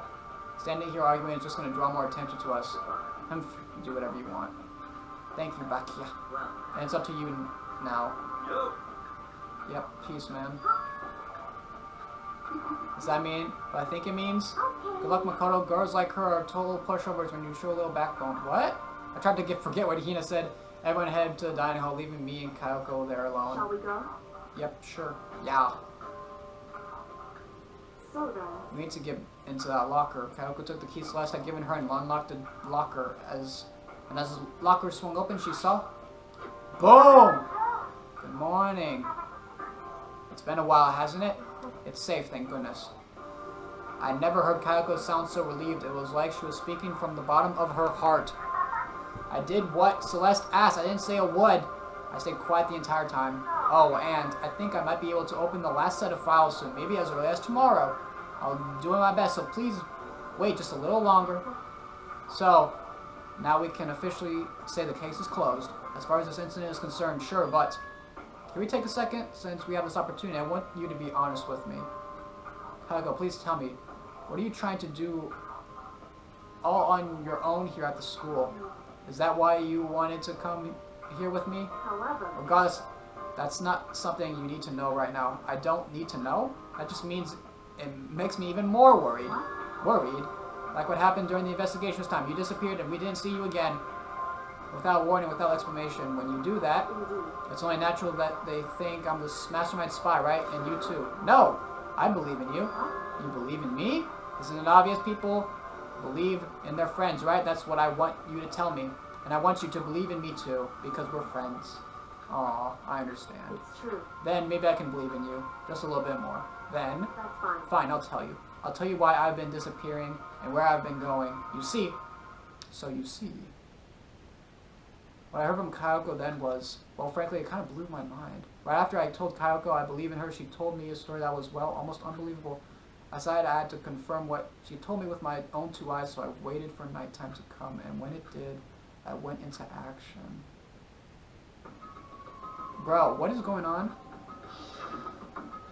Standing here arguing is just going to draw more attention to us. Do whatever you want. Thank you, Bakia. Well, And it's up to you now. Yo. Yep, peace, man. Does that mean what I think it means? Good luck, Makoto. Girls like her are total pushovers when you show a little backbone. What? I tried to forget what Hina said. Everyone headed to the dining hall, leaving me and Kayoko there alone. Shall we go? Yep, sure. Yeah. So then... We need to get into that locker. Kayoko took the key Celeste had given her and unlocked the locker. As the locker swung open, she saw... Boom! Good morning. It's been a while, hasn't it? It's safe, thank goodness. I never heard Kayoko sound so relieved. It was like she was speaking from the bottom of her heart. I did what Celeste asked. I didn't say a word. I stayed quiet the entire time. Oh, and I think I might be able to open the last set of files soon. Maybe as early as tomorrow. I'll do my best, so please wait just a little longer. So, now we can officially say the case is closed. As far as this incident is concerned, sure, but... Can we take a second, since we have this opportunity? I want you to be honest with me. Kayoko, please tell me, what are you trying to do all on your own here at the school? Is that why you wanted to come here with me? However... Regardless, that's not something you need to know right now. I don't need to know. That just means it makes me even more worried. Worried? Like what happened during the investigation this time. You disappeared and we didn't see you again. Without warning, without explanation. When you do that, it's only natural that they think I'm the mastermind spy, right? And you too. No! I believe in you. You believe in me? Isn't it obvious people believe in their friends, right? That's what I want you to tell me. And I want you to believe in me too, because we're friends. Aw, I understand. It's true. Then maybe I can believe in you. Just a little bit more. Then, That's fine. fine, I'll tell you. I'll tell you why I've been disappearing and where I've been going. You see. So you see. What I heard from Kayoko then was, well, frankly, it kind of blew my mind. Right after I told Kayoko I believe in her, she told me a story that was, well, almost unbelievable. I decided I had to confirm what she told me with my own two eyes, so I waited for nighttime to come, and when it did, I went into action. Bro, what is going on?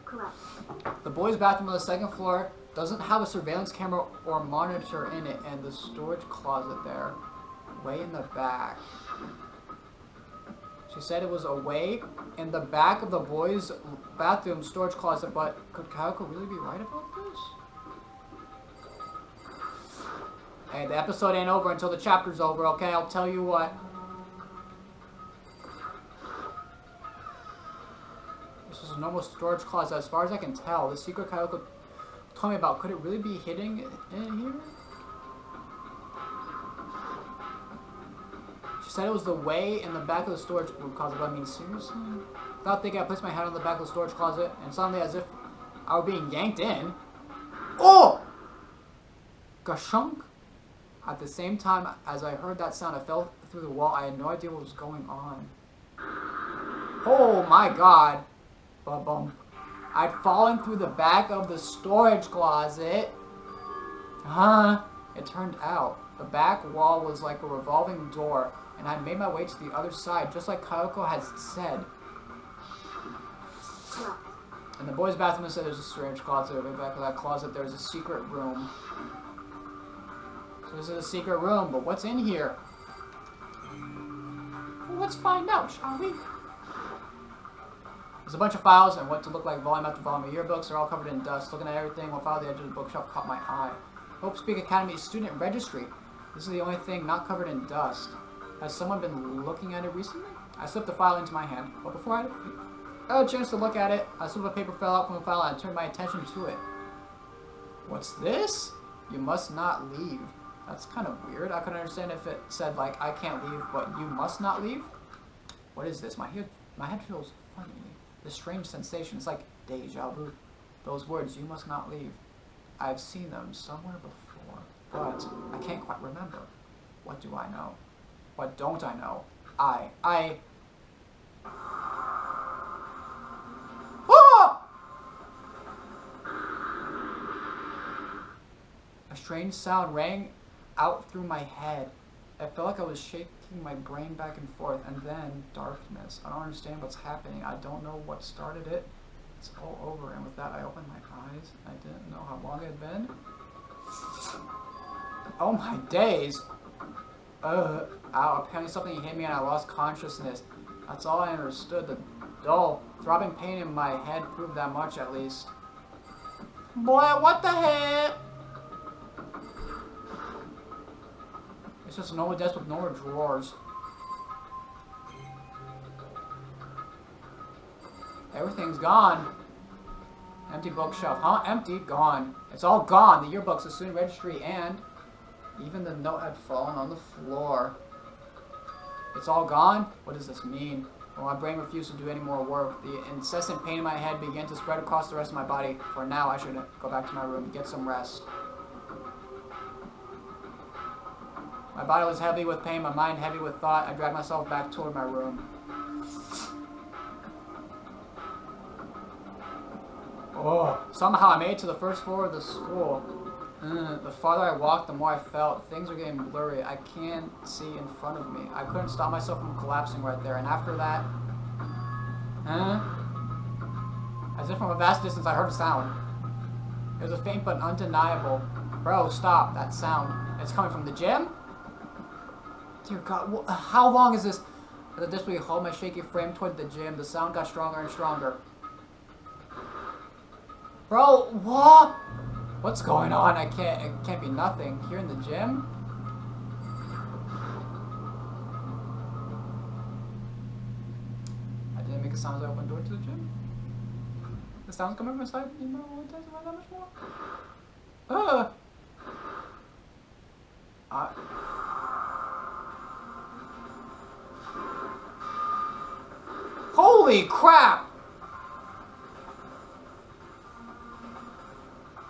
Correct. The boys' bathroom on the second floor doesn't have a surveillance camera or monitor in it, and the storage closet there, way in the back. She said it was away in the back of the boys' bathroom storage closet, but could Kayoko really be right about this? Hey, the episode ain't over until the chapter's over, okay? I'll tell you what. This is a normal storage closet. As far as I can tell, the secret Kayoko told me about, could it really be hidden in here? She said it was the way in the back of the storage closet, but I mean, seriously? Without thinking, I placed my hand on the back of the storage closet, and suddenly, as if I were being yanked in, oh! Gashunk! At the same time, as I heard that sound, I fell through the wall. I had no idea what was going on. Oh my god! Ba-bum. I'd fallen through the back of the storage closet. Huh? It turned out the back wall was like a revolving door, and I made my way to the other side, just like Kyoko had said. In the boys' bathroom, said there's a strange closet. Over the back of that closet, there's a secret room. So this is a secret room, but what's in here? Well, let's find out, shall we? There's a bunch of files and what to look like volume after volume of yearbooks. They're all covered in dust. Looking at everything, one file at the edge of the bookshelf caught my eye. Hope Speak Academy Student Registry. This is the only thing not covered in dust. Has someone been looking at it recently? I slipped the file into my hand, but before I had a chance to look at it, a slip of paper fell out from the file and I turned my attention to it. What's this? You must not leave. That's kind of weird. I could understand if it said, like, I can't leave, but you must not leave? What is this? My head feels funny. This strange sensation. It's like deja vu. Those words, you must not leave. I've seen them somewhere before, but I can't quite remember. What do I know? What don't I know? Ah! A strange sound rang out through my head. I felt like I was shaking my brain back and forth, and then darkness. I don't understand what's happening. I don't know what started it. It's all over, and with that I opened my eyes. I didn't know how long it had been. Oh my days! Ow, apparently something hit me and I lost consciousness. That's all I understood. The dull, throbbing pain in my head proved that much at least. Boy, what the heck? It's just a normal desk with no drawers. Everything's gone. Empty bookshelf. Huh? Empty? Gone. It's all gone. The yearbooks, the student registry, and even the note had fallen on the floor. It's all gone? What does this mean? Well, my brain refused to do any more work. The incessant pain in my head began to spread across the rest of my body. For now, I should go back to my room and get some rest. My body was heavy with pain, my mind heavy with thought. I dragged myself back toward my room. Oh, somehow I made it to the first floor of the school. The farther I walked, the more I felt. Things are getting blurry. I can't see in front of me. I couldn't stop myself from collapsing right there. And after that... As if from a vast distance, I heard a sound. It was a faint but undeniable. Bro, stop. That sound. It's coming from the gym? Dear God, how long is this? As I desperately hauled my shaky frame toward the gym, the sound got stronger and stronger. Bro, what? What's going on? It can't be nothing. Here in the gym? I didn't make a sound as I opened the door to the gym. The sound's coming from inside. You know what it does? Am I that much more? Holy crap!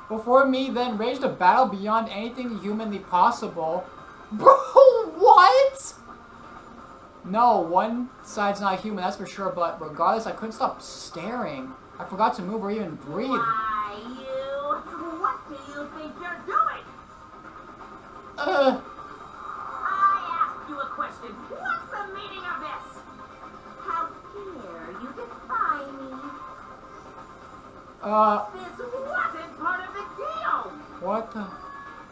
Before me then raged a battle beyond anything humanly possible. Bro, what? No, one side's not human, that's for sure, but regardless, I couldn't stop staring. I forgot to move or even breathe. Why, what do you think you're doing? I asked you a question. What's the meaning of this? How dare you defy me? This wasn't part of the deal! What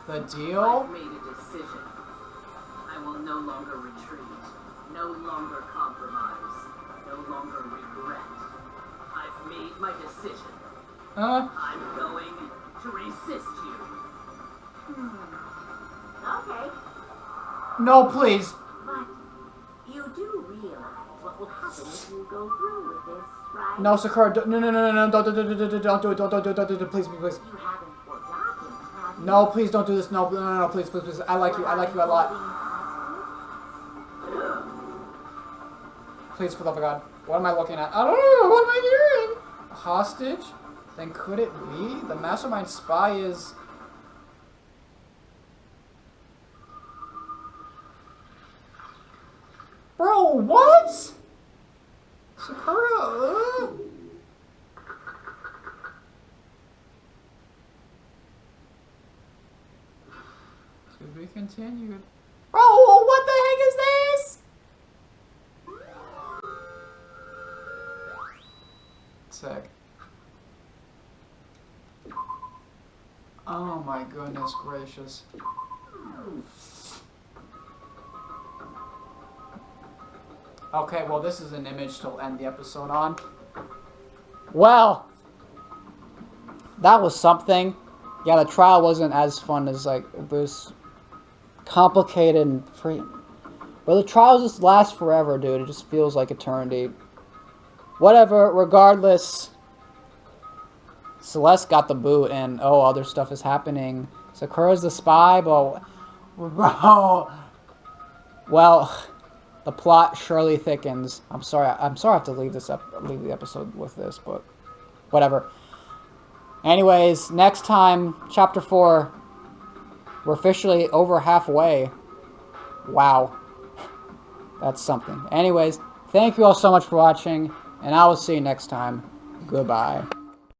the deal? I've made a decision. I will no longer retreat. No longer compromise. No longer regret. I've made my decision. I'm going to resist you. Okay. No, please. But you do realize what will happen if you go through with this, right? No, Sakura, no, don't do it, please, please. You haven't forgotten, have you? No, please don't do this, no, please, please. I like you a lot. Please, for the love of God. What am I looking at? I don't know, what am I hearing? A hostage? Then could it be? The mastermind spy is... Bro, what? Sakura, To be continued. Oh, what the heck is this? Sick. Oh my goodness gracious. Okay, well this is an image to end the episode on. Well, that was something. Yeah, the trial wasn't as fun as, like, it was complicated and free. But the trials just last forever, dude. It just feels like eternity. Whatever, regardless. Celeste got the boot, and oh, other stuff is happening. Sakura's the spy, but bro, well, the plot surely thickens. I'm sorry I have to leave the episode with this, but whatever. Anyways, next time, chapter 4. We're officially over halfway. Wow, that's something. Anyways, thank you all so much for watching, and I will see you next time. Goodbye.